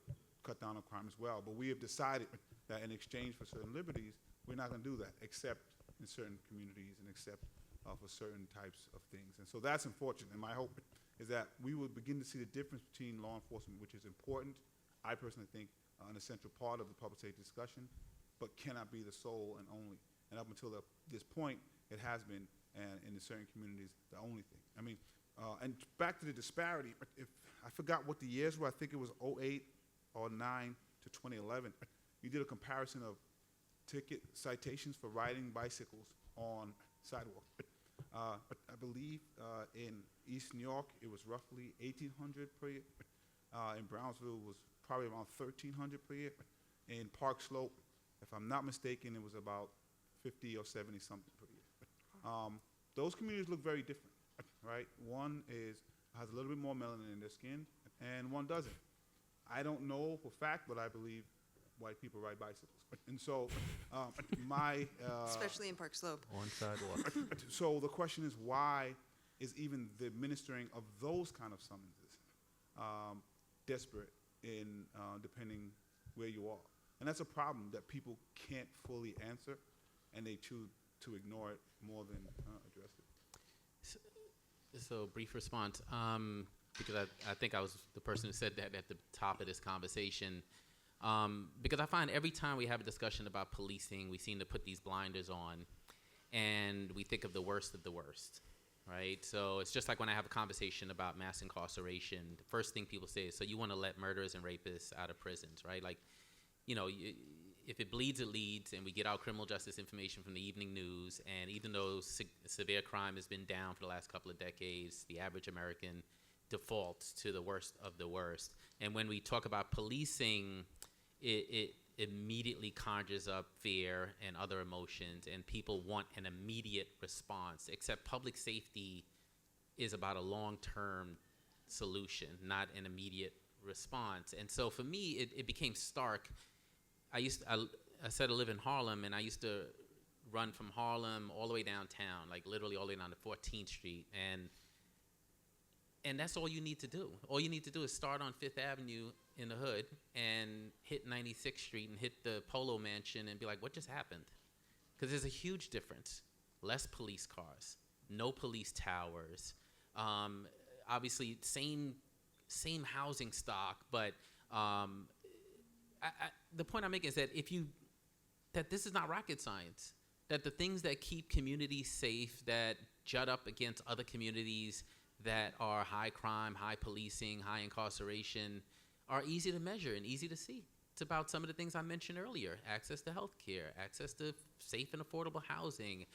cut down on crime as well. But we have decided that in exchange for certain liberties, we're not going to do that, except in certain communities and except for certain types of things. And so that's unfortunate. And my hope is that we will begin to see the difference between law enforcement, which is important, I personally think, an essential part of the public safety discussion, but cannot be the sole and only. And up until this point, it has been, and in certain communities, the only thing. I mean, and back to the disparity, if I forgot what the years were, I think it was 2008 or 09 to 2011. You did a comparison of ticket citations for riding bicycles on sidewalks. I believe in East New York, it was roughly 1,800 per year. In Brownsville, it was probably around 1,300 per year. In Park Slope, if I'm not mistaken, it was about 50 or 70 something per year. Those communities look very different, right? One has a little bit more melanin in their skin, and one doesn't. I don't know for fact, but I believe white people ride bicycles. And so especially in Park Slope. On sidewalk. So the question is, why is even the administering of those kind of summonses desperate in depending where you are? And that's a problem that people can't fully answer, and they choose to ignore it more than address it. So brief response, because I think I was the person who said that at the top of this conversation, because I find every time we have a discussion about policing, we seem to put these blinders on, and we think of the worst, right? So it's just like when I have a conversation about mass incarceration, the first thing people say is, so you want to let murderers and rapists out of prisons, right? Like, you know, if it bleeds, it leads, and we get our criminal justice information from the evening news, and even though severe crime has been down for the last couple of decades, the average American defaults to the worst of the worst. And when we talk about policing, it immediately conjures up fear and other emotions, and people want an immediate response, except public safety is about a long-term solution, not an immediate response. And so for me, it became stark. I said I live in Harlem, and I used to run from Harlem all the way downtown, like literally all the way down to 14th Street, and that's all you need to do. All you need to do is start on 5th Avenue in the hood and hit 96th Street and hit the Polo Mansion and be like, what just happened? Because there's a huge difference. Less police cars, no police towers, obviously same housing stock, but the point I'm making is that this is not rocket science, that the things that keep communities safe, that jut up against other communities that are high crime, high policing, high incarceration, are easy to measure and easy to see. It's about some of the things I mentioned earlier: access to health care, access to safe and affordable housing,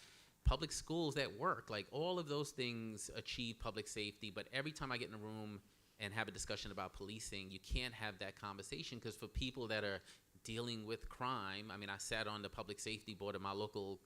public schools that work. Like, all of those things achieve public safety, but every time I get in a room and have a discussion about policing, you can't have that conversation, because for people that are dealing with crime, I mean, I sat on the public safety board of my local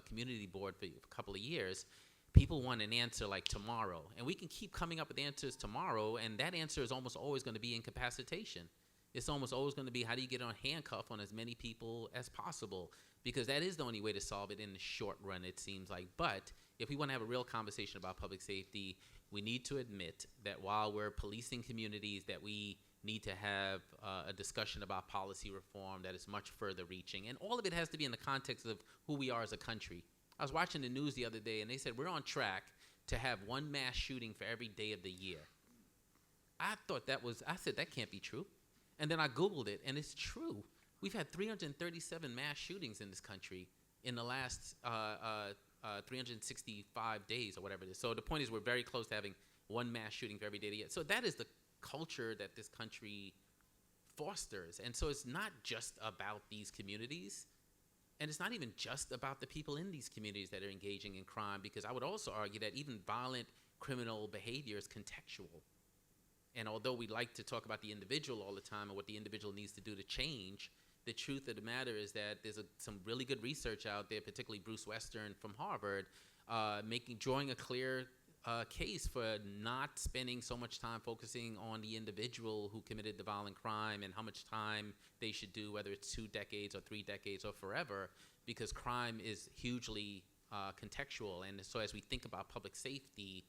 community board for a couple of years. People want an answer like tomorrow, and we can keep coming up with answers tomorrow, and that answer is almost always going to be incapacitation. It's almost always going to be, how do you get on handcuff on as many people as possible? Because that is the only way to solve it in the short run, it seems like. But if we want to have a real conversation about public safety, we need to admit that while we're policing communities, that we need to have a discussion about policy reform that is much further reaching. And all of it has to be in the context of who we are as a country. I was watching the news the other day, and they said we're on track to have one mass shooting for every day of the year. I said, that can't be true. And then I Googled it, and it's true. We've had 337 mass shootings in this country in the last 365 days or whatever it is. So the point is, we're very close to having one mass shooting for every day of the year. So that is the culture that this country fosters. And so it's not just about these communities, and it's not even just about the people in these communities that are engaging in crime, because I would also argue that even violent criminal behavior is contextual. And although we like to talk about the individual all the time and what the individual needs to do to change, the truth of the matter is that there's some really good research out there, particularly Bruce Western from Harvard, drawing a clear case for not spending so much time focusing on the individual who committed the violent crime and how much time they should do, whether it's 2 decades or 3 decades or forever, because crime is hugely contextual. And so as we think about public safety,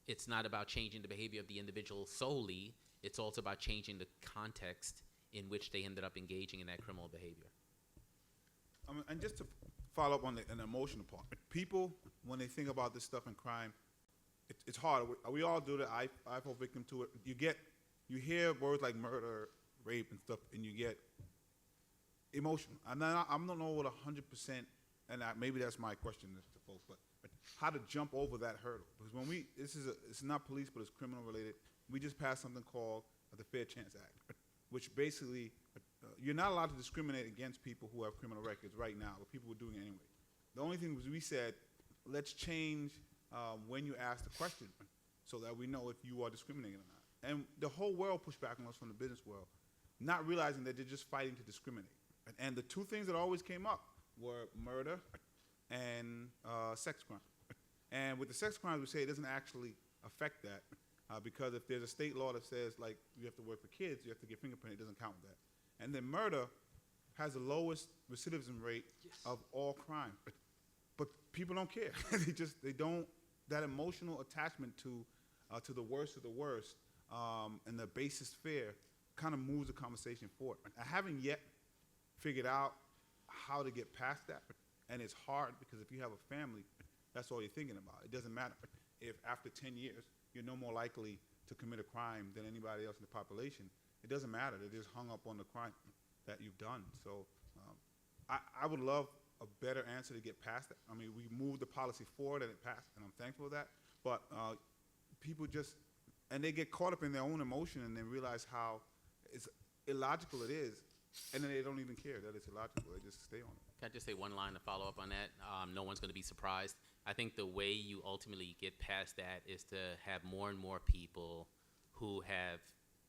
it's not about changing the behavior of the individual solely, it's also about changing the context in which they ended up engaging in that criminal behavior. And just to follow up on an emotional part, people, when they think about this stuff in crime, it's hard. We all do that. I fall victim to it. You hear words like murder, rape, and stuff, and you get emotional. And I don't know what 100%, and maybe that's my question to folks, but how to jump over that hurdle. Because when it's not police, but it's criminal related. We just passed something called the Fair Chance Act, which basically, you're not allowed to discriminate against people who have criminal records right now, but people were doing it anyway. The only thing was, we said, let's change when you ask the question so that we know if you are discriminating or not. And the whole world pushed back on us from the business world, not realizing that they're just fighting to discriminate. And the two things that always came up were murder and sex crime. And with the sex crimes, we say it doesn't actually affect that because if there's a state law that says, like, you have to work for kids, you have to get fingerprinted, it doesn't count with that. And then murder has the lowest recidivism rate of all crime. But people don't care. they don't, that emotional attachment to the worst of the worst and the basest fear kind of moves the conversation forward. I haven't yet figured out how to get past that, and it's hard because if you have a family, that's all you're thinking about. It doesn't matter if after 10 years you're no more likely to commit a crime than anybody else in the population. It doesn't matter. They're just hung up on the crime that you've done. So I would love a better answer to get past that. I mean, we moved the policy forward and it passed, and I'm thankful for that. But people just, and they get caught up in their own emotion and then realize how illogical it is, and then they don't even care that it's illogical. They just stay on it. Can I just say one line to follow up on that? No one's going to be surprised. I think the way you ultimately get past that is to have more and more people who have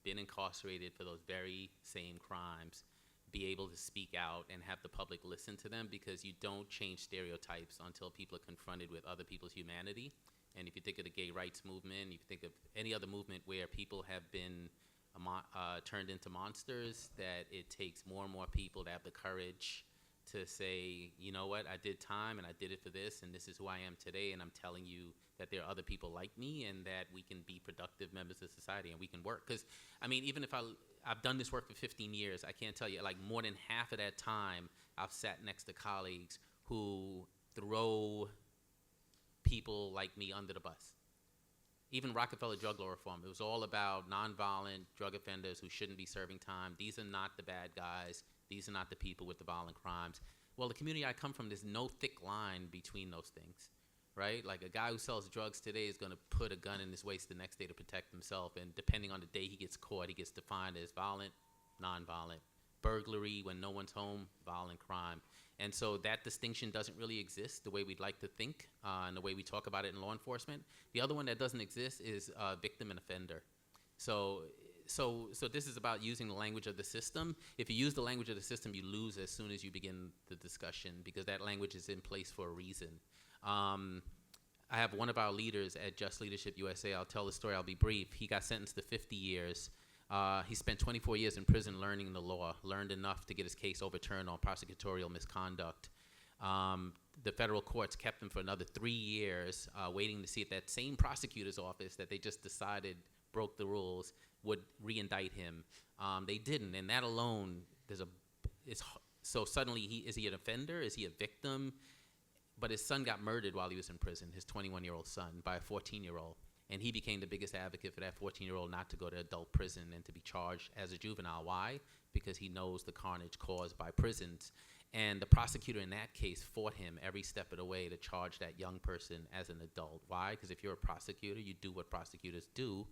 been incarcerated for those very same crimes be able to speak out and have the public listen to them, because you don't change stereotypes until people are confronted with other people's humanity. And if you think of the gay rights movement, if you think of any other movement where people have been turned into monsters, that it takes more and more people to have the courage to say, you know what, I did time and I did it for this, and this is who I am today, and I'm telling you that there are other people like me and that we can be productive members of society and we can work. Because, I mean, even if I've done this work for 15 years, I can't tell you, like, more than half of that time I've sat next to colleagues who throw people like me under the bus. Even Rockefeller drug law reform, it was all about nonviolent drug offenders who shouldn't be serving time. These are not the bad guys. These are not the people with the violent crimes. Well, the community I come from, there's no thick line between those things, right? Like, a guy who sells drugs today is going to put a gun in his waist the next day to protect himself, and depending on the day he gets caught, he gets defined as violent, nonviolent. Burglary, when no one's home, violent crime. And so that distinction doesn't really exist the way we'd like to think and the way we talk about it in law enforcement. The other one that doesn't exist is victim and offender. So this is about using the language of the system. If you use the language of the system, you lose as soon as you begin the discussion, because that language is in place for a reason. I have one of our leaders at JustLeadershipUSA. I'll tell the story. I'll be brief. He got sentenced to 50 years. He spent 24 years in prison learning the law, learned enough to get his case overturned on prosecutorial misconduct. The federal courts kept him for another 3 years, waiting to see if that same prosecutor's office that they just decided broke the rules would re-indict him. They didn't, and that alone, so suddenly, is he an offender? Is he a victim? But his son got murdered while he was in prison, his 21-year-old son, by a 14-year-old. And he became the biggest advocate for that 14-year-old not to go to adult prison and to be charged as a juvenile. Why? Because he knows the carnage caused by prisons. And the prosecutor in that case fought him every step of the way to charge that young person as an adult. Why? Because if you're a prosecutor, you do what prosecutors do.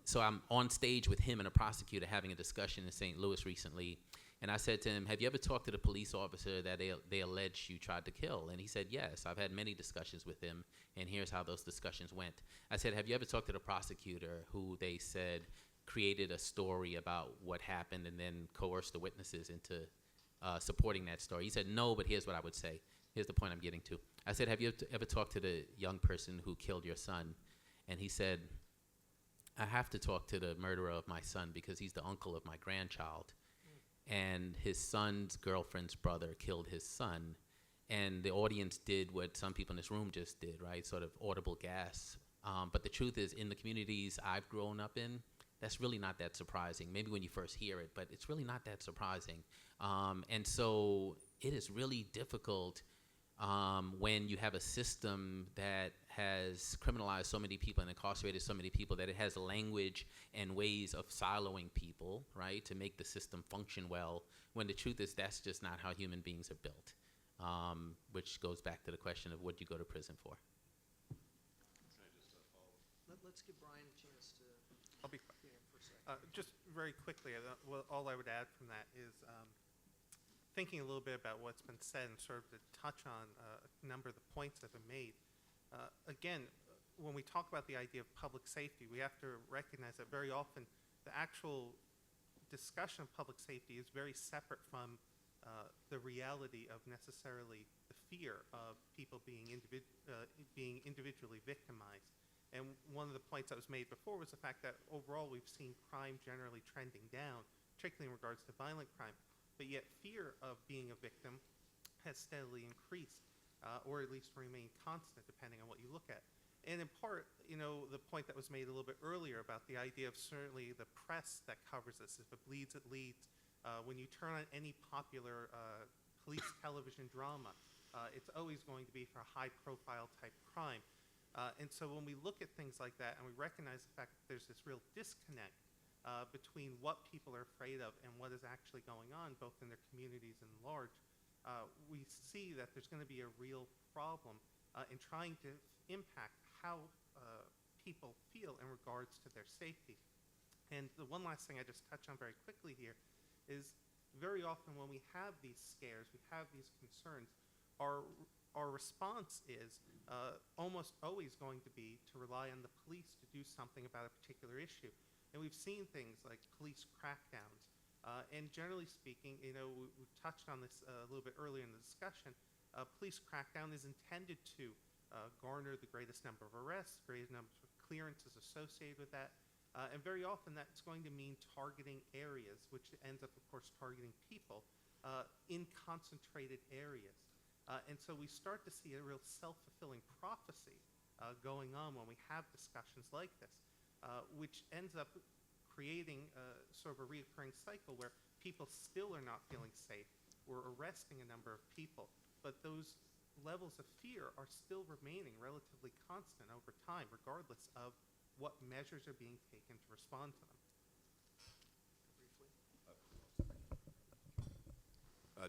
So I'm on stage with him and a prosecutor having a discussion in St. Louis recently. And I said to him, have you ever talked to the police officer that they allege you tried to kill? And he said, yes, I've had many discussions with him, and here's how those discussions went. I said, have you ever talked to the prosecutor who they said created a story about what happened and then coerced the witnesses into supporting that story? He said, no, but here's what I would say. Here's the point I'm getting to. I said, have you ever talked to the young person who killed your son? And he said, I have to talk to the murderer of my son because he's the uncle of my grandchild. And his son's girlfriend's brother killed his son. And the audience did what some people in this room just did, right? Sort of audible gasp. But the truth is, in the communities I've grown up in, that's really not that surprising. Maybe when you first hear it, but it's really not that surprising. And so it is really difficult when you have a system that has criminalized so many people and incarcerated so many people, that it has language and ways of siloing people, right, to make the system function well, when the truth is that's just not how human beings are built, which goes back to the question of what you go to prison for. Let's give Brian a chance to. I'll be quick. For a second. Just very quickly, all I would add from that is thinking a little bit about what's been said and sort of to touch on a number of the points that have been made. Again, when we talk about the idea of public safety, we have to recognize that very often the actual discussion of public safety is very separate from the reality of necessarily the fear of people being individually victimized. And one of the points that was made before was the fact that overall we've seen crime generally trending down, particularly in regards to violent crime. But yet fear of being a victim has steadily increased, or at least remained constant, depending on what you look at. And in part, the point that was made a little bit earlier about the idea of certainly the press that covers this. If it bleeds, it leads. When you turn on any popular police television drama, it's always going to be for a high-profile type crime. And so when we look at things like that and we recognize the fact that there's this real disconnect between what people are afraid of and what is actually going on, both in their communities and large, we see that there's going to be a real problem in trying to impact how people feel in regards to their safety. And the one last thing I just touch on very quickly here is very often when we have these scares, we have these concerns, our response is almost always going to be to rely on the police to do something about a particular issue. And we've seen things like police crackdowns. And generally speaking, we've touched on this a little bit earlier in the discussion. Police crackdown is intended to garner the greatest number of arrests, greatest number of clearances associated with that. And very often that's going to mean targeting areas, which ends up, of course, targeting people in concentrated areas. And so we start to see a real self-fulfilling prophecy going on when we have discussions like this, which ends up creating sort of a reoccurring cycle where people still are not feeling safe. We're arresting a number of people, but those levels of fear are still remaining relatively constant over time, regardless of what measures are being taken to respond to them.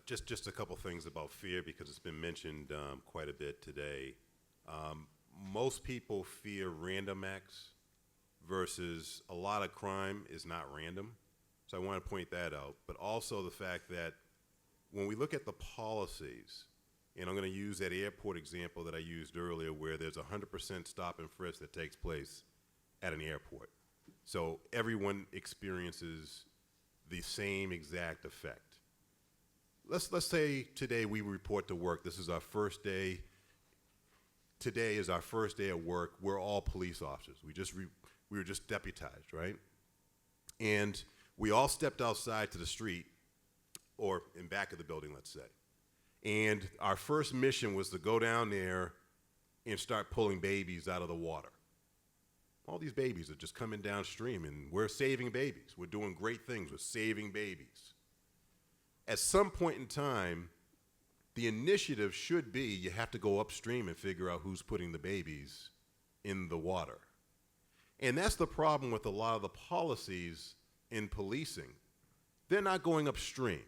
Just a couple things about fear, because it's been mentioned quite a bit today. Most people fear random acts versus a lot of crime is not random. So I want to point that out. But also the fact that when we look at the policies, and I'm going to use that airport example that I used earlier where there's 100% stop and frisk that takes place at an airport. So everyone experiences the same exact effect. Let's say today we report to work. This is our first day. Today is our first day at work. We're all police officers. We were just deputized, right? And we all stepped outside to the street, or in back of the building, let's say. And our first mission was to go down there and start pulling babies out of the water. All these babies are just coming downstream, and we're saving babies. We're doing great things. We're saving babies. At some point in time, the initiative should be you have to go upstream and figure out who's putting the babies in the water. And that's the problem with a lot of the policies in policing. They're not going upstream.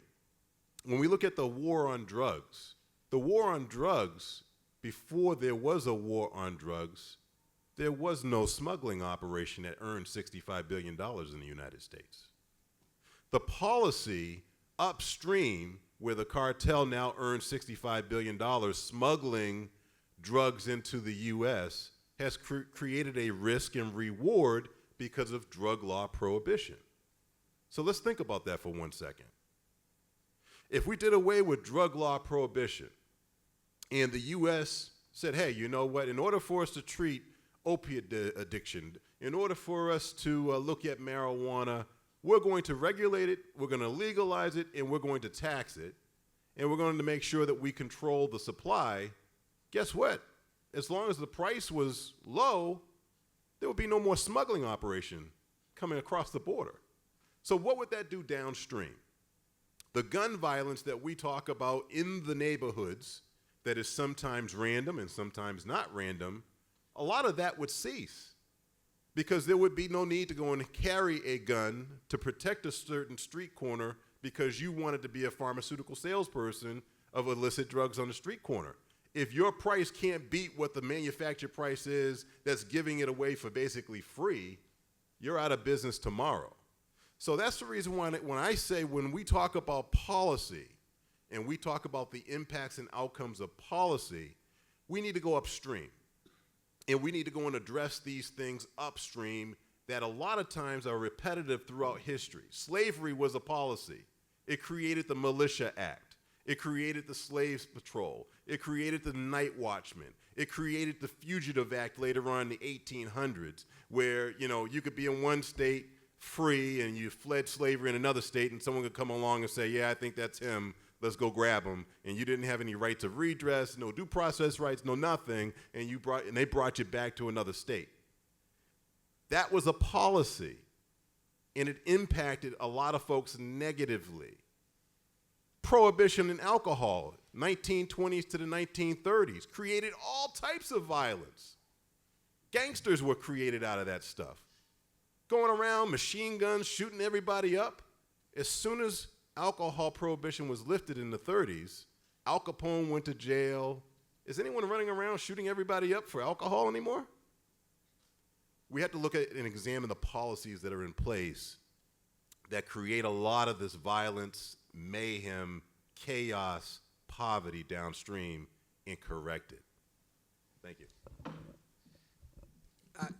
When we look at the war on drugs, before there was a war on drugs, there was no smuggling operation that earned $65 billion in the United States. The policy upstream, where the cartel now earns $65 billion smuggling drugs into the U.S., has created a risk and reward because of drug law prohibition. So let's think about that for 1 second. If we did away with drug law prohibition and the U.S. said, hey, you know what, in order for us to treat opiate addiction, in order for us to look at marijuana, we're going to regulate it, we're going to legalize it, and we're going to tax it, and we're going to make sure that we control the supply. Guess what? As long as the price was low, there would be no more smuggling operation coming across the border. So what would that do downstream? The gun violence that we talk about in the neighborhoods that is sometimes random and sometimes not random, a lot of that would cease because there would be no need to go and carry a gun to protect a certain street corner because you wanted to be a pharmaceutical salesperson of illicit drugs on the street corner. If your price can't beat what the manufacturer price is that's giving it away for basically free, you're out of business tomorrow. So that's the reason why when I say when we talk about policy and we talk about the impacts and outcomes of policy, we need to go upstream. And we need to go and address these things upstream that a lot of times are repetitive throughout history. Slavery was a policy. It created the Militia Act. It created the Slaves Patrol. It created the Night Watchman. It created the Fugitive Act later on in the 1800s, where you could be in one state free and you fled slavery in another state, and someone could come along and say, yeah, I think that's him. Let's go grab him. And you didn't have any rights of redress, no due process rights, no nothing, and they brought you back to another state. That was a policy, and it impacted a lot of folks negatively. Prohibition in alcohol, 1920s to the 1930s, created all types of violence. Gangsters were created out of that stuff. Going around, machine guns, shooting everybody up. As soon as alcohol prohibition was lifted in the 30s, Al Capone went to jail. Is anyone running around shooting everybody up for alcohol anymore? We have to look at and examine the policies that are in place that create a lot of this violence, mayhem, chaos, poverty downstream, and correct it. Thank you.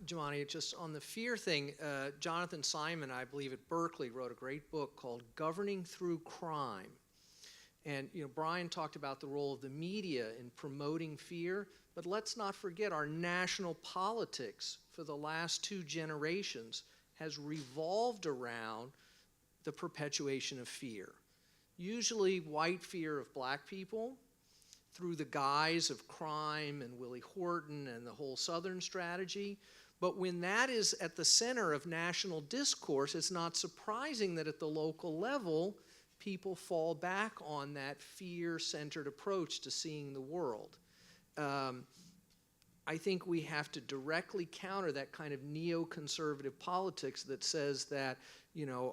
Jumaane, just on the fear thing, Jonathan Simon, I believe at Berkeley, wrote a great book called Governing Through Crime. And Brian talked about the role of the media in promoting fear, but let's not forget our national politics for the last 2 generations has revolved around the perpetuation of fear. Usually white fear of black people through the guise of crime and Willie Horton and the whole Southern strategy. But when that is at the center of national discourse, it's not surprising that at the local level, people fall back on that fear-centered approach to seeing the world. I think we have to directly counter that kind of neoconservative politics that says that,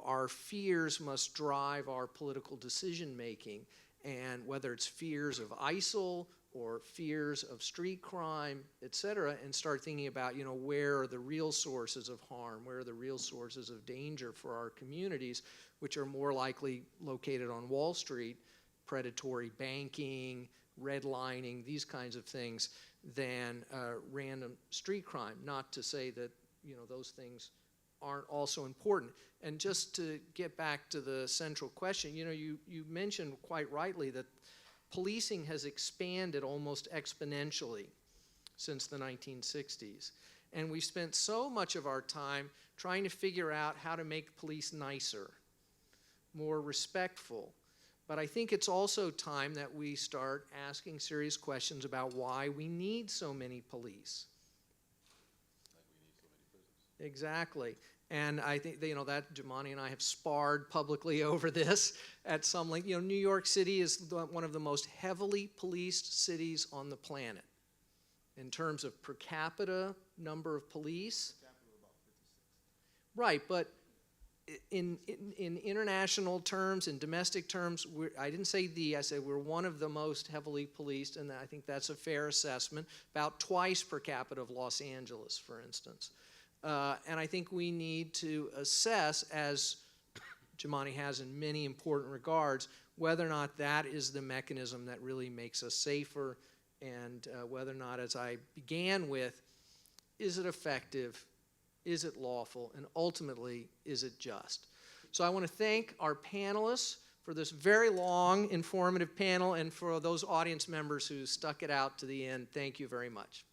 our fears must drive our political decision-making. And whether it's fears of ISIL or fears of street crime, et cetera, and start thinking about, where are the real sources of harm, where are the real sources of danger for our communities, which are more likely located on Wall Street, predatory banking, redlining, these kinds of things, than random street crime. Not to say that, those things aren't also important. And just to get back to the central question, you mentioned quite rightly that policing has expanded almost exponentially since the 1960s. And we've spent so much of our time trying to figure out how to make police nicer, more respectful. But I think it's also time that we start asking serious questions about why we need so many police. Exactly. And I think that Jumaane and I have sparred publicly over this at some length. New York City is one of the most heavily policed cities on the planet in terms of per capita number of police. Right, but in international terms, in domestic terms, I didn't say I said we're one of the most heavily policed, and I think that's a fair assessment, about twice per capita of Los Angeles, for instance. And I think we need to assess, as Jumaane has in many important regards, whether or not that is the mechanism that really makes us safer, and whether or not, as I began with, is it effective, is it lawful, and ultimately, is it just? So I want to thank our panelists for this very long, informative panel, and for those audience members who stuck it out to the end. Thank you very much.